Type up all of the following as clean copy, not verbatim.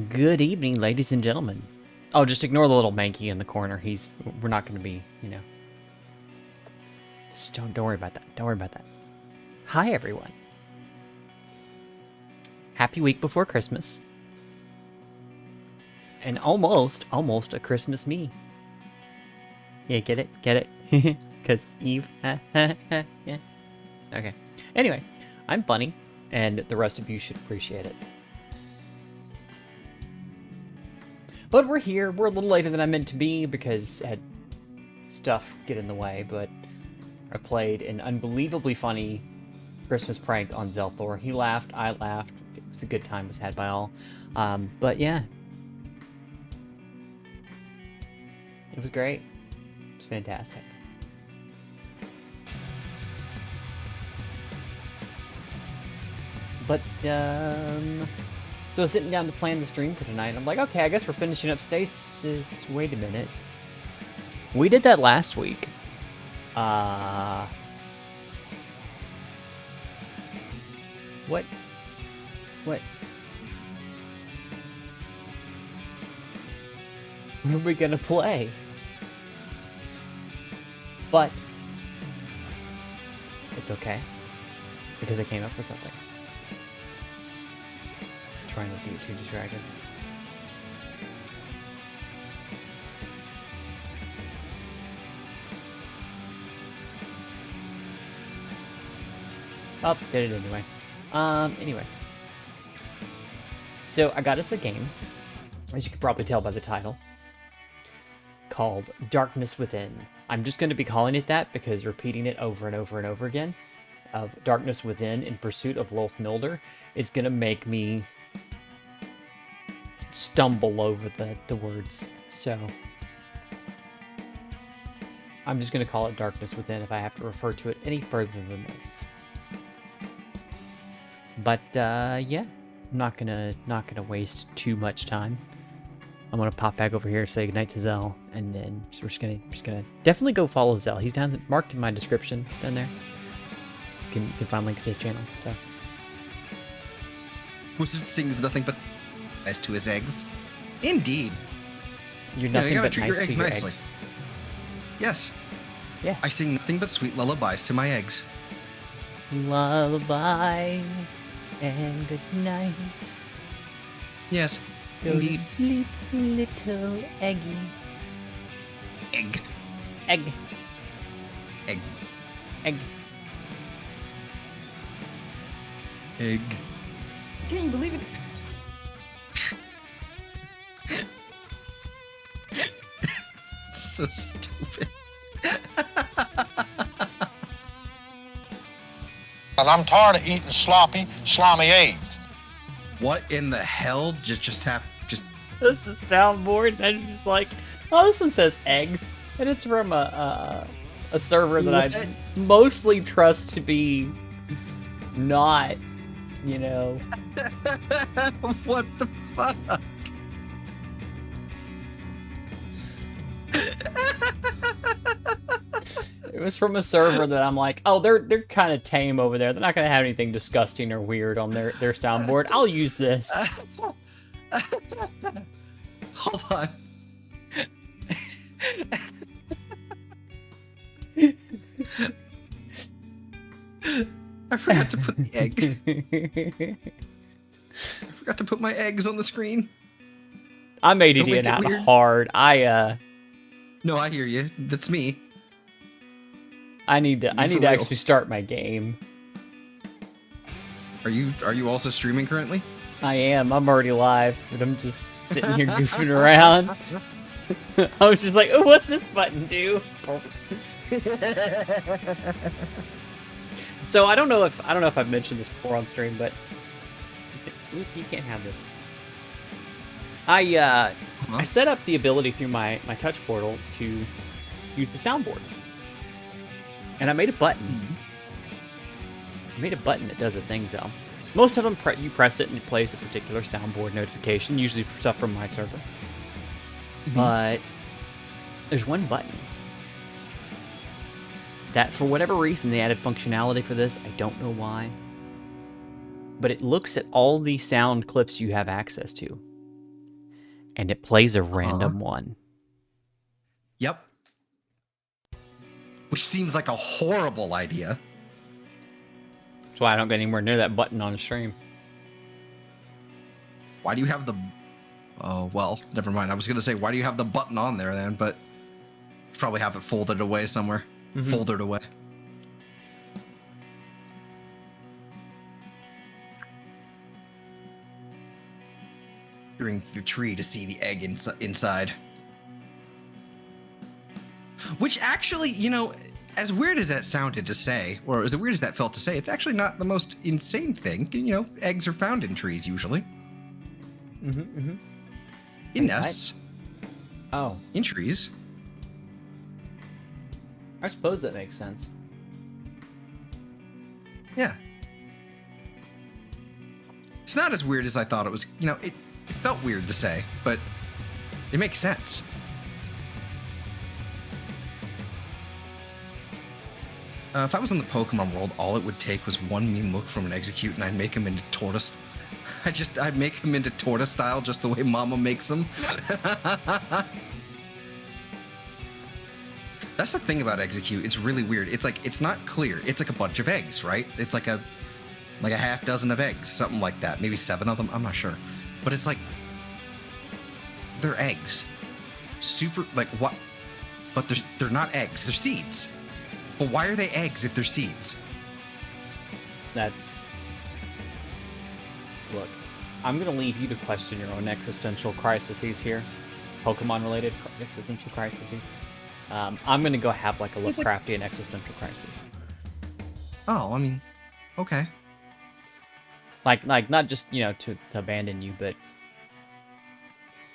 Good evening, ladies and gentlemen. Oh, just ignore the little Mankey in the corner. We're not going to be, you know. Just don't worry about that. Don't worry about that. Hi, everyone. Happy week before Christmas. And almost a Christmas me. Yeah, get it? Get it? Because Eve. Yeah. Okay. Anyway, I'm funny, and the rest of you should appreciate it. But we're here. We're a little later than I meant to be because I had stuff get in the way, but I played an unbelievably funny Christmas prank on Zelthor. He laughed, I laughed. It was a good time was had by all. But yeah. It was great. It was fantastic. But, so sitting down to plan the stream for tonight, I'm like, okay, I guess we're finishing up Stasis. Wait a minute. We did that last week. What? What are we gonna play? But it's okay, because I came up with something. Trying not to get too distracted. Oh, did it anyway. Anyway. So I got us a game, as you can probably tell by the title, called Darkness Within. I'm just going to be calling it that because repeating it over and over and over again, of Darkness Within in pursuit of Loath Nolder, is going to make me stumble over the words. So I'm just going to call it Darkness Within if I have to refer to it any further than this. But yeah, I'm not gonna waste too much time. I'm gonna pop back over here, say goodnight to Zell, and then we're just gonna definitely go follow Zell. He's down marked in my description down there. You can find links to his channel. So Wizard sings nothing but nice to his eggs. Indeed. You're nothing you but treat nice your eggs to your nicely. eggs. Yes. Yes. I sing nothing but sweet lullabies to my eggs. Lullaby and good night. Yes. Go Indeed. to sleep, little eggy. Egg. Egg. Egg. Egg. Egg. Can you believe it? So stupid. And I'm tired of eating sloppy, slimy eggs. What in the hell just happened? Just This is soundboard, and I'm just like, oh, this one says eggs, and it's from a server that What? I mostly trust to be not, you know. what the fuck? It was from a server that I'm like, oh, they're kind of tame over there. They're not gonna have anything disgusting or weird on their soundboard. I'll use this. Hold on. I forgot to put the egg. I forgot to put my eggs on the screen. I'm Don't ADDing make it out weird. hard. No, I hear you. That's me. I need to For real. actually start my game. Are you also streaming currently? I am. I'm already live, but I'm just sitting here goofing around. I was just like, oh, what's this button do? So I don't know if I've mentioned this before on stream, but Lucy, you can't have this. I set up the ability through my touch portal to use the soundboard, and I made a button. I made a button that does a thing, Zell. Most of them, you press it and it plays a particular soundboard notification, usually for stuff from my server. But there's one button that, for whatever reason, they added functionality for this. I don't know why. But it looks at all the sound clips you have access to, and it plays a random one. Yep. Which seems like a horrible idea. That's why I don't get anywhere near that button on stream. Why do you have the... Oh, well, never mind. I was going to say, why do you have the button on there then? But you probably have it folded away somewhere. Folded away. through the tree to see the egg inside. Which actually, you know, as weird as that sounded to say, or as weird as that felt to say, it's actually not the most insane thing. You know, eggs are found in trees usually. In nests. Oh. In trees. I suppose that makes sense. Yeah. It's not as weird as I thought it was. You know, it felt weird to say, but it makes sense. If I was in the Pokemon world, all it would take was one mean look from an Execute, and I'd make him into Tortoise. I'd make him into Tortoise style, just the way Mama makes them. That's the thing about Execute. It's really weird. It's like, it's not clear. It's like a bunch of eggs, right? It's like a half dozen of eggs, something like that. Maybe 7 of them. I'm not sure. But it's like, they're eggs. Super, like what? But they're not eggs. They're seeds. But why are they eggs if they're seeds? That's... Look, I'm going to leave you to question your own existential crises here. Pokemon-related existential crises. I'm going to go have like a Lovecraftian existential crisis. Oh, I mean, okay. Like not just, you know, to abandon you, but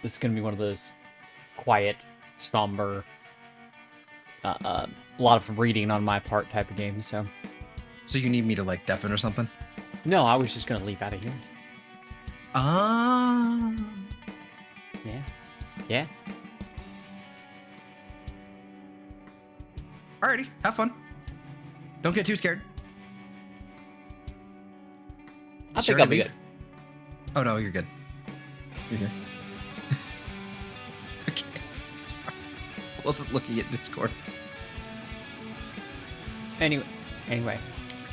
this is going to be one of those quiet, somber, a lot of reading on my part type of games, so... So you need me to, like, deafen or something? No, I was just going to leave out of here. Ah. Yeah. Yeah. Alrighty, have fun. Don't get too scared. I think I'll be good. Oh, no, you're good. You're here. Okay. Sorry. I wasn't looking at Discord. Anyway,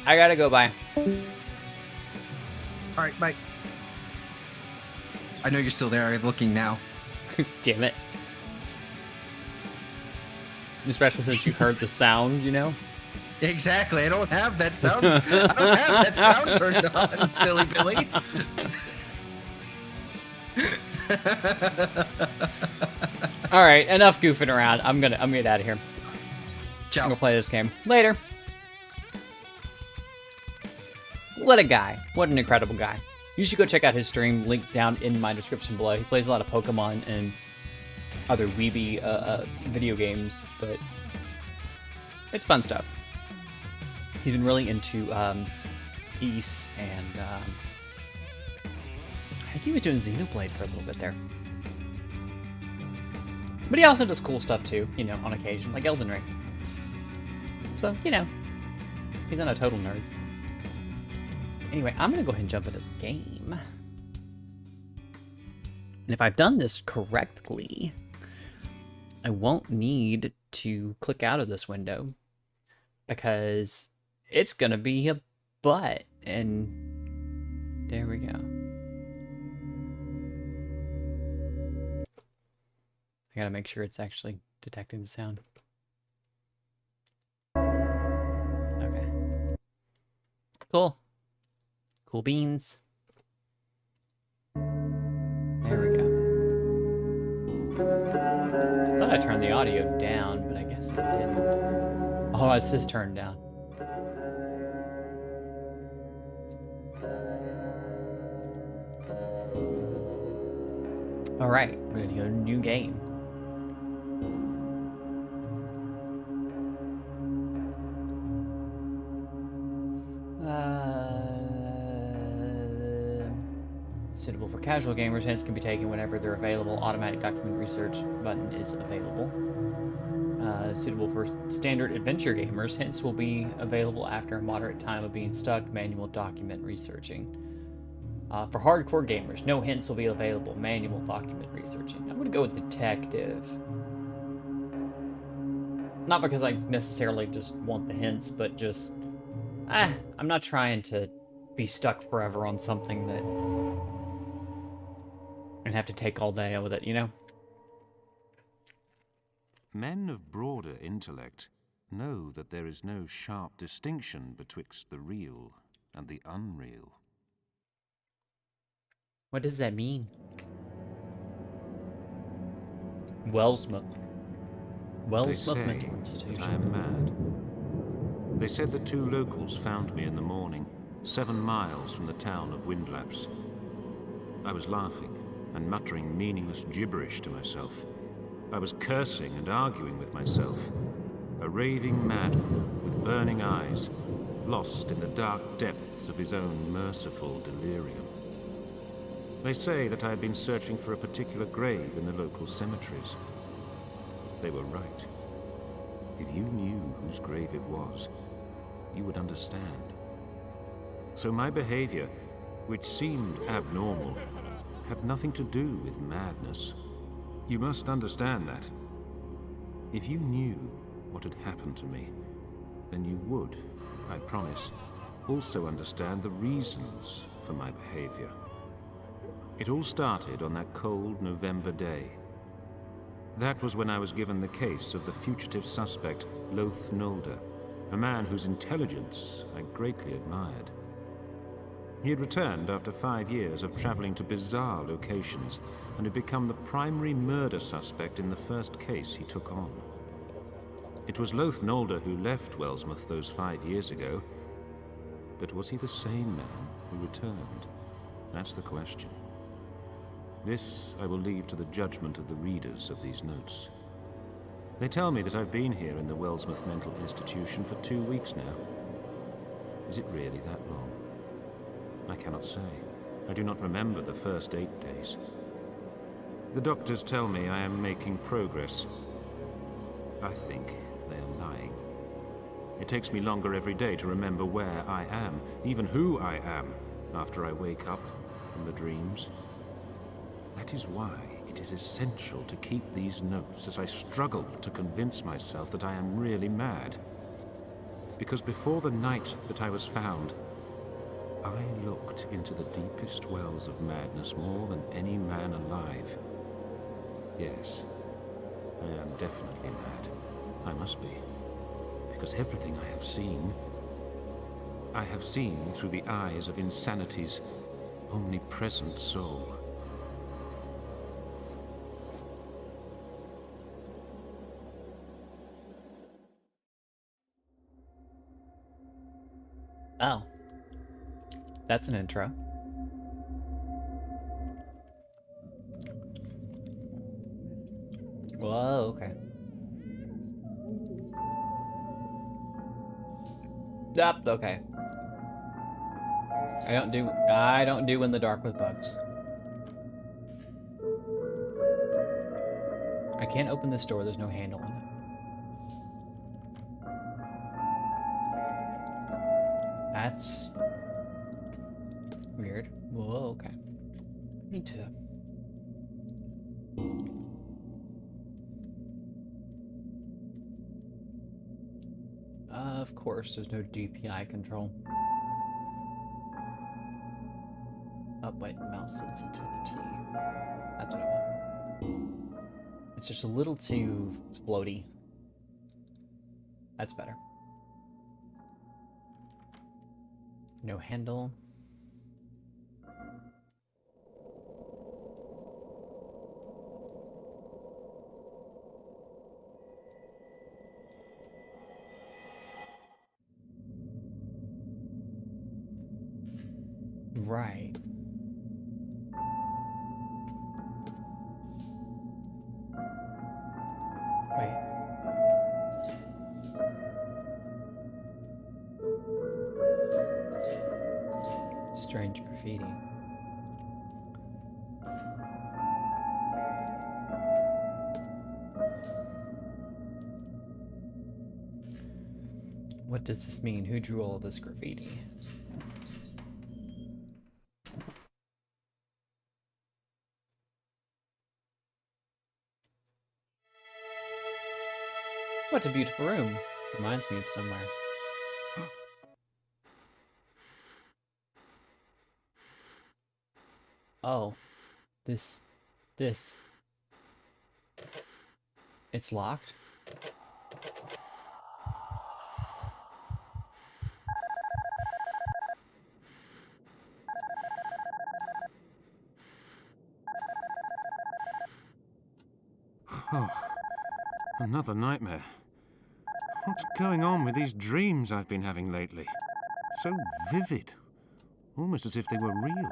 I gotta go, bye. Alright, bye. I know you're still there. I'm looking now. Damn it. Especially since you've heard the sound, you know? Exactly. I don't have that sound. I don't have that sound turned on, silly Billy. All right, enough goofing around. I'm gonna get out of here. Ciao. I'm gonna play this game later. What a guy! What an incredible guy! You should go check out his stream. Link down in my description below. He plays a lot of Pokemon and other weeby video games, but it's fun stuff. He's been really into Ys, and I think he was doing Xenoblade for a little bit there. But he also does cool stuff too, you know, on occasion, like Elden Ring. So, you know, he's not a total nerd. Anyway, I'm gonna go ahead and jump into the game. And if I've done this correctly, I won't need to click out of this window because it's gonna be a butt. And there we go. I gotta make sure it's actually detecting the sound. Okay. Cool. Cool beans. There we go. I thought I turned the audio down, but I guess I didn't. Oh, it's this turned down. Alright, we're gonna do a new game. Suitable for casual gamers, hints can be taken whenever they're available. Automatic document research button is available. Suitable for standard adventure gamers, hints will be available after a moderate time of being stuck. Manual document researching. For hardcore gamers, no hints will be available. Manual document researching. I'm going to go with detective. Not because I necessarily just want the hints, but just... I'm not trying to be stuck forever on something that... and have to take all day with it, you know? Men of broader intellect know that there is no sharp distinction betwixt the real and the unreal. What does that mean? Wellsmouth. They Wellsmouth say Mental that Institution. I am mad. They said that 2 locals found me in the morning, 7 miles from the town of Windlaps. I was laughing and muttering meaningless gibberish to myself. I was cursing and arguing with myself. A raving madman with burning eyes, lost in the dark depths of his own merciful delirium. They say that I had been searching for a particular grave in the local cemeteries. They were right. If you knew whose grave it was, you would understand. So my behavior, which seemed abnormal, had nothing to do with madness. You must understand that. If you knew what had happened to me, then you would, I promise, also understand the reasons for my behavior. It all started on that cold November day. That was when I was given the case of the fugitive suspect, Loath Nolder, a man whose intelligence I greatly admired. He had returned after 5 years of traveling to bizarre locations and had become the primary murder suspect in the first case he took on. It was Loath Nolder who left Wellsmouth those 5 years ago, but was he the same man who returned? That's the question. This I will leave to the judgment of the readers of these notes. They tell me that I've been here in the Wellsmouth Mental Institution for 2 weeks now. Is it really that long? I cannot say. I do not remember the first 8 days. The doctors tell me I am making progress. I think they are lying. It takes me longer every day to remember where I am, even who I am, after I wake up from the dreams. That is why it is essential to keep these notes as I struggle to convince myself that I am really mad. Because before the night that I was found, I looked into the deepest wells of madness more than any man alive. Yes, I am definitely mad. I must be. Because everything I have seen through the eyes of insanity's omnipresent soul. Oh. That's an intro. Whoa, okay. Yep, okay. I don't do in the dark with bugs. I can't open this door, there's no handle on it. That's weird. Whoa, okay. I need to... Of course, there's no DPI control. Up by mouse sensitivity. That's what I want. It's just a little too floaty. That's better. No handle. Right. Wait. Strange graffiti. What does this mean? Who drew all this graffiti? What a beautiful room. Reminds me of somewhere. Oh. This. It's locked? Oh, another nightmare. What's going on with these dreams I've been having lately? So vivid. Almost as if they were real.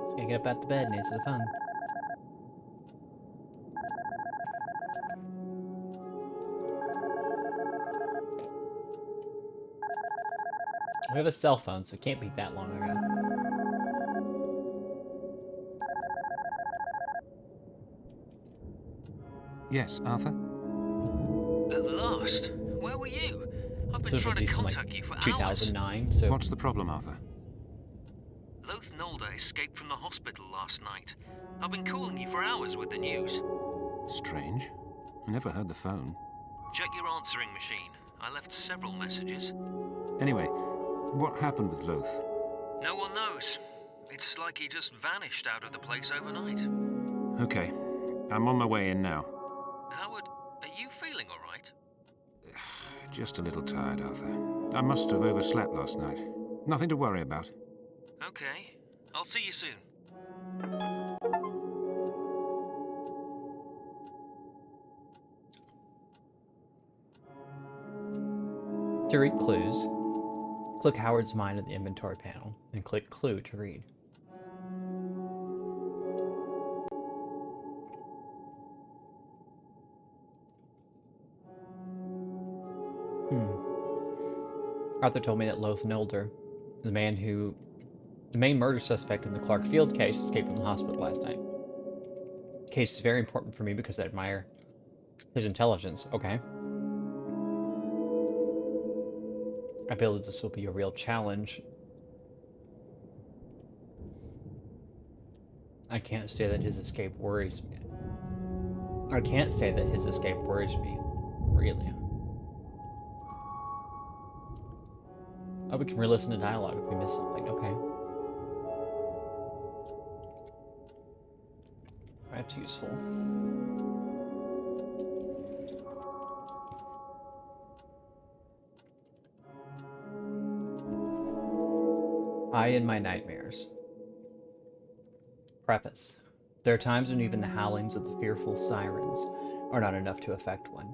Just gotta get up out the bed and answer the phone. We have a cell phone, so it can't be that long ago. Yes, Arthur? At last. Where were you? I've been So trying to released in like contact you for hours. 2009. So What's the problem, Arthur? Loath Nolder escaped from the hospital last night. I've been calling you for hours with the news. Strange. I never heard the phone. Check your answering machine. I left several messages. Anyway, what happened with Loath? No one knows. It's like he just vanished out of the place overnight. Okay, I'm on my way in now. Howard, are you feeling all right? Just a little tired, Arthur. I must have overslept last night. Nothing to worry about. Okay. I'll see you soon. to read clues, click Howard's Mind in the inventory panel and click Clue to read. Arthur told me that Loath Nolder, the main murder suspect in the Clark Field case, escaped from the hospital last night. The case is very important for me because I admire his intelligence. Okay. I feel that this will be a real challenge. I can't say that his escape worries me. I can't say that his escape worries me, really. Oh, we can re-listen to dialogue if we miss something. Okay. That's useful. I and my nightmares. Preface. There are times when even the howlings of the fearful sirens are not enough to affect one.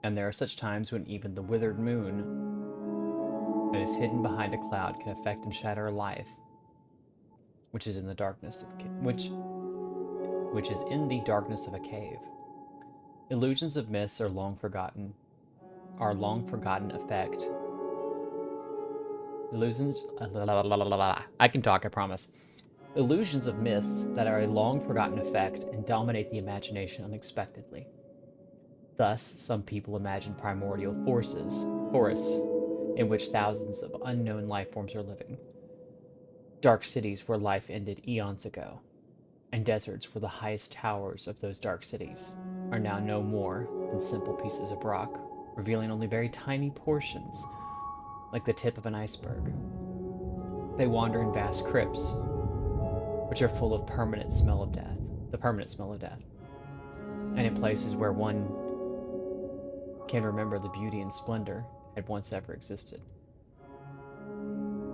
And there are such times when even the withered moon that is hidden behind a cloud can affect and shatter a life, which is in the darkness of which is in the darkness of a cave. Illusions of myths are long forgotten effect. I can talk, I promise. Illusions of myths that are a long forgotten effect and dominate the imagination unexpectedly. Thus, some people imagine primordial forests, in which thousands of unknown life forms are living. Dark cities where life ended eons ago, and deserts where the highest towers of those dark cities are now no more than simple pieces of rock, revealing only very tiny portions, like the tip of an iceberg. They wander in vast crypts, which are full of the permanent smell of death, and in places where one can remember the beauty and splendor had once ever existed,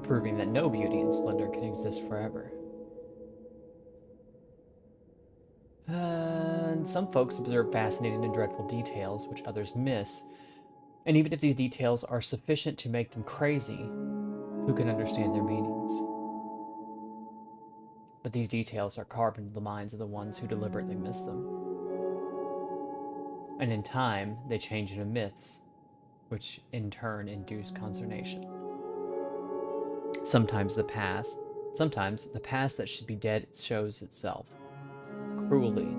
proving that no beauty and splendor can exist forever. And some folks observe fascinating and dreadful details which others miss, and even if these details are sufficient to make them crazy, who can understand their meanings? But these details are carved into the minds of the ones who deliberately miss them. And in time, they change into myths, which in turn induce consternation. Sometimes the past that should be dead shows itself cruelly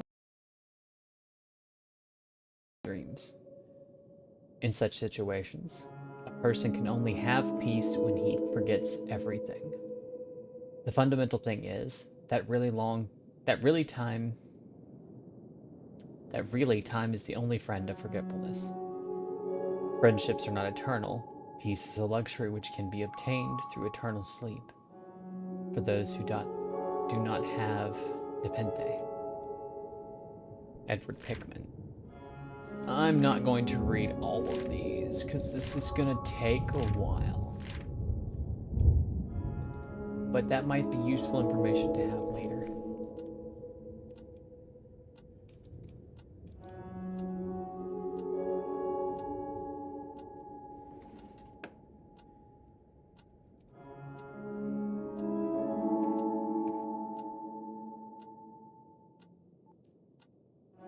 dreams. In such situations, a person can only have peace when he forgets everything. The fundamental thing is that really time is the only friend of forgetfulness. Friendships are not eternal. Peace is a luxury which can be obtained through eternal sleep. For those who do not have nepenthe. Edward Pickman. I'm not going to read all of these because this is gonna take a while. But that might be useful information to have later.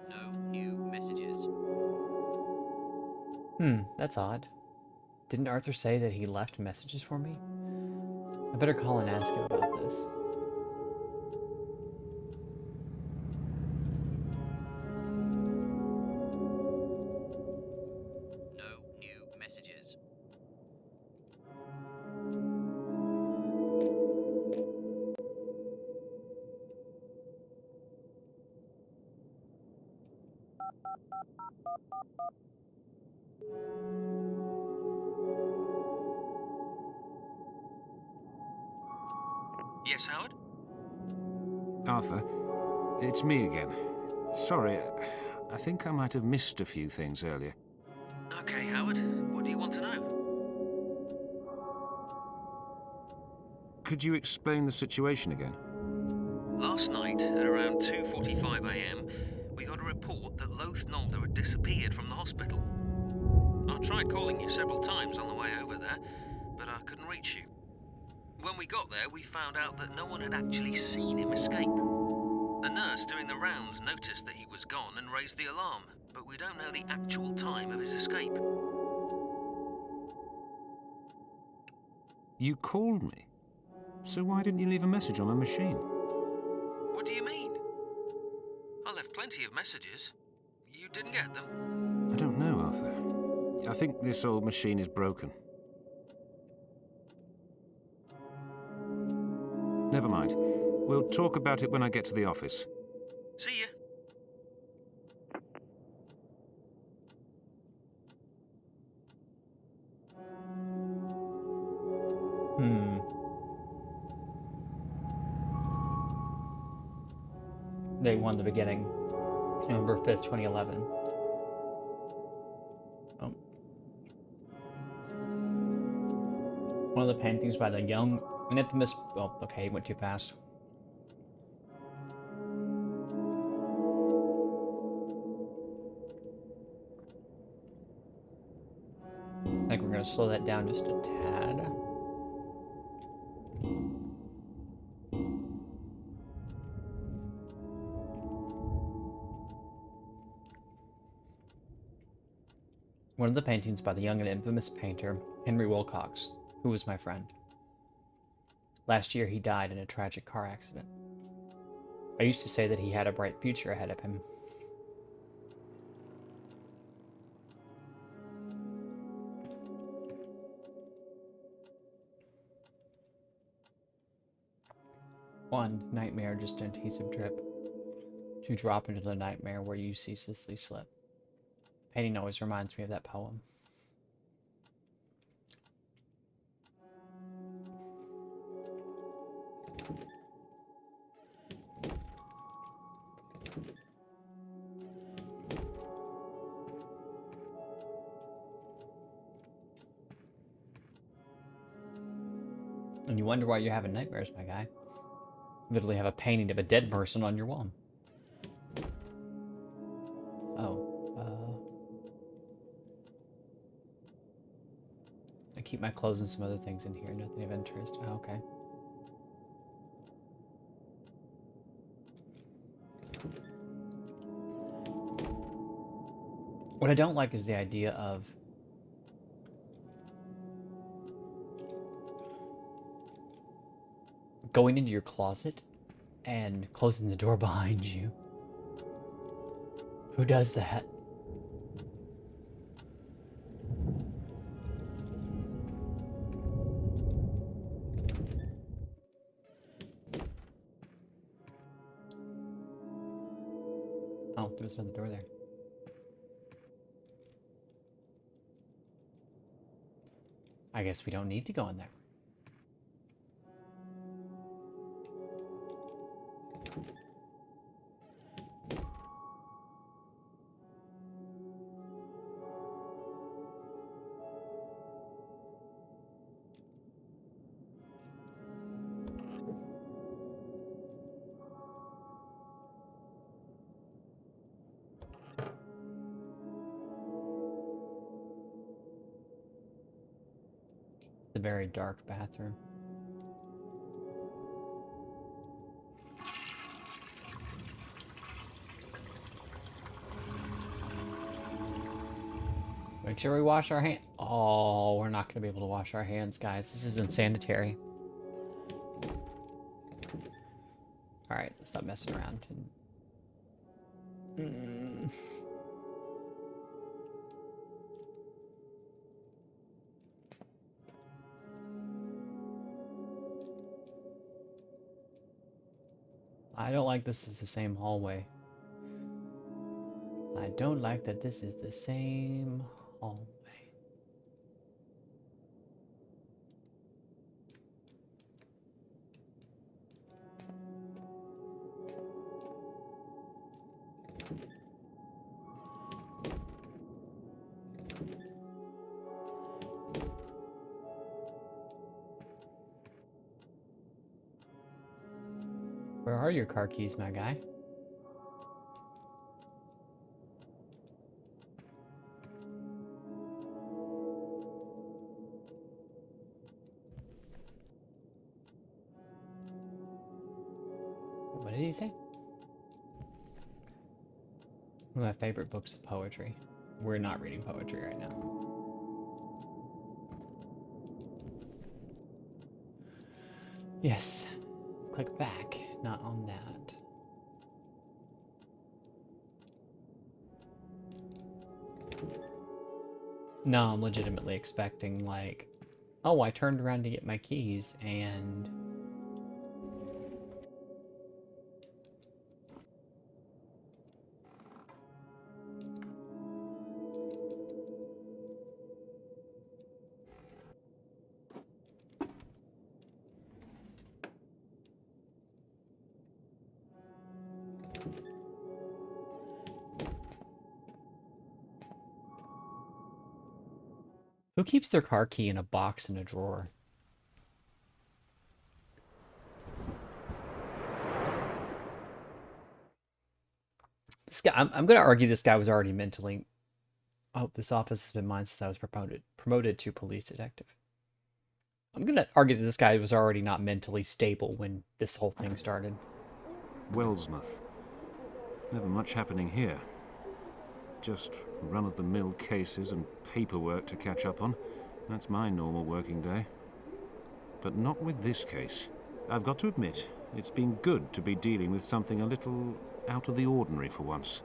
No new messages. That's odd. Didn't Arthur say that he left messages for me? I better call and ask him about this. No new messages. Yes, Howard? Arthur, it's me again. Sorry, I think I might have missed a few things earlier. Okay, Howard. What do you want to know? Could you explain the situation again? Last night, at around 2:45 a.m., we got a report that Loath Nolder had disappeared from the hospital. I tried calling you several times on the way over there, but I couldn't reach you. When we got there, we found out that no one had actually seen him escape. A nurse doing the rounds noticed that he was gone and raised the alarm, but we don't know the actual time of his escape. You called me. So why didn't you leave a message on my machine? What do you mean? I left plenty of messages. You didn't get them? I don't know, Arthur. I think this old machine is broken. Never mind. We'll talk about it when I get to the office. See ya. Day one, the beginning. November 5th, 2011. Oh. One of the paintings by the young and infamous... Oh, okay, went too fast. I think we're going to slow that down just a tad. One of the paintings by the young and infamous painter, Henry Wilcox, who was my friend. Last year, he died in a tragic car accident. I used to say that he had a bright future ahead of him. One, nightmare, just an adhesive drip. To drop into the nightmare where you ceaselessly slip. The painting always reminds me of that poem. And you wonder why you're having nightmares, my guy. You literally have a painting of a dead person on your wall. Oh, I keep my clothes and some other things in here, nothing of interest. Oh, okay. What I don't like is the idea of going into your closet and closing the door behind you. Who does that? Oh, there was another door there. I guess we don't need to go in there. very dark bathroom. Make sure we wash our hands. Oh, we're not going to be able to wash our hands, guys. This is insanitary. Alright, let's stop messing around. I don't like this is the same hallway. I don't like that this is the same hallway. Where are your car keys, my guy? What did he say? One of my favorite books of poetry. We're not reading poetry right now. Yes. Click back, not on that. No, I'm legitimately expecting, like, oh, I turned around to get my keys, and... Who keeps their car key in a box in a drawer? This guy, I'm going to argue this guy was already mentally... Oh, this office has been mine since I was promoted to police detective. I'm going to argue that this guy was already not mentally stable when this whole thing started. Wellsmouth. Never much happening here. Just run-of-the-mill cases and paperwork to catch up on. That's my normal working day. But not with this case. I've got to admit, it's been good to be dealing with something a little out of the ordinary for once.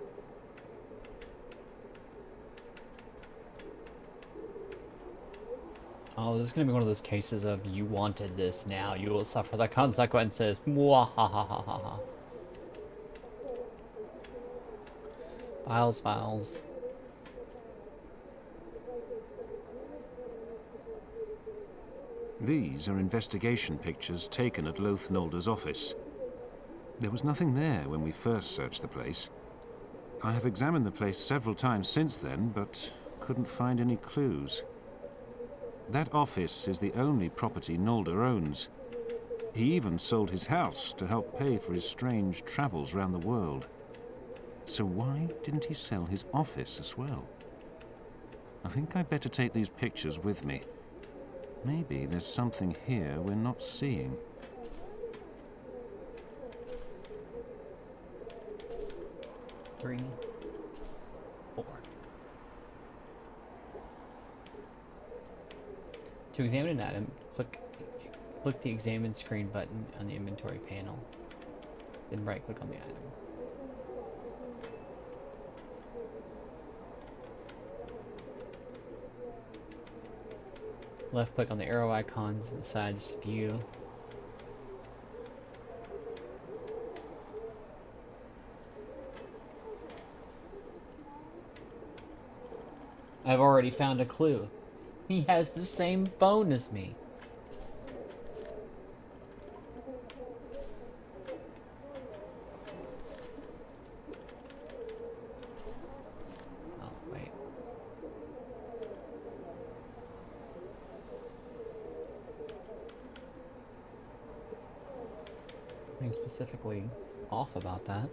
Oh, this is going to be one of those cases of you wanted this, now you will suffer the consequences. Mwahahaha. Files, files. These are investigation pictures taken at Loath Nolder's office. There was nothing there when we first searched the place. I have examined the place several times since then, but couldn't find any clues. That office is the only property Nolder owns. He even sold his house to help pay for his strange travels around the world. So why didn't he sell his office as well? I think I'd better take these pictures with me. Maybe there's something here we're not seeing. Three, four. To examine an item, click the examine screen button on the inventory panel. Then right click on the item. Left click on the arrow icons and the sides to view. I've already found a clue. He has the same phone as me. Oh, wait. Nothing specifically off about that.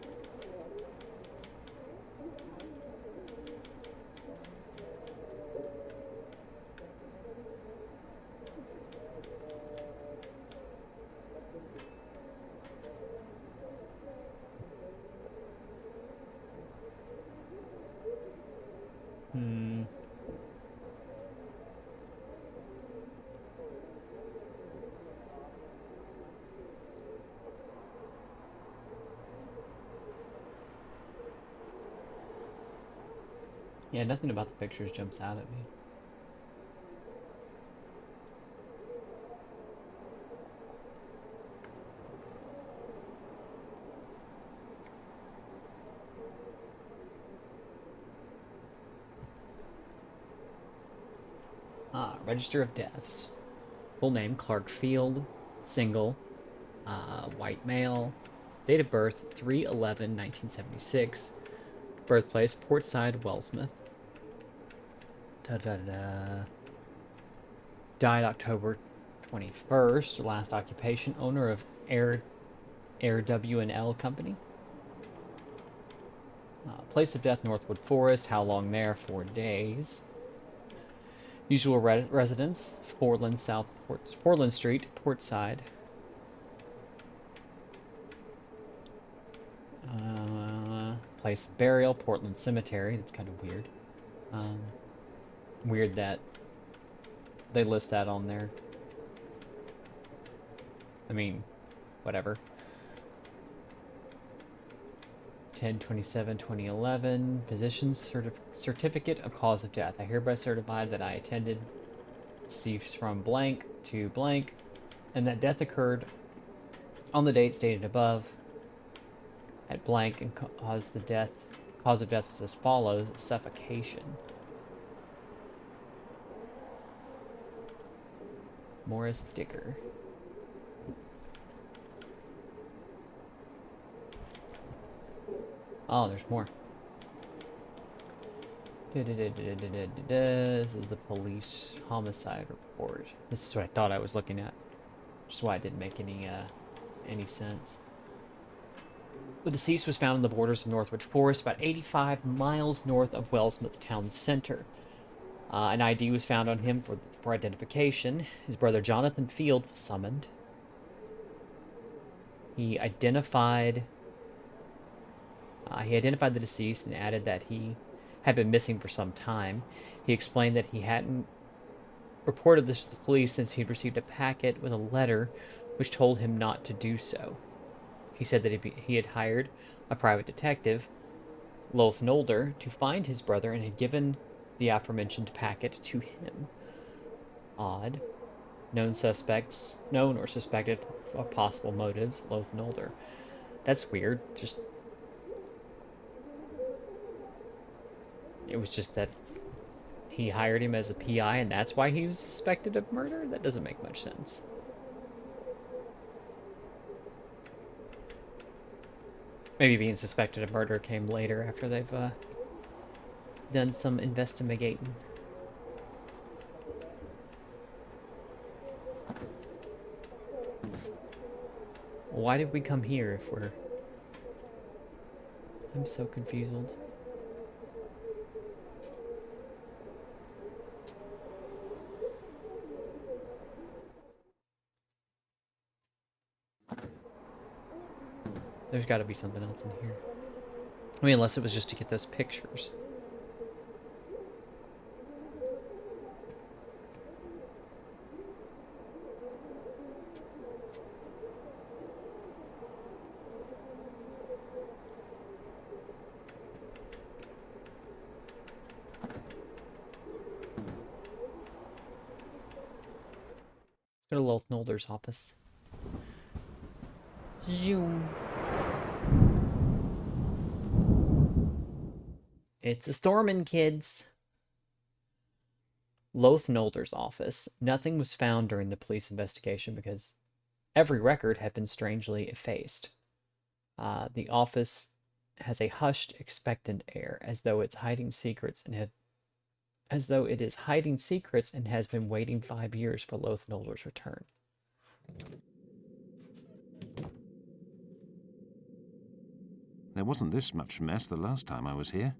Hmm. Yeah, nothing about the pictures jumps out at me. Register of deaths. Full name, Clark Field, single, white male. Date of birth, 3/11/1976. Birthplace, Portside, Wellsmouth. Da-da-da. Died October 21st. Last occupation, owner of Air W&L Company. Place of death, Northwood Forest. How long there? 4 days. Usual residence, Portland Street, Portside. Place of burial, Portland Cemetery. That's kind of weird. Weird that they list that on there. I mean, whatever. 10/27/2011. Position certificate of cause of death. I hereby certify that I attended deceased from blank to blank, and that death occurred on the date stated above at blank, and cause of death was as follows: suffocation. Morris Dicker. Oh, there's more. This is the police homicide report. This is what I thought I was looking at, which is why it didn't make any sense. The deceased was found on the borders of Northwood Forest, about 85 miles north of Wellsmouth Town Center. An ID was found on him for identification. His brother Jonathan Field was summoned. He identified the deceased and added that he had been missing for some time. He explained that he hadn't reported this to the police since he'd received a packet with a letter which told him not to do so. He said that he had hired a private detective, Loath Nolder, to find his brother and had given the aforementioned packet to him. Odd. Known or suspected of possible motives, Loath Nolder. That's weird. It was just that he hired him as a PI and that's why he was suspected of murder? That doesn't make much sense. Maybe being suspected of murder came later after they've done some investigating. Why did we come here if we're... I'm so confused. There's got to be something else in here. I mean, unless it was just to get those pictures. Go to Loath Nolder's office. Zoom. It's a stormin', kids. Loath Nolder's office. Nothing was found during the police investigation because every record had been strangely effaced. The office has a hushed, expectant air, as though it is hiding secrets and has been waiting 5 years for Loath Nolder's return. There wasn't this much mess the last time I was here.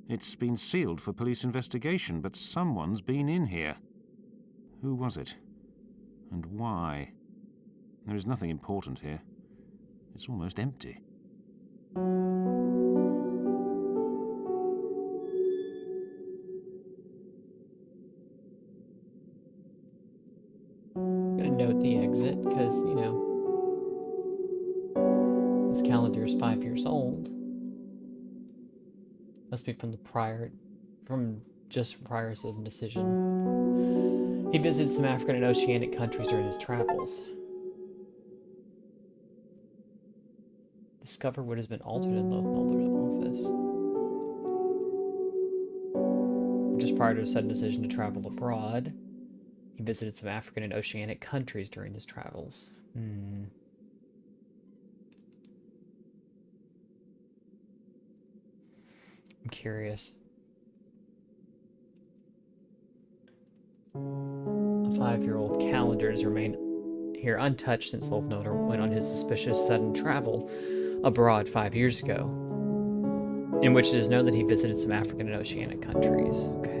It's been sealed for police investigation, but someone's been in here. Who was it? And why? There is nothing important here. It's almost empty. Nolder's 5 years old. Must be from just prior to the decision. He visited some African and Oceanic countries during his travels. Discover what has been altered in Loath Nolder's office. Just prior to his sudden decision to travel abroad, he visited some African and Oceanic countries during his travels. I'm curious. A 5-year-old calendar has remained here untouched since Loath Nolder went on his suspicious sudden travel abroad 5 years ago, in which it is known that he visited some African and Oceanic countries. Okay.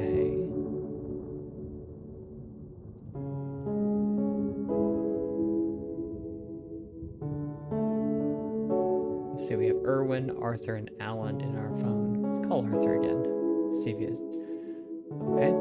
Let's see, we have Erwin, Arthur, and Alan in our phone. Let's call Arthur again. See if he is. Okay.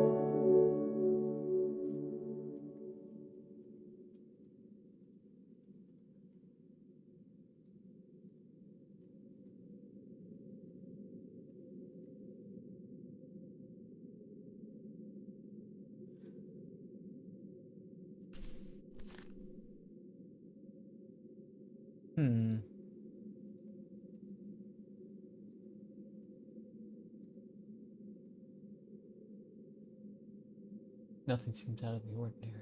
Nothing seems out of the ordinary.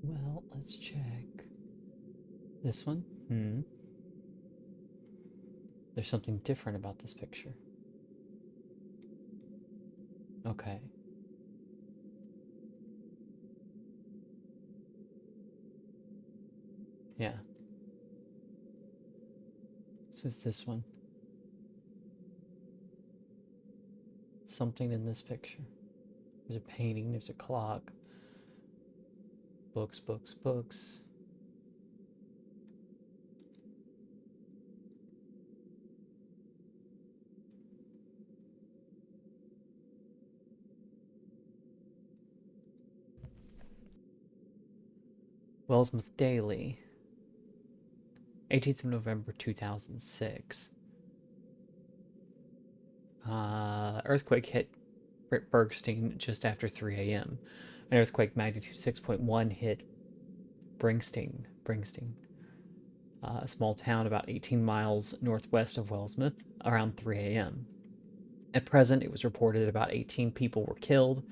Well, let's check. This one? There's something different about this picture. Okay. Yeah. So it's this one. Something in this picture. There's a painting, there's a clock. Books, books, books. Wellsmouth Daily. 18th of November 2006. Earthquake hit Bergstein just after 3 a.m. An earthquake magnitude 6.1 hit Bringsting, a small town about 18 miles northwest of Wellsmouth, around 3 a.m. At present, it was reported about 18 people were killed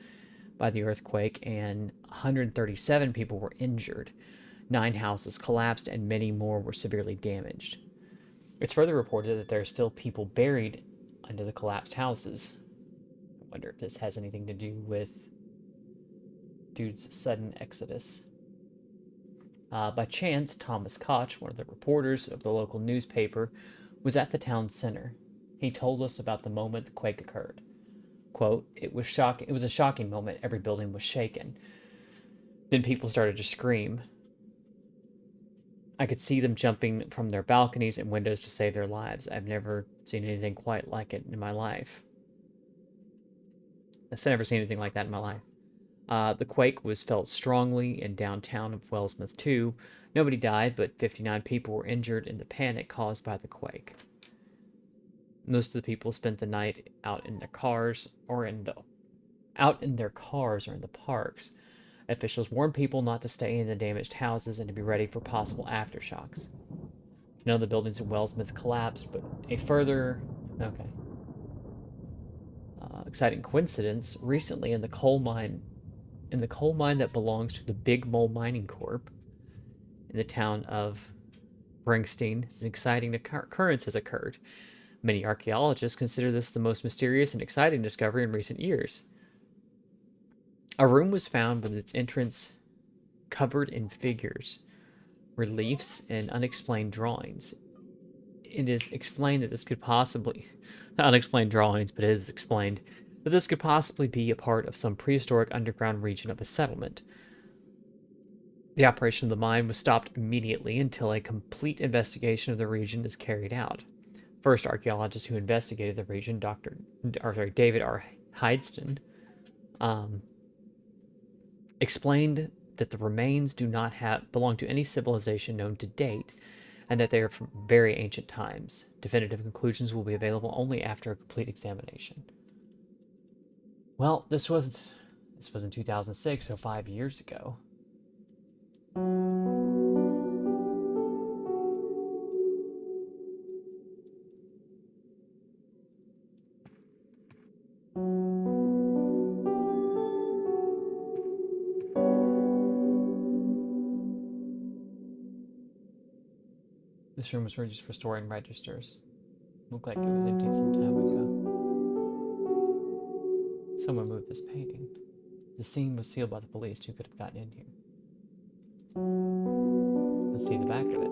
by the earthquake and 137 people were injured. 9 houses collapsed and many more were severely damaged. It's further reported that there are still people buried under the collapsed houses. I wonder if this has anything to do with dude's sudden exodus. By chance, Thomas Koch, one of the reporters of the local newspaper, was at the town center. He told us about the moment the quake occurred. Quote, it was a shocking moment. Every building was shaken. Then people started to scream. I could see them jumping from their balconies and windows to save their lives. I've never seen anything quite like it in my life. I've never seen anything like that in my life. The quake was felt strongly in downtown of Wellsmouth, too. Nobody died, but 59 people were injured in the panic caused by the quake. Most of the people spent the night out in their cars or in the parks. Officials warn people not to stay in the damaged houses and to be ready for possible aftershocks. None of the buildings in Wellsmith collapsed, but a further... Okay. Exciting coincidence. Recently, in the coal mine that belongs to the Big Mole Mining Corp. in the town of Bringstein, an exciting occurrence has occurred. Many archaeologists consider this the most mysterious and exciting discovery in recent years. A room was found with its entrance covered in figures, reliefs, and unexplained drawings. It is explained that this could possibly, not unexplained drawings, but it is explained that this could possibly be a part of some prehistoric underground region of a settlement. The operation of the mine was stopped immediately until a complete investigation of the region is carried out. First archaeologist who investigated the region, David R. Hydeston, explained that the remains do not belong to any civilization known to date, and that they are from very ancient times. Definitive conclusions will be available only after a complete examination. Well, this was in 2006, so 5 years ago. This room was used for storing registers. Looked like it was emptied some time ago. Someone moved this painting. The scene was sealed by the police. Who could have gotten in here? Let's see the back of it.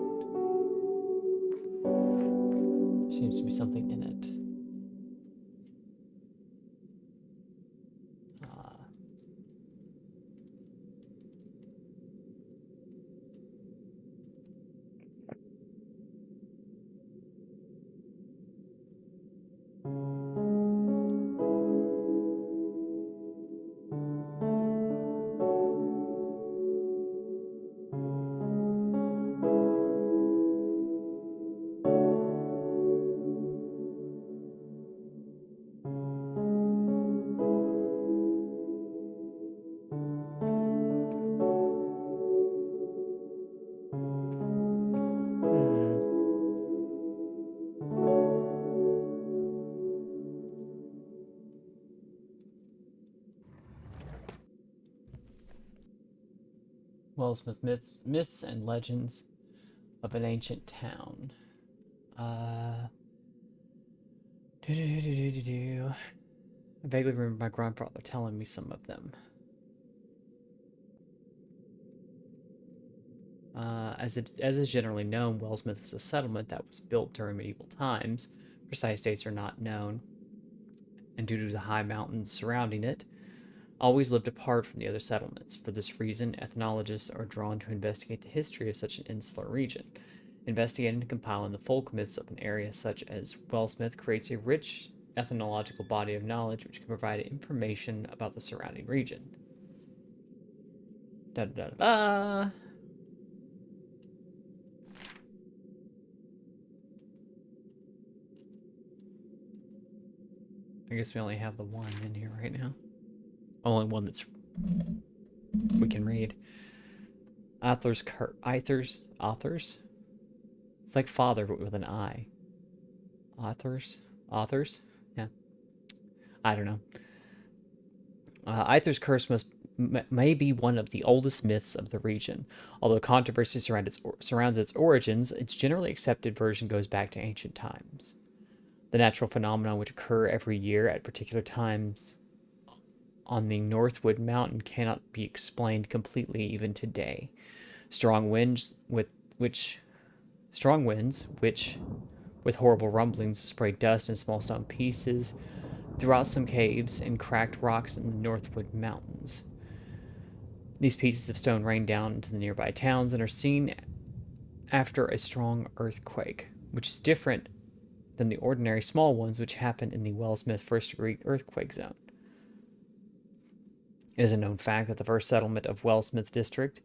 There seems to be something in it. Wellsmith myths and legends of an ancient town. I vaguely remember my grandfather telling me some of them. As is generally known, Wellsmith is a settlement that was built during medieval times. Precise dates are not known, and due to the high mountains surrounding it, always lived apart from the other settlements. For this reason, ethnologists are drawn to investigate the history of such an insular region. Investigating and compiling the folk myths of an area such as Wellsmith creates a rich ethnological body of knowledge which can provide information about the surrounding region. Da da da da. I guess we only have the one in here right now. Only one that's we can read. Authors. It's like father, but with an I. Authors. Yeah. I don't know. Aether's curse may be one of the oldest myths of the region. Although controversy surrounds its origins, its generally accepted version goes back to ancient times. The natural phenomena which occur every year at particular times on the Northwood Mountain cannot be explained completely even today. Strong winds, which with horrible rumblings spray dust and small stone pieces throughout some caves and cracked rocks in the Northwood Mountains. These pieces of stone rain down into the nearby towns and are seen after a strong earthquake, which is different than the ordinary small ones which happen in the Wellsmith first-degree earthquake zone. It is a known fact that the first settlement of Wellsmith District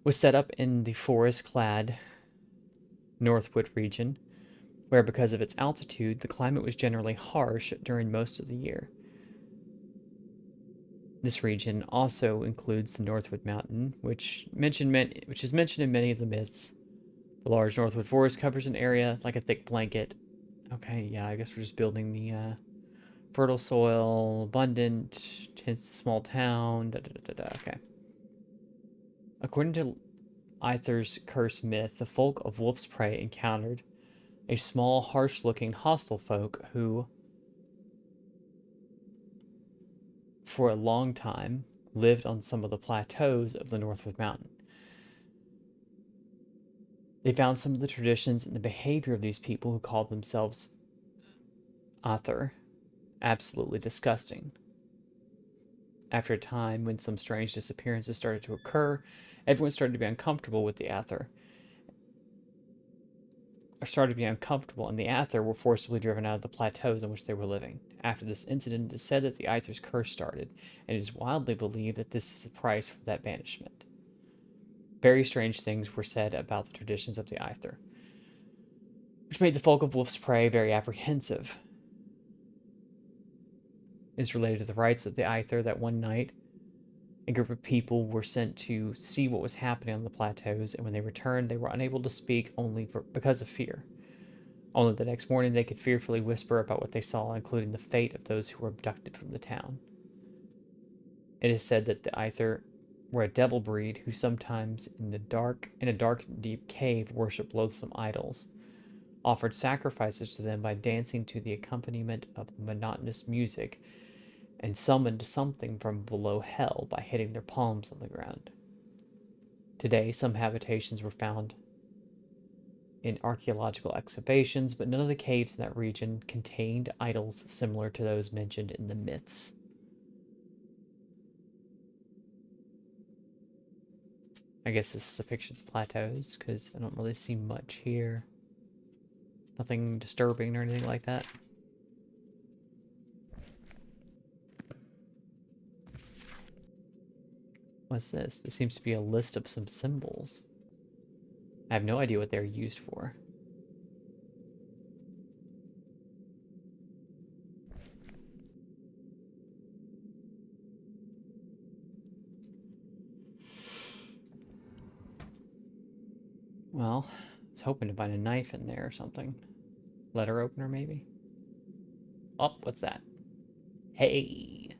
was set up in the forest-clad Northwood region, where because of its altitude, the climate was generally harsh during most of the year. This region also includes the Northwood Mountain, which is mentioned in many of the myths. The large Northwood Forest covers an area like a thick blanket. Okay, yeah, I guess we're just building the fertile soil, abundant, hence the small town. Okay. According to Either's curse myth, the folk of Wolf's Prey encountered a small, harsh-looking, hostile folk who, for a long time, lived on some of the plateaus of the Northwood Mountain. They found some of the traditions and the behavior of these people who called themselves Ather absolutely disgusting. After a time, when some strange disappearances started to occur, everyone started to be uncomfortable with the Ather. And the Ather were forcibly driven out of the plateaus on which they were living. After this incident, it is said that the Aether's curse started, and it is widely believed that this is the price for that banishment. Very strange things were said about the traditions of the Aether, which made the folk of Wolf's Prey very apprehensive. It is related to the rites of the Aether that one night, a group of people were sent to see what was happening on the plateaus, and when they returned, they were unable to speak because of fear. Only the next morning they could fearfully whisper about what they saw, including the fate of those who were abducted from the town. It is said that the Aether were a devil breed who sometimes, in a dark, deep cave, worshipped loathsome idols, offered sacrifices to them by dancing to the accompaniment of monotonous music, and summoned something from below hell by hitting their palms on the ground. Today, some habitations were found in archaeological excavations, but none of the caves in that region contained idols similar to those mentioned in the myths. I guess this is a picture of the plateaus, because I don't really see much here. Nothing disturbing or anything like that. What's this? This seems to be a list of some symbols. I have no idea what they're used for. Well, I was hoping to find a knife in there or something. Letter opener, maybe? Oh, what's that? Hey!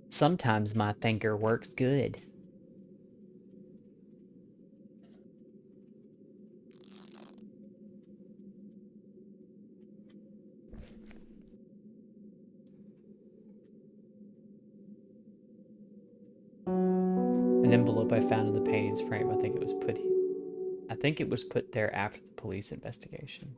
Sometimes my thinker works good. An envelope I found in the painting's frame. I think it was put there after the police investigation.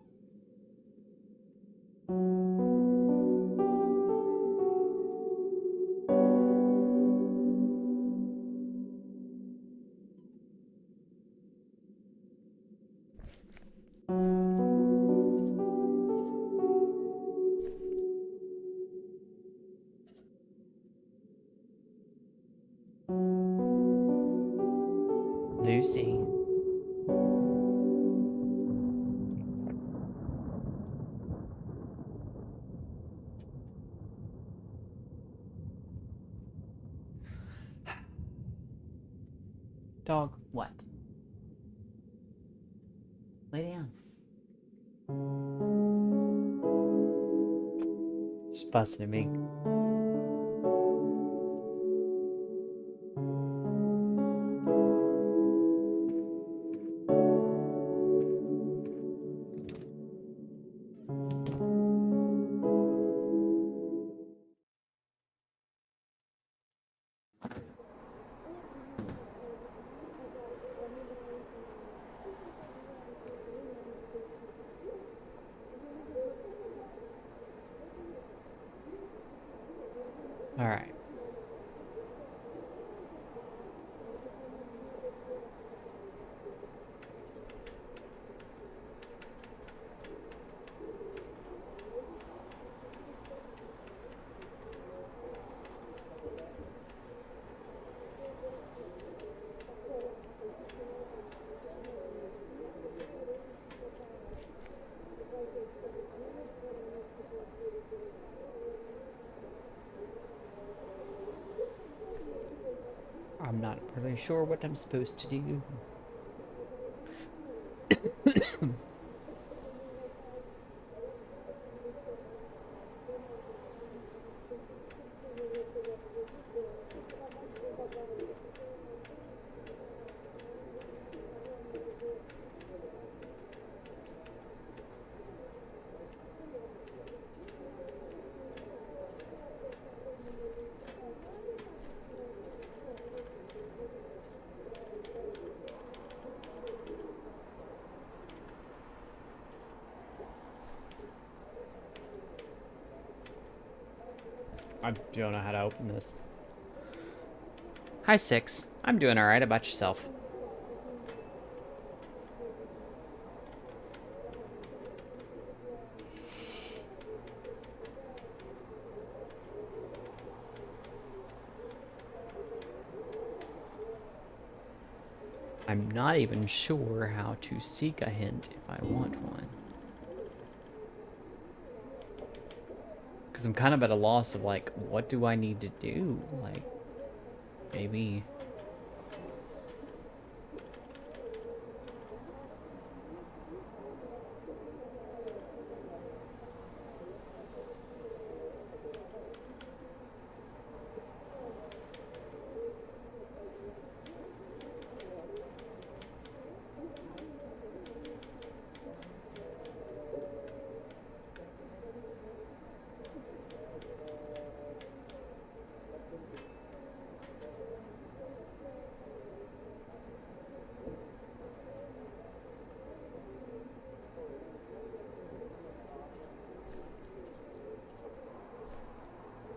Lucy. Dog, what? Lay down. Just busting at me. All right. I'm not really sure what I'm supposed to do. I don't know how to open this. Hi, Six. I'm doing alright. About yourself? I'm not even sure how to seek a hint if I want one. Because I'm kind of at a loss of, like, what do I need to do? Like, maybe...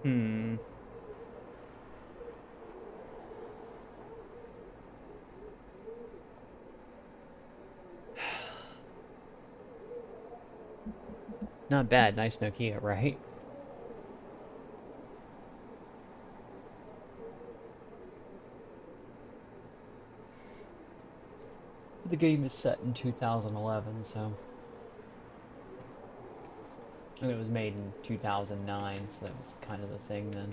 Hmm. Not bad. Nice Nokia, right? The game is set in 2011, so... And it was made in 2009, so that was kind of the thing then.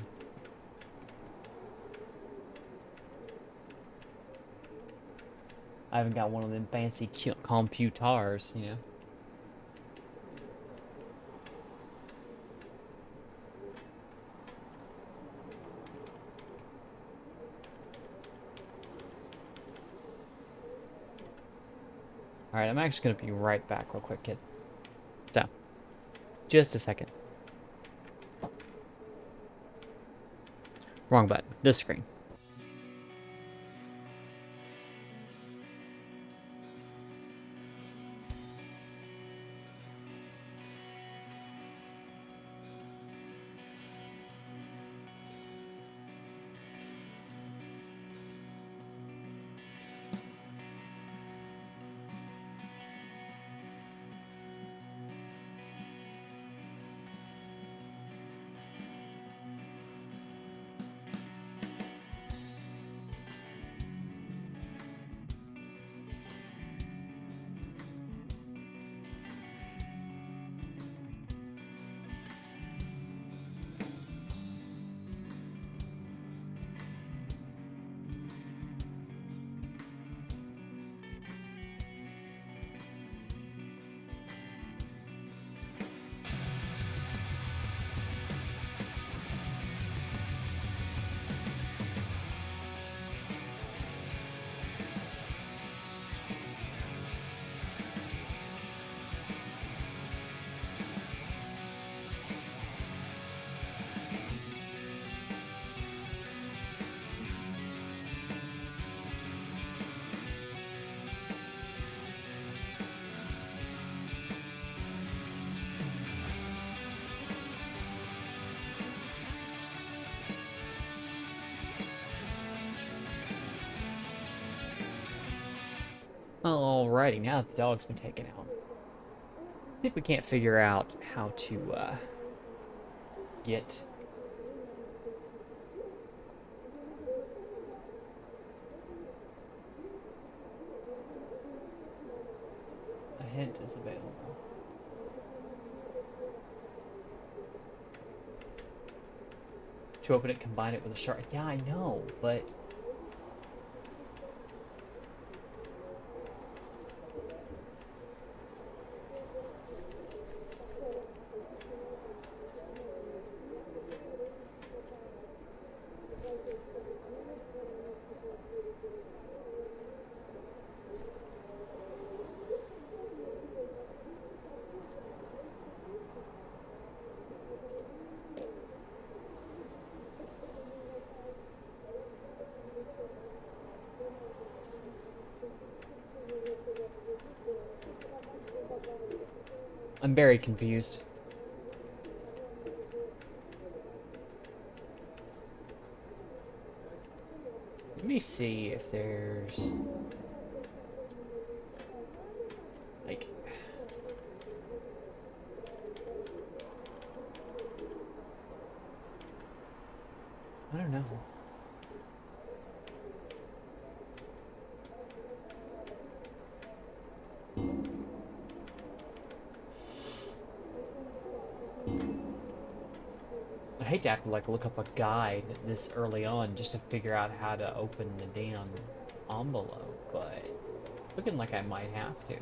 I haven't got one of them fancy computers, you know. Alright, I'm actually going to be right back real quick, kid. So, just a second. Wrong button. This screen. Alrighty, now that the dog's been taken out. I think we can't figure out how to, get... A hint is available. To open it, combine it with a shark. Yeah, I know, but... I'm very confused. Let me see if there's like I don't know. I hate to have to like look up a guide this early on just to figure out how to open the damn envelope, but looking like I might have to.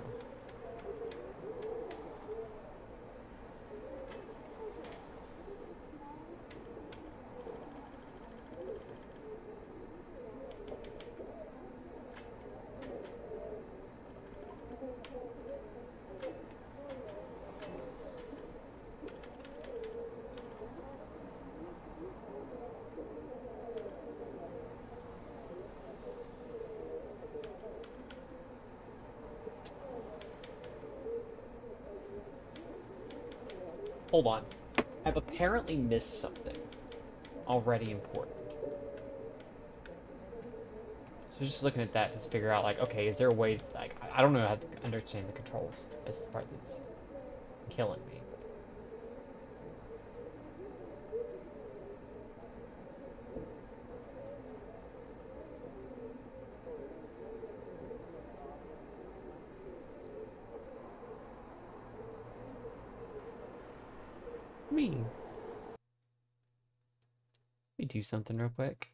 Hold on. I've apparently missed something already important. So just looking at that to figure out, like, okay, is there a way, like, I don't know how to understand the controls. That's the part that's killing me. Let me do something real quick.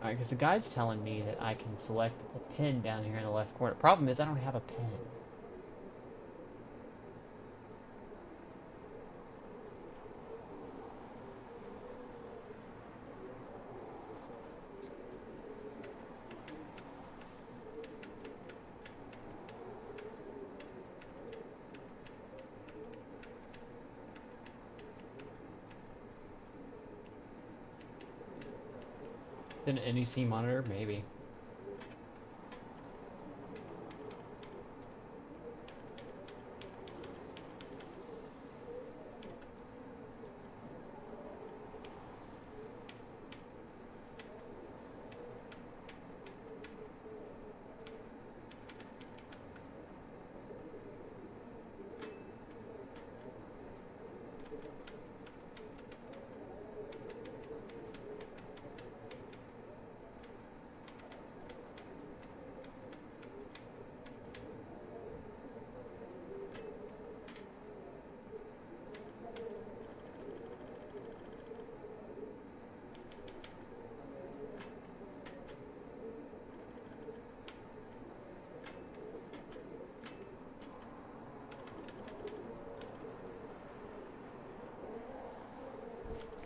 Alright, because the guide's telling me that I can select the pin down here in the left corner. Problem is, I don't have a pin. Then an NEC monitor? Maybe.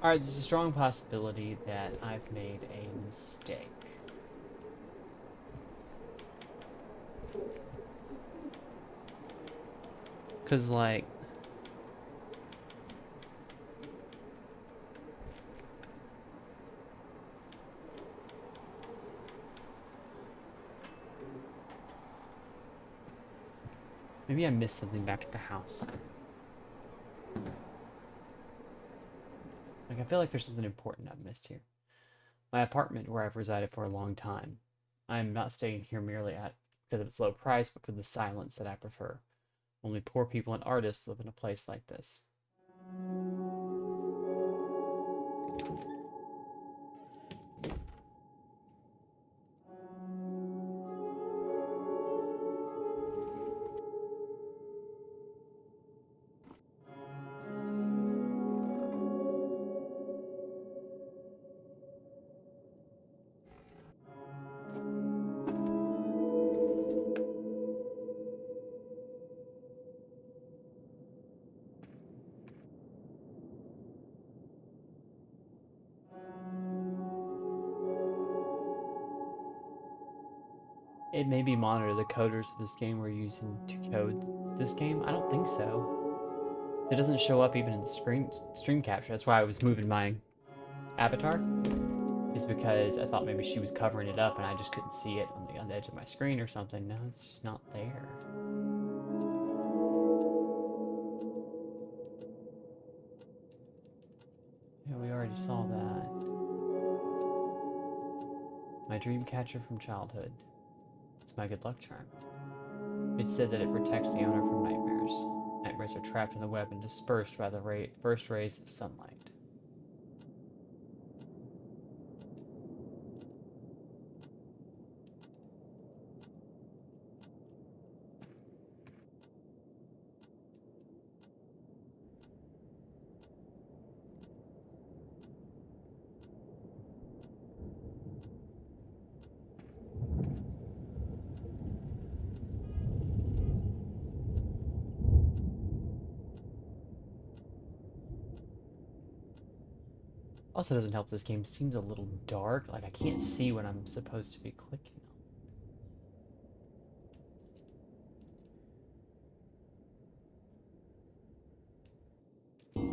Alright, there's a strong possibility that I've made a mistake. Cause like... maybe I missed something back at the house. Like, I feel like there's something important I've missed here. My apartment, where I've resided for a long time. I am not staying here merely because of its low price, but for the silence that I prefer. Only poor people and artists live in a place like this. It may be monitor the coders of this game we're using to code this game. I don't think so. It doesn't show up even in the stream capture. That's why I was moving my avatar. is because I thought maybe she was covering it up and I just couldn't see it on the edge of my screen or something. No, it's just not there. Yeah, we already saw that. My dream catcher from childhood. It's my good luck charm. It's said that it protects the owner from nightmares. Nightmares are trapped in the web and dispersed by the first rays of sunlight. Also doesn't help this game seems a little dark, like I can't see what I'm supposed to be clicking on.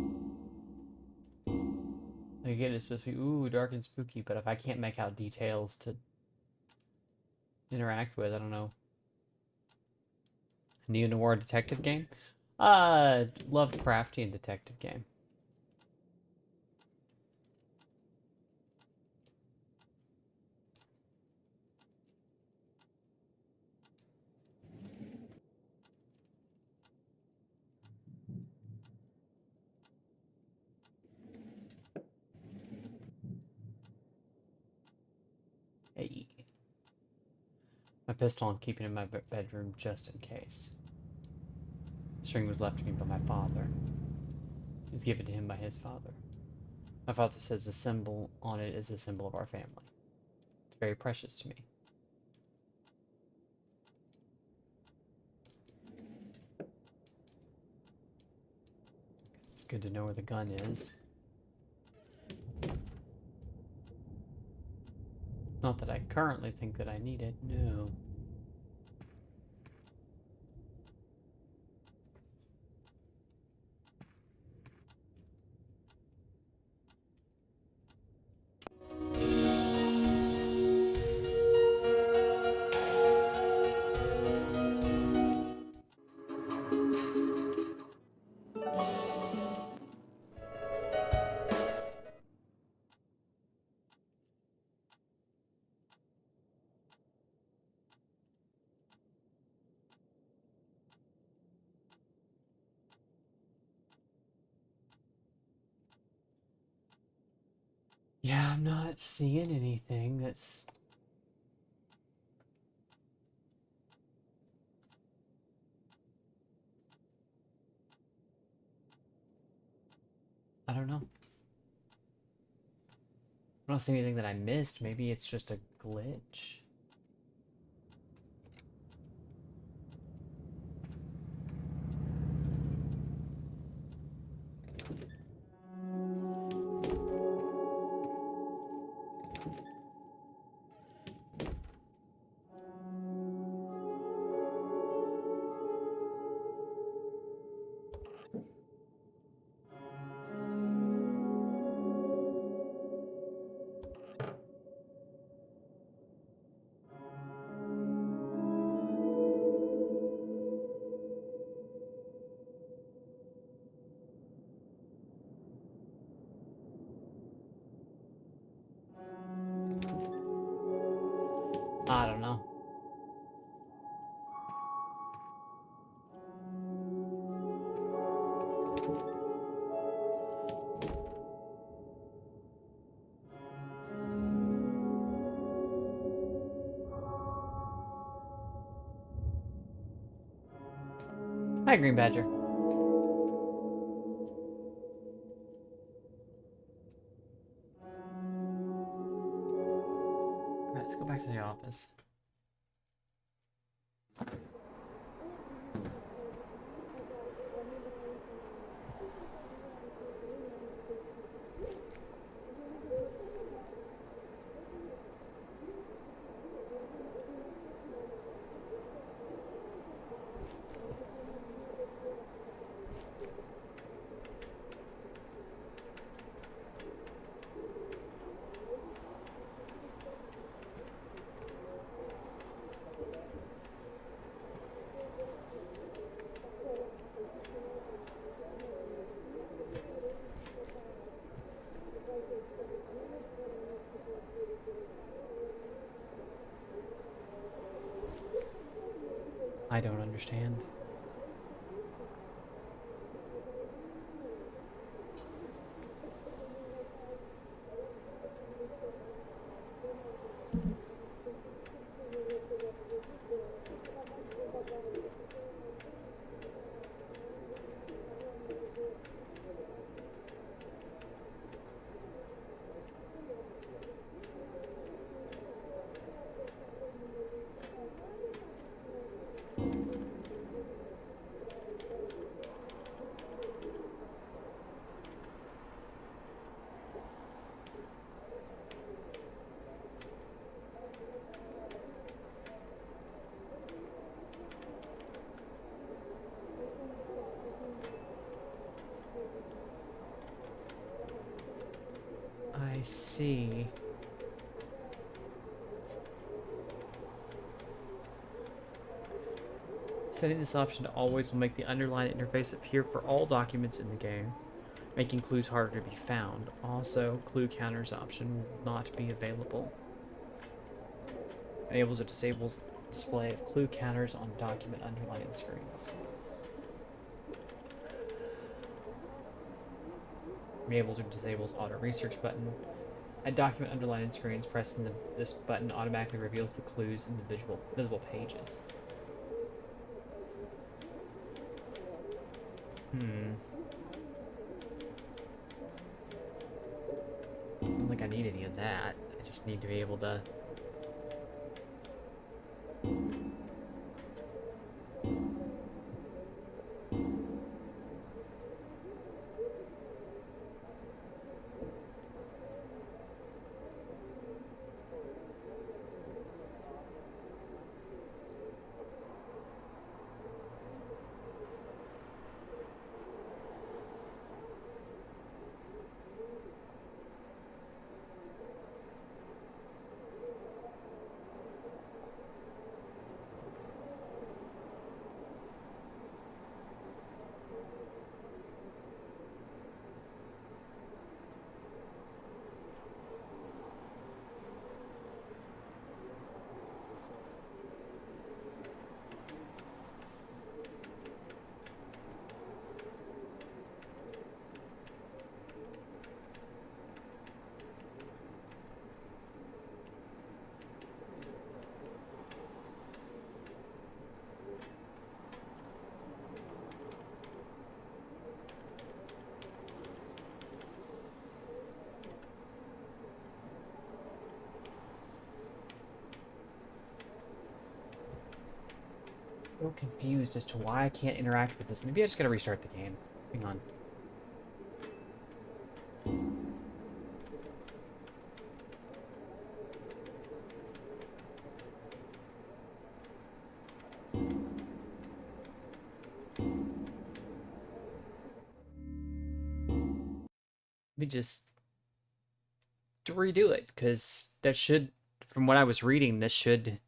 Like again, it's supposed to be, ooh, dark and spooky, but if I can't make out details to interact with, I don't know. Neo-noir detective game? Lovecraftian detective game. Hey. My pistol I'm keeping in my bedroom just in case. The string was left to me by my father. It was given to him by his father. My father says the symbol on it is a symbol of our family. It's very precious to me. It's good to know where the gun is. Not that I currently think that I need it, no. Yeah, I'm not seeing anything that's... I don't know. I don't see anything that I missed. Maybe it's just a glitch. I don't know. Hi, Green Badger. Alright, let's go back to the office. I don't understand. I see. Setting this option to always will make the underline interface appear for all documents in the game, making clues harder to be found. Also, clue counters option will not be available. Enables or disables display of clue counters on document underlining screens. Enables or disables auto research button. At document underlining screens, pressing this button automatically reveals the clues in the visible pages. I don't think I need any of that. I just need to be able to... I'm so confused as to why I can't interact with this. Maybe I just gotta restart the game. Hang on. Let me just to redo it, because that should, from what I was reading, this should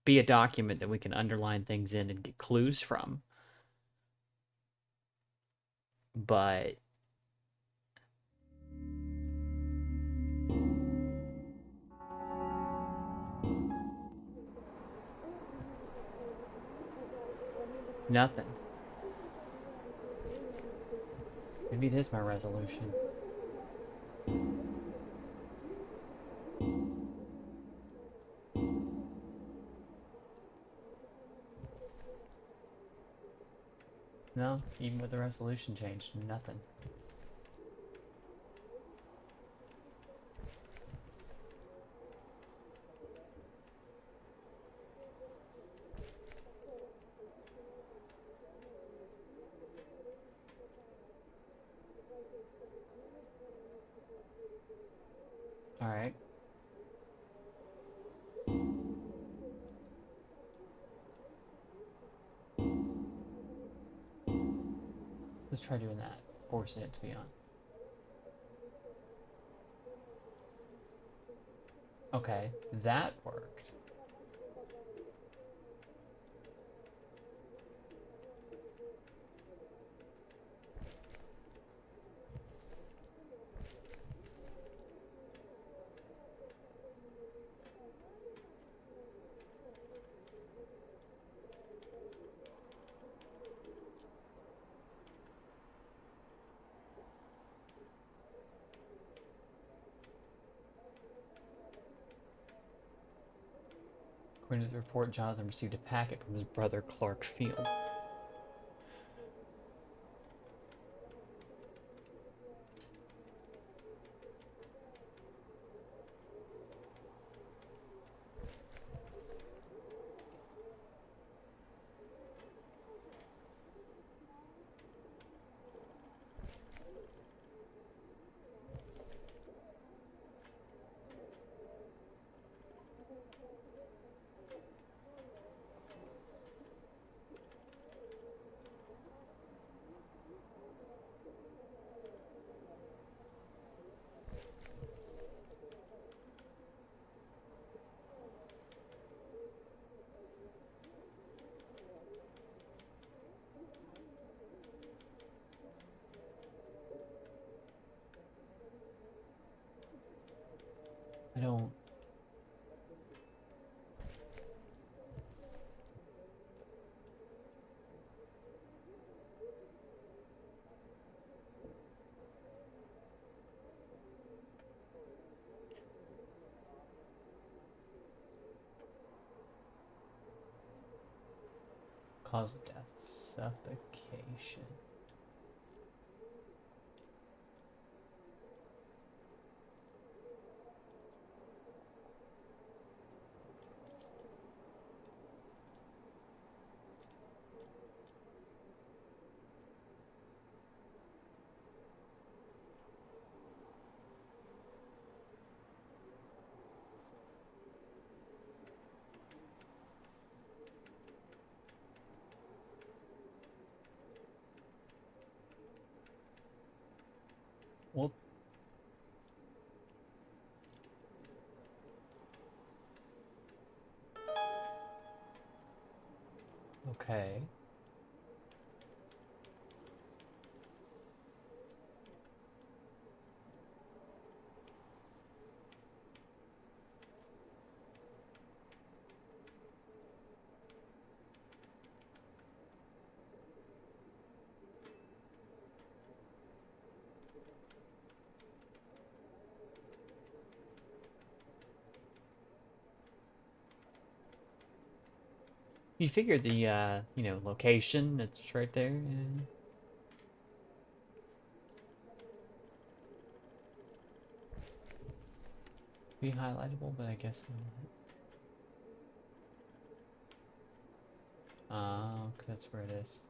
be a document that we can underline things in and get clues from. But nothing. Maybe it is my resolution. No, even with the resolution changed, nothing. Alright. Let's try doing that. Forcing it to be on. Okay, that worked. According to the report, Jonathan received a packet from his brother, Clark Field. I don't... Cause of death, suffocation. Well, okay. You figure the, you know, location, it's right there. Yeah. Be highlightable, but I guess not. Oh, okay, that's where it is.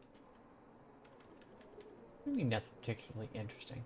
I mean, nothing particularly interesting.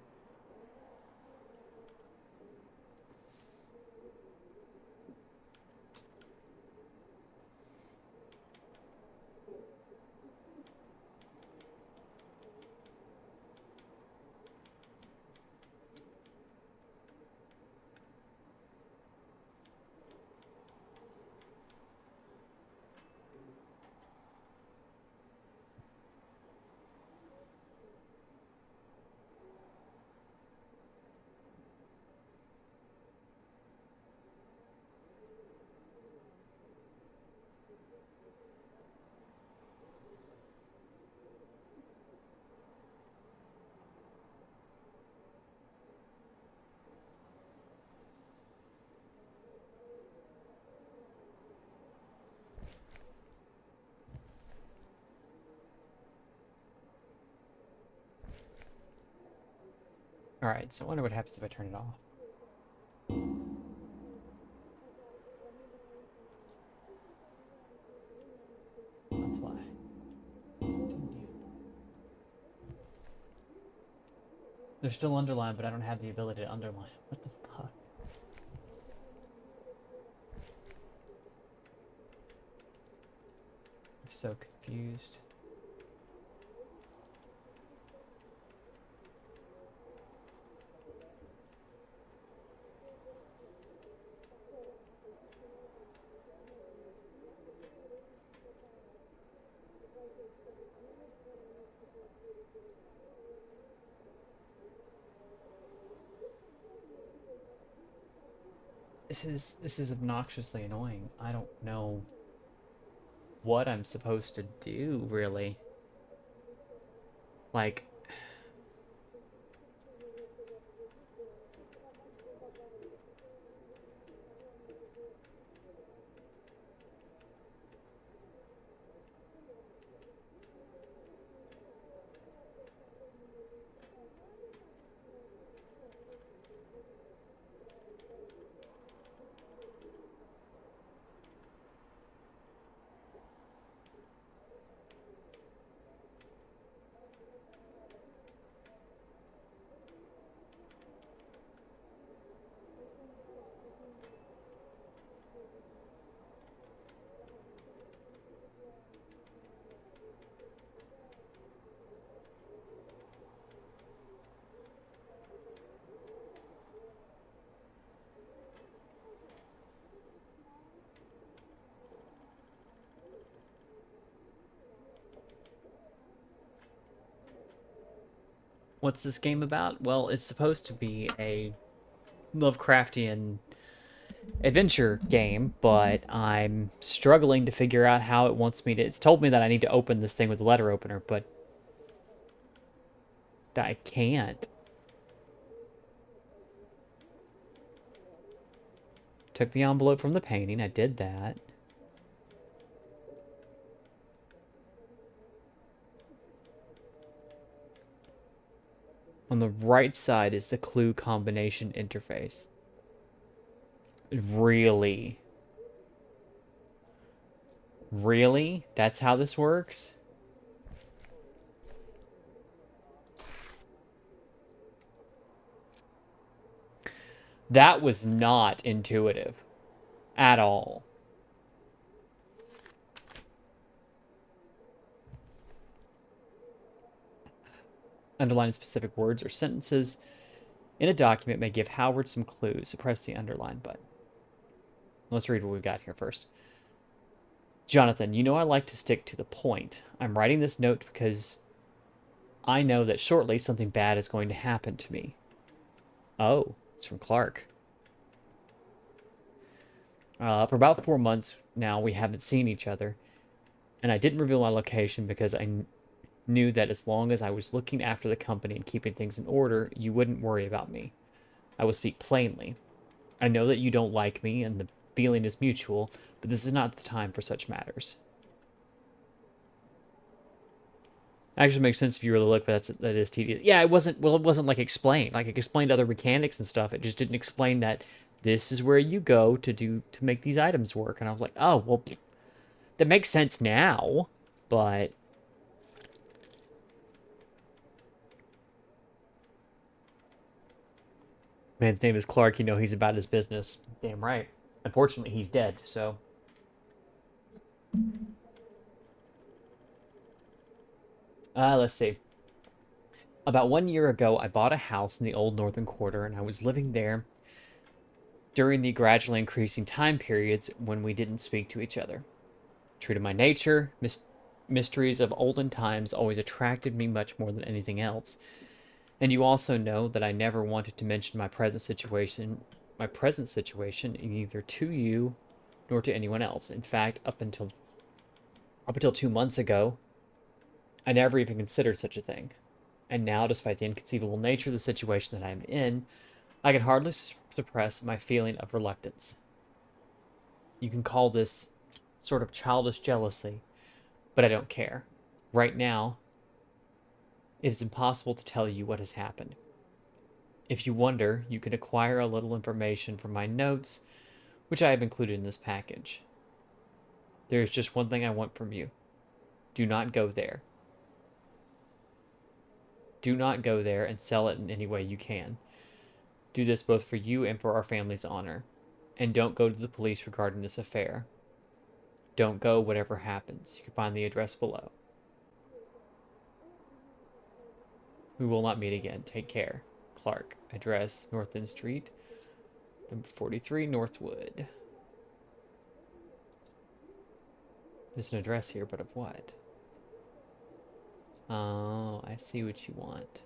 Alright, so I wonder what happens if I turn it off. Apply. Continue. They're still underlined, but I don't have the ability to underline. What the fuck? I'm so confused. This is obnoxiously annoying. I don't know what I'm supposed to do, really. Like, What's this game about? Well, it's supposed to be a Lovecraftian adventure game, but I'm struggling to figure out how it wants me to. It's told me that I need to open this thing with a letter opener, but I can't. Took the envelope from the painting. I did that. On the right side is the clue combination interface. Really? Really? That's how this works? That was not intuitive at all. Underline specific words or sentences in a document may give Howard some clues. So press the underline button. Let's read what we've got here first. Jonathan, you know I like to stick to the point. I'm writing this note because I know that shortly something bad is going to happen to me. Oh, it's from Clark. For about 4 months now, we haven't seen each other. And I didn't reveal my location because I knew that as long as I was looking after the company and keeping things in order, you wouldn't worry about me. I will speak plainly. I know that you don't like me, and the feeling is mutual, but this is not the time for such matters. Actually makes sense if you really look, but that is tedious. Yeah, it wasn't like explained. Like it explained other mechanics and stuff. It just didn't explain that this is where you go to make these items work. And I was like, oh well, that makes sense now, but man's name is Clark. You know he's about his business. Damn right. Unfortunately, he's dead. So. Let's see. About 1 year ago, I bought a house in the old northern quarter, and I was living there during the gradually increasing time periods when we didn't speak to each other. True to my nature, mysteries of olden times always attracted me much more than anything else. And you also know that I never wanted to mention my present situation either to you nor to anyone else. In fact, up until 2 months ago, I never even considered such a thing. And now, despite the inconceivable nature of the situation that I am in, I can hardly suppress my feeling of reluctance. You can call this sort of childish jealousy, but I don't care. Right now, it is impossible to tell you what has happened. If you wonder, you can acquire a little information from my notes, which I have included in this package. There is just one thing I want from you. Do not go there. Do not go there and sell it in any way you can. Do this both for you and for our family's honor. And don't go to the police regarding this affair. Don't go whatever happens. You can find the address below. We will not meet again. Take care. Clark. Address, North End Street, number 43, Northwood. There's an address here, but of what? Oh, I see what you want.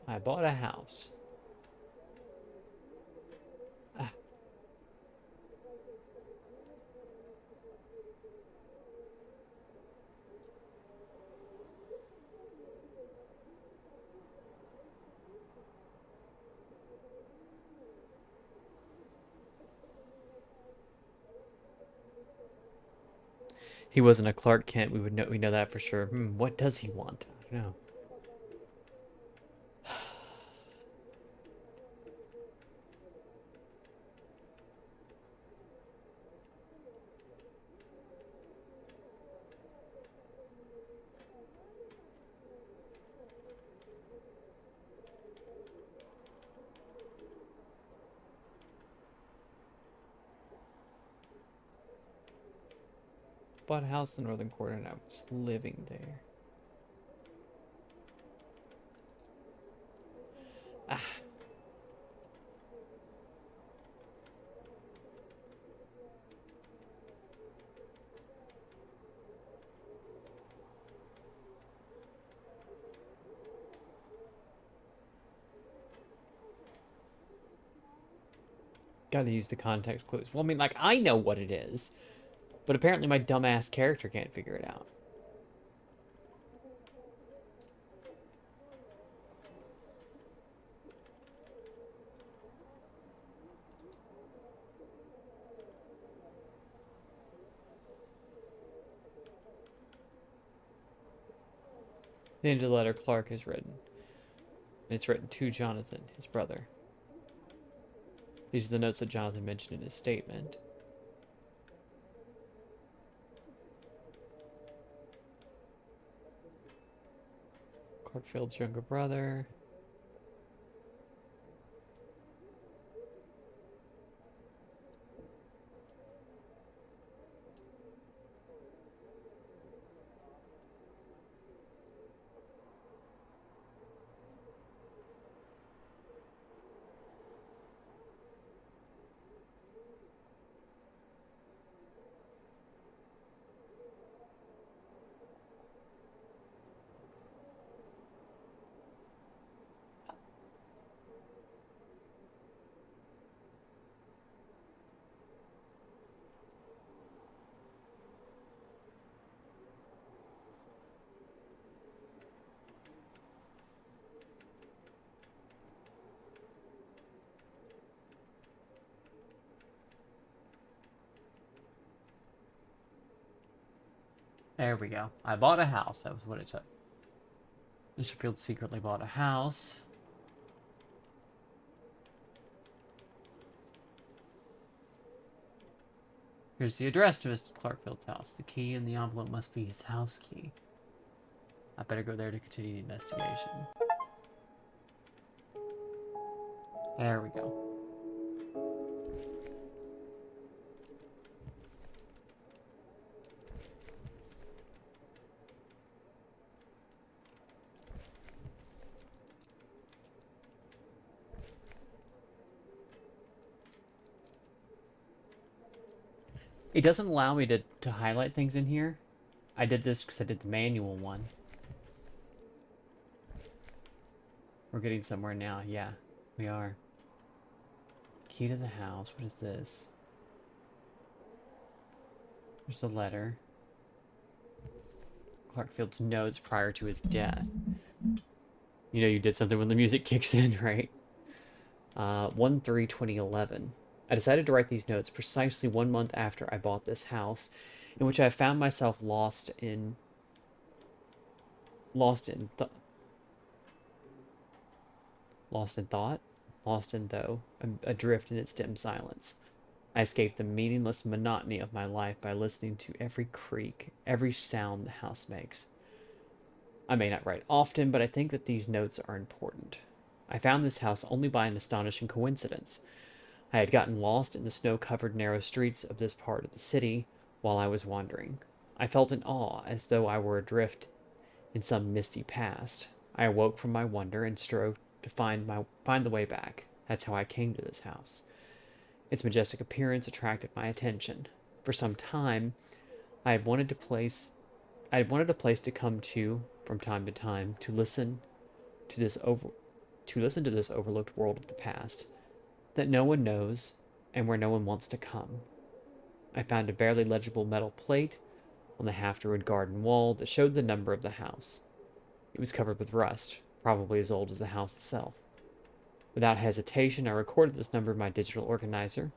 I bought a house. Ah. He wasn't a Clark Kent. We know that for sure. What does he want? I don't know. Bought a house in the northern quarter and I was living there. Gotta use the context clues. Well, I mean, like, I know what it is, but apparently my dumbass character can't figure it out. The end of the letter Clark has written. It's written to Jonathan, his brother. These are the notes that Jonathan mentioned in his statement. Clarkfield's younger brother. There we go. I bought a house. That was what it took. Mr. Field secretly bought a house. Here's the address to Mr. Clarkfield's house. The key in the envelope must be his house key. I better go there to continue the investigation. There we go. It doesn't allow me to highlight things in here. I did this because I did the manual one. We're getting somewhere now. Yeah, we are. Key to the house. What is this? There's the letter. Clarkfield's notes prior to his death. You know you did something when the music kicks in, right? 1/3/2011. I decided to write these notes precisely 1 month after I bought this house, in which I found myself lost in thought, lost in though, adrift in its dim silence. I escaped the meaningless monotony of my life by listening to every creak, every sound the house makes. I may not write often, but I think that these notes are important. I found this house only by an astonishing coincidence. I had gotten lost in the snow-covered narrow streets of this part of the city while I was wandering. I felt in awe, as though I were adrift in some misty past. I awoke from my wonder and strove to find the way back. That's how I came to this house. Its majestic appearance attracted my attention. For some time, I had wanted a place to come to from time to time to listen to this overlooked world of the past that no one knows and where no one wants to come. I found a barely legible metal plate on the half-ruined garden wall that showed the number of the house. It was covered with rust, probably as old as the house itself. Without hesitation, I recorded this number in my digital organizer,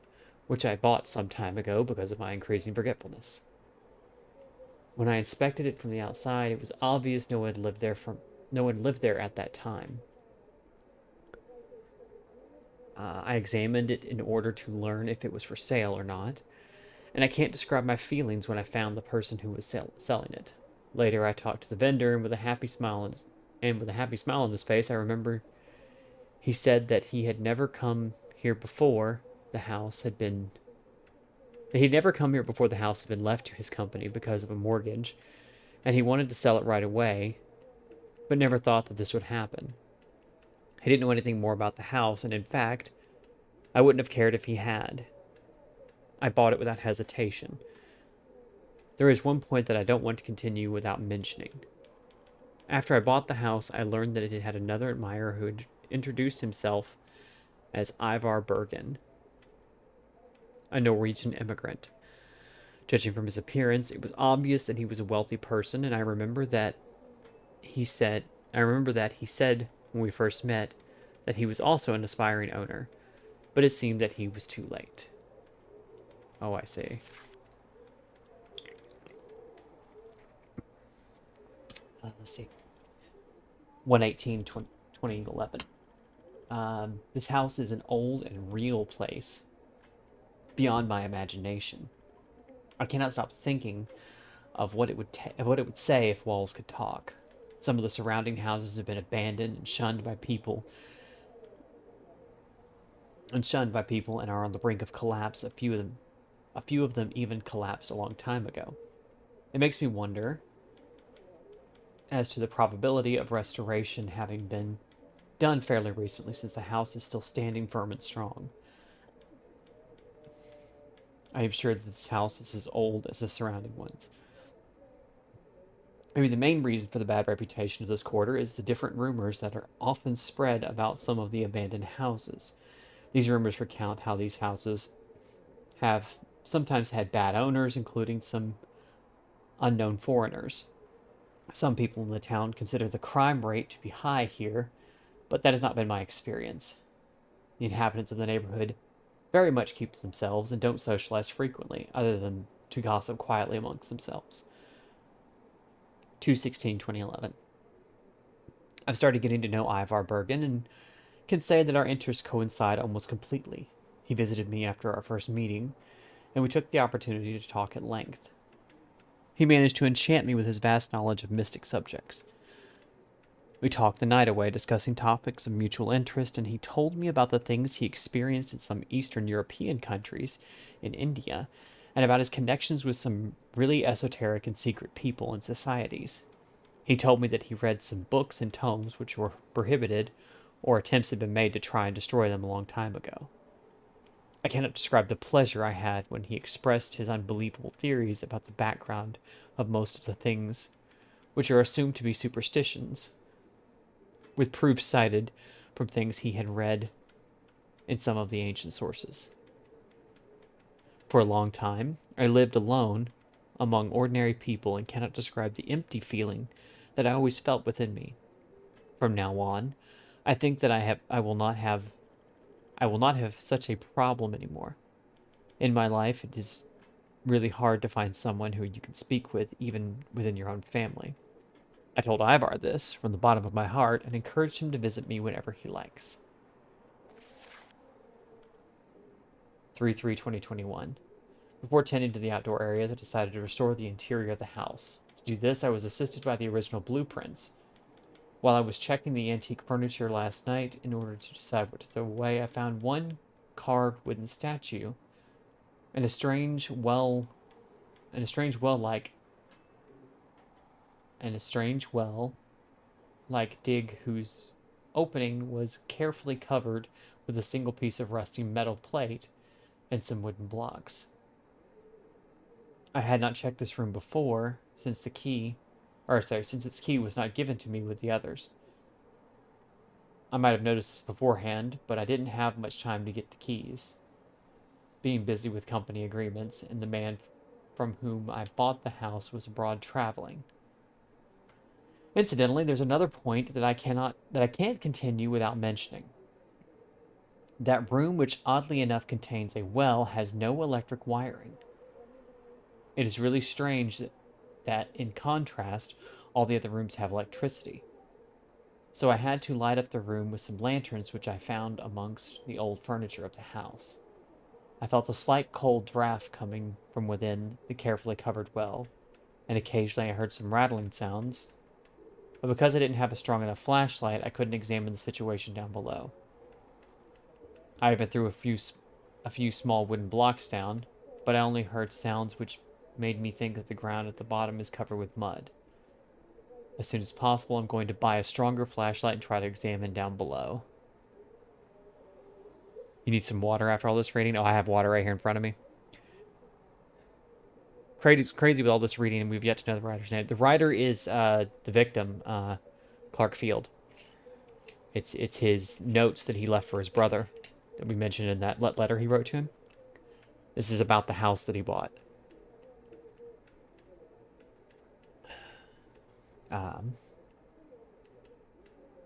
which I bought some time ago because of my increasing forgetfulness. When I inspected it from the outside, it was obvious no one lived there at that time. I examined it in order to learn if it was for sale or not, and I can't describe my feelings when I found the person who was selling it. Later, I talked to the vendor, and with a happy smile on his face, I remember he said that he had never come here before the house had been left to his company because of a mortgage, and he wanted to sell it right away, but never thought that this would happen. He didn't know anything more about the house, and in fact, I wouldn't have cared if he had. I bought it without hesitation. There is one point that I don't want to continue without mentioning. After I bought the house, I learned that it had another admirer who had introduced himself as Ivar Bergen, a Norwegian immigrant. Judging from his appearance, it was obvious that he was a wealthy person, and I remember that he said when we first met that he was also an aspiring owner, but it seemed that he was too late. Oh, I see. Let's see. 1/18/2011. This house is an old and real place, beyond my imagination. I cannot stop thinking of what it would say if walls could talk. Some of the surrounding houses have been abandoned and shunned by people, and are on the brink of collapse. A few of them even collapsed a long time ago. It makes me wonder as to the probability of restoration having been done fairly recently, since the house is still standing firm and strong. I am sure that this house is as old as the surrounding ones. Maybe the main reason for the bad reputation of this quarter is the different rumors that are often spread about some of the abandoned houses. These rumors recount how these houses have sometimes had bad owners, including some unknown foreigners. Some people in the town consider the crime rate to be high here, but that has not been my experience. The inhabitants of the neighborhood very much keep to themselves and don't socialize frequently, other than to gossip quietly amongst themselves. 2/16/2011. I've started getting to know Ivar Bergen and can say that our interests coincide almost completely. He visited me after our first meeting, and we took the opportunity to talk at length. He managed to enchant me with his vast knowledge of mystic subjects. We talked the night away, discussing topics of mutual interest, and he told me about the things he experienced in some Eastern European countries, in India, and about his connections with some really esoteric and secret people and societies. He told me that he read some books and tomes which were prohibited, or attempts had been made to try and destroy them a long time ago. I cannot describe the pleasure I had when he expressed his unbelievable theories about the background of most of the things which are assumed to be superstitions, with proofs cited from things he had read in some of the ancient sources. For a long time, I lived alone among ordinary people and cannot describe the empty feeling that I always felt within me. From now on, I think that I will not have such a problem anymore. In my life, it is really hard to find someone who you can speak with, even within your own family. I told Ivar this from the bottom of my heart and encouraged him to visit me whenever he likes. 3/3/2021. Before tending to the outdoor areas, I decided to restore the interior of the house. To do this, I was assisted by the original blueprints. While I was checking the antique furniture last night in order to decide what to throw away, I found one carved wooden statue and a strange well like dig whose opening was carefully covered with a single piece of rusty metal plate and some wooden blocks. I had not checked this room before, since its key was not given to me with the others. I might have noticed this beforehand, but I didn't have much time to get the keys, being busy with company agreements, and the man from whom I bought the house was abroad traveling. Incidentally, there's another point that I can't continue without mentioning. That room, which oddly enough contains a well, has no electric wiring. It is really strange that in contrast, all the other rooms have electricity. So I had to light up the room with some lanterns which I found amongst the old furniture of the house. I felt a slight cold draft coming from within the carefully covered well, and occasionally I heard some rattling sounds, but because I didn't have a strong enough flashlight, I couldn't examine the situation down below. I even threw a few small wooden blocks down, but I only heard sounds which made me think that the ground at the bottom is covered with mud. As soon as possible, I'm going to buy a stronger flashlight and try to examine down below. You need some water after all this reading? Oh, I have water right here in front of me. Crazy with all this reading, and we've yet to know the writer's name. The writer is the victim, Clark Field. It's his notes that he left for his brother that we mentioned in that letter he wrote to him. This is about the house that he bought.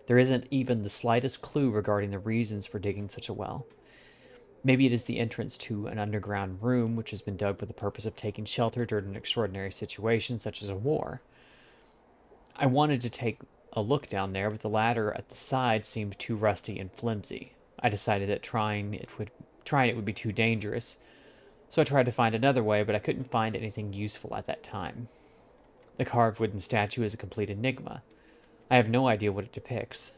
There isn't even the slightest clue regarding the reasons for digging such a well. Maybe it is the entrance to an underground room which has been dug for the purpose of taking shelter during an extraordinary situation such as a war. I wanted to take a look down there, but the ladder at the side seemed too rusty and flimsy. I decided that trying it would be too dangerous, so I tried to find another way, but I couldn't find anything useful at that time. The carved wooden statue is a complete enigma. I have no idea what it depicts.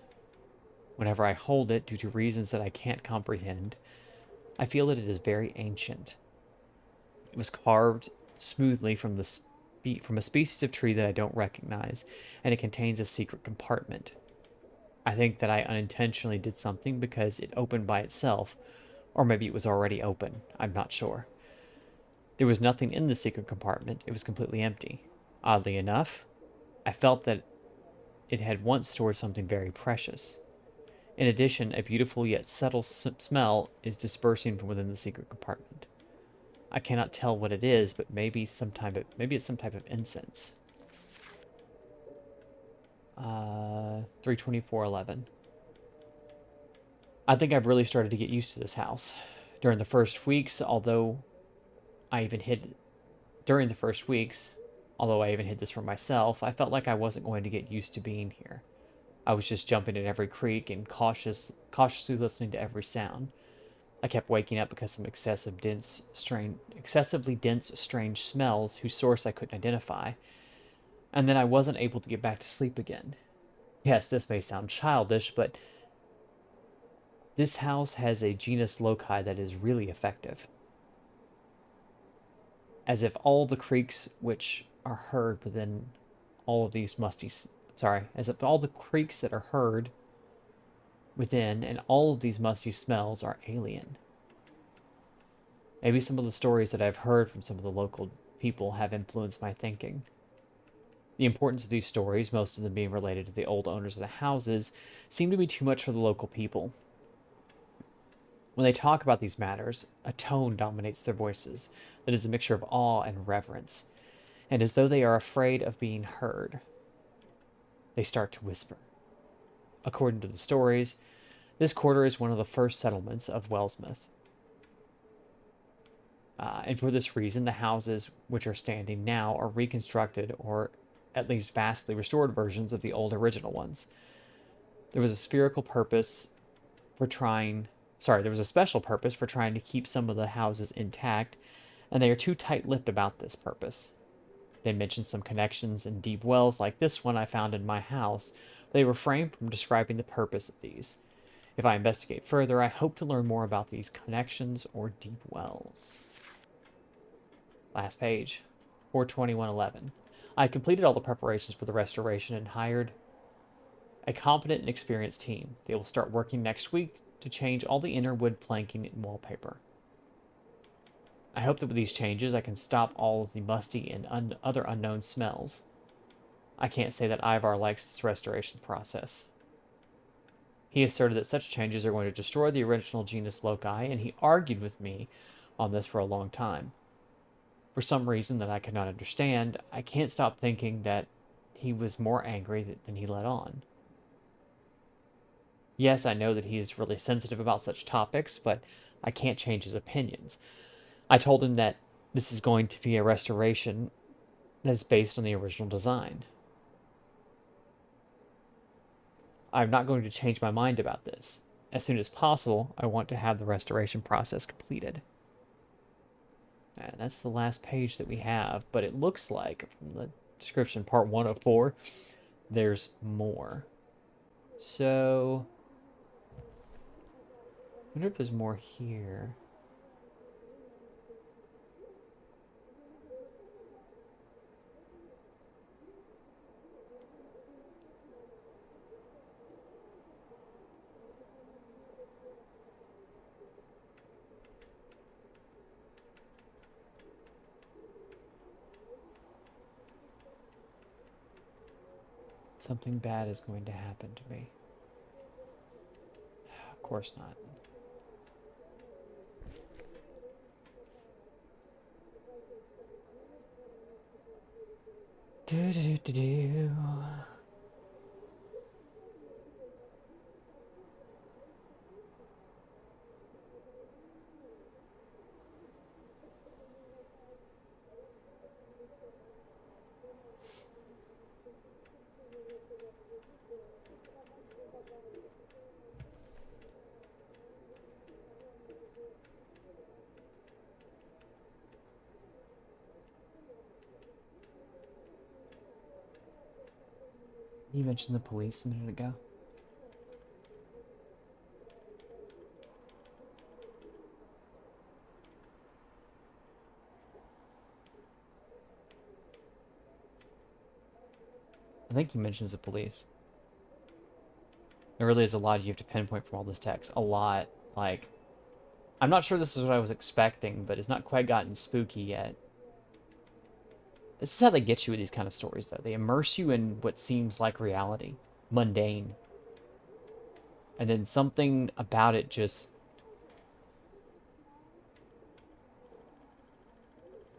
Whenever I hold it, due to reasons that I can't comprehend, I feel that it is very ancient. It was carved smoothly from a species of tree that I don't recognize, and it contains a secret compartment. I think that I unintentionally did something because it opened by itself, or maybe it was already open. I'm not sure. There was nothing in the secret compartment. It was completely empty. Oddly enough, I felt that it had once stored something very precious. In addition, a beautiful yet subtle smell is dispersing from within the secret compartment. I cannot tell what it is, but maybe it's some type of incense. 324:11. I think I've really started to get used to this house. During the first weeks, although I even hid this from myself, I felt like I wasn't going to get used to being here. I was just jumping at every creak and cautiously listening to every sound. I kept waking up because of excessively dense, strange smells whose source I couldn't identify, and then I wasn't able to get back to sleep again. Yes, this may sound childish, but this house has a genus loci that is really effective. As if all the creaks which are heard within all of these as if all the creaks that are heard within and all of these musty smells are alien. Maybe some of the stories that I've heard from some of the local people have influenced my thinking. The importance of these stories, most of them being related to the old owners of the houses, seem to be too much for the local people. When they talk about these matters, a tone dominates their voices that is a mixture of awe and reverence, and as though they are afraid of being heard, they start to whisper. According to the stories, this quarter is one of the first settlements of Wellsmouth. And for this reason, the houses which are standing now are reconstructed or at least vastly restored versions of the old original ones. There was a special purpose for trying to keep some of the houses intact, and they are too tight-lipped about this purpose. They mention some connections in deep wells like this one I found in my house, but they refrain from describing the purpose of these. If I investigate further, I hope to learn more about these connections or deep wells. Last page, 421:11. I completed all the preparations for the restoration and hired a competent and experienced team. They will start working next week to change all the inner wood planking and wallpaper. I hope that with these changes I can stop all of the musty and other unknown smells. I can't say that Ivar likes this restoration process. He asserted that such changes are going to destroy the original genus loci, and he argued with me on this for a long time. For some reason that I could not understand, I can't stop thinking that he was more angry than he let on. Yes, I know that he is really sensitive about such topics, but I can't change his opinions. I told him that this is going to be a restoration that is based on the original design. I'm not going to change my mind about this. As soon as possible, I want to have the restoration process completed. And that's the last page that we have, but it looks like, from the description, part 104, there's more. So, I wonder if there's more here. Something bad is going to happen to me. Of course not. Do do do do. You mentioned the police a minute ago. I think he mentions the police. There really is a lot you have to pinpoint from all this text. A lot. Like, I'm not sure this is what I was expecting, but it's not quite gotten spooky yet. This is how they get you with these kind of stories, though. They immerse you in what seems like reality. Mundane. And then something about it just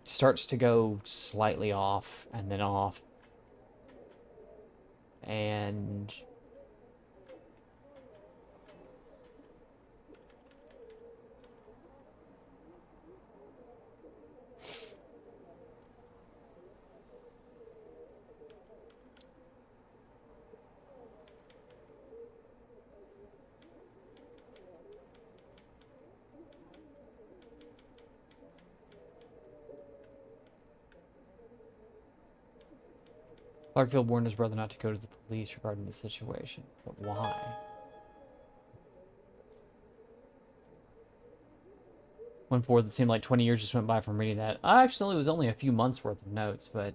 starts to go slightly off, and then off. And Clarkfield warned his brother not to go to the police regarding the situation. But why? One forward that seemed like 20 years just went by from reading that. Actually, it was only a few months worth of notes, but...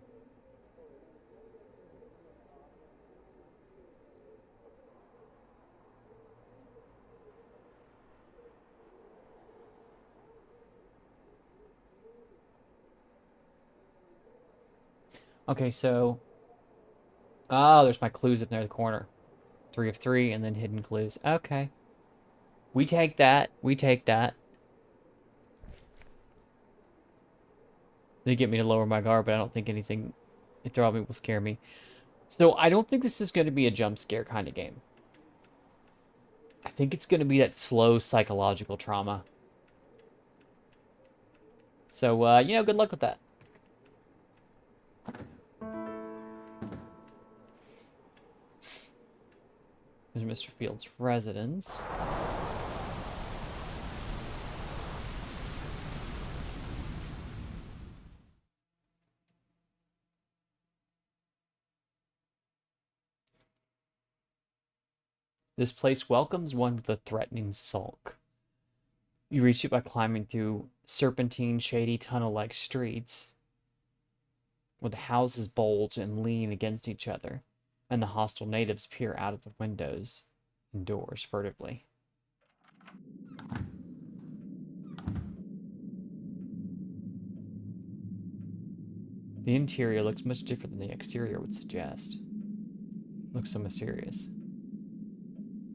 Okay, so... Oh, there's my clues up there in the corner. 3 of 3, and then hidden clues. Okay. We take that. We take that. They get me to lower my guard, but I don't think anything they throw at me will scare me. So I don't think this is going to be a jump scare kind of game. I think it's going to be that slow psychological trauma. So, you know, good luck with that. There's Mr. Field's residence. This place welcomes one with a threatening sulk. You reach it by climbing through serpentine, shady, tunnel-like streets, where the houses bulge and lean against each other, and the hostile natives peer out of the windows and doors furtively. The interior looks much different than the exterior would suggest. Looks so mysterious.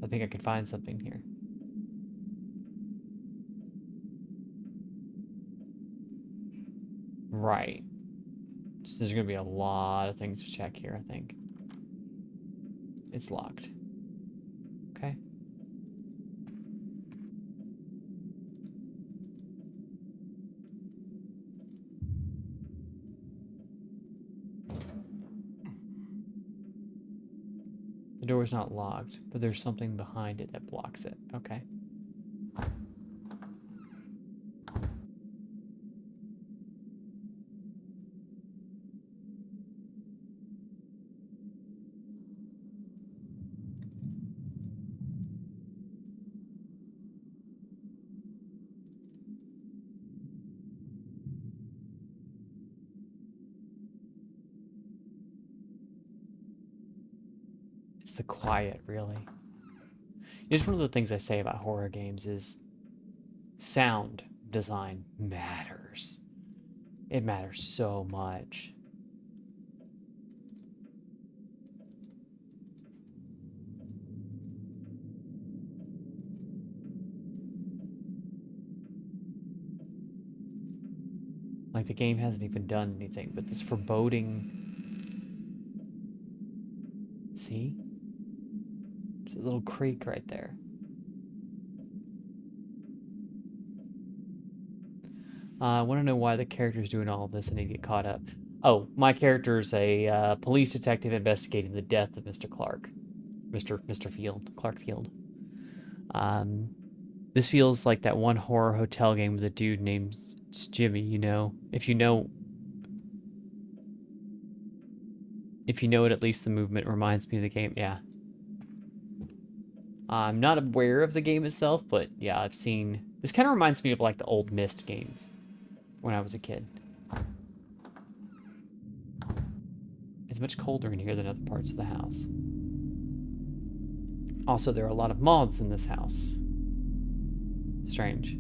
I think I could find something here. Right. So there's going to be a lot of things to check here, I think. It's locked. Okay. The door's not locked, but there's something behind it that blocks it. Okay. It's the quiet, really. It's one of the things I say about horror games is sound design matters. It matters so much. Like, the game hasn't even done anything, but this foreboding... See? There's a little creek right there. I want to know why the character's doing all of this. I need to get caught up. Oh, my character's a police detective investigating the death of Mr. Clark. Mr. Field. Clark Field. This feels like that one horror hotel game with a dude named Jimmy, you know. If you know it, at least the movement reminds me of the game. Yeah. I'm not aware of the game itself, but yeah, I've seen... This kind of reminds me of like the old Myst games when I was a kid. It's much colder in here than other parts of the house. Also, there are a lot of moths in this house. Strange.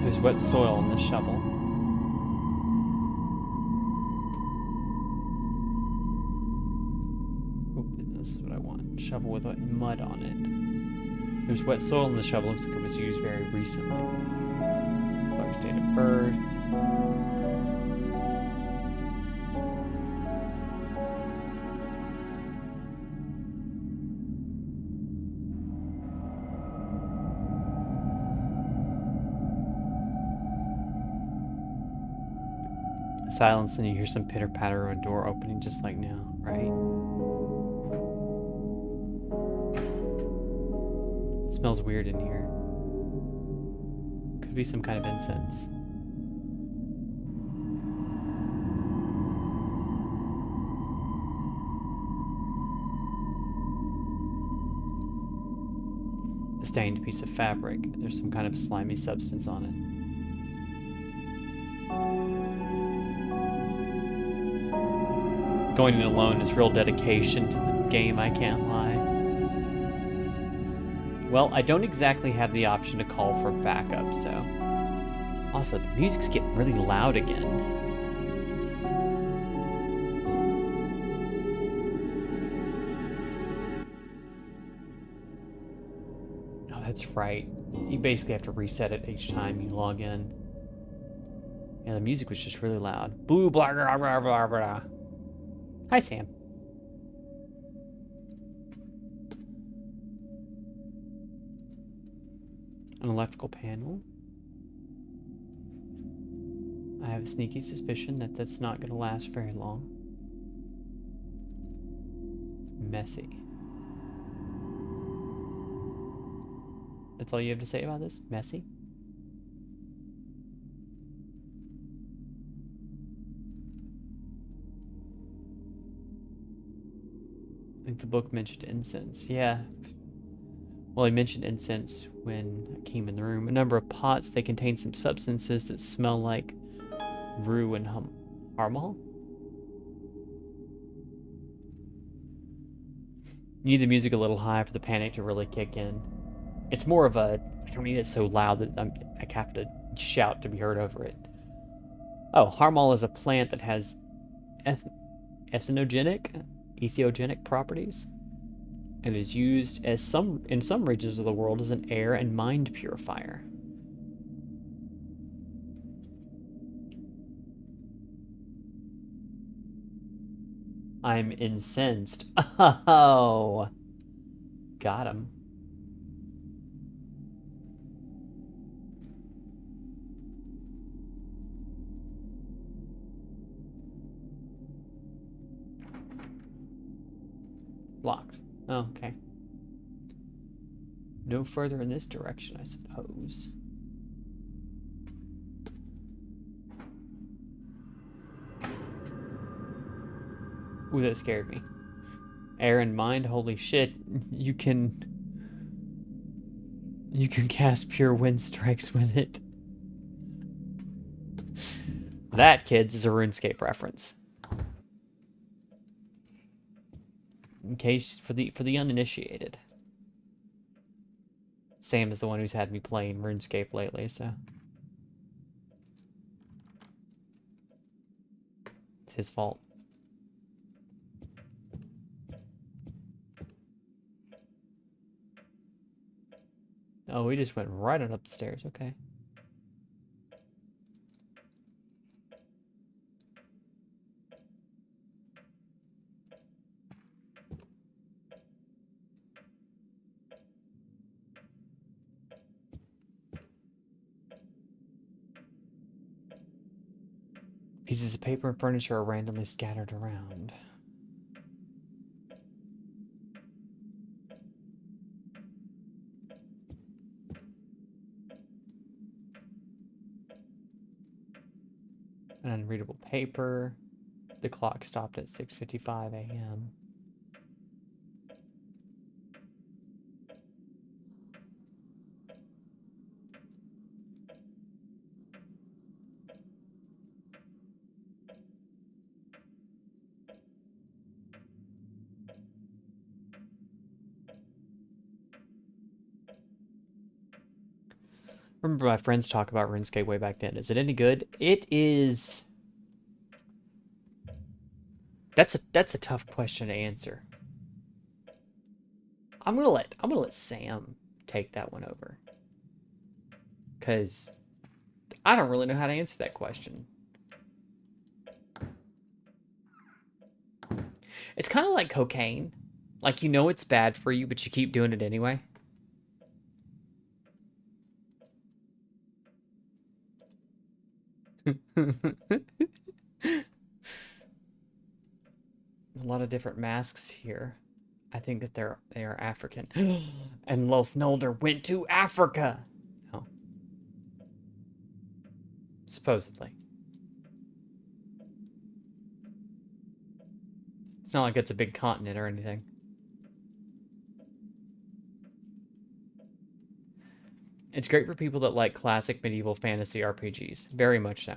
There's wet soil in the shovel. Oop, this is what I want. Shovel with wet mud on it. There's wet soil in the shovel. Looks like it was used very recently. Clark's date of birth. Silence, and you hear some pitter patter of a door opening just like now, right? It smells weird in here. Could be some kind of incense. A stained piece of fabric. There's some kind of slimy substance on it. Going in alone is real dedication to the game, I can't lie. Well, I don't exactly have the option to call for backup, so... Also, the music's getting really loud again. Oh, that's right. You basically have to reset it each time you log in. Yeah, the music was just really loud. Blue, blah, blah, blah, blah, blah. Hi, Sam. An electrical panel. I have a sneaky suspicion that that's not going to last very long. Messy. That's all you have to say about this? Messy? I think the book mentioned incense. Yeah. Well, I mentioned incense when I came in the room. A number of pots, they contain some substances that smell like rue and harmal. You need the music a little high for the panic to really kick in. It's more of a... I don't need it so loud that I have to shout to be heard over it. Oh, harmal is a plant that has ethogenic properties. It is used as in some regions of the world as an air and mind purifier. I'm incensed. Oh, got him. Locked. Oh, okay. No further in this direction, I suppose. Ooh, that scared me. Air and mind, holy shit. You can cast pure wind strikes with it. That, kids, is a RuneScape reference. case for the uninitiated. Sam is the one who's had me playing RuneScape lately, so it's his fault. Oh, we just went right on up the stairs. Okay. Pieces of paper and furniture are randomly scattered around. An unreadable paper. The clock stopped at 6:55 a.m. Remember my friends talk about RuneScape way back then. Is it any good? It is. That's a tough question to answer. I'm gonna let Sam take that one over. Cause I don't really know how to answer that question. It's kind of like cocaine. Like, you know it's bad for you, but you keep doing it anyway. A lot of different masks here. I think that they are African. And Loath Nolder went to Africa. No. Supposedly. It's not like it's a big continent or anything. It's great for people that like classic medieval fantasy RPGs. Very much so.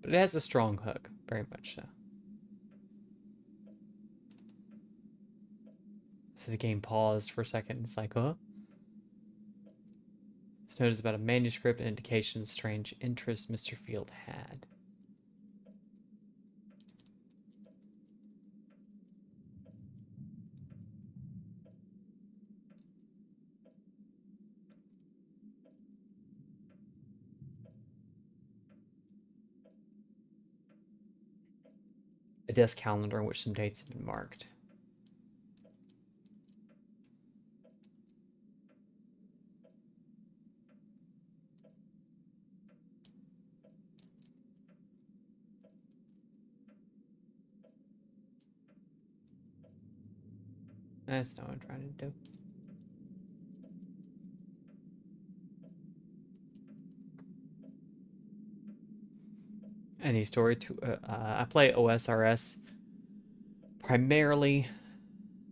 But it has a strong hook. Very much so. So the game paused for a second. It's like, huh? This note is about a manuscript and indication of strange interest Mr. Field had. A desk calendar in which some dates have been marked. That's not what I'm trying to do. Any story to I play OSRS primarily.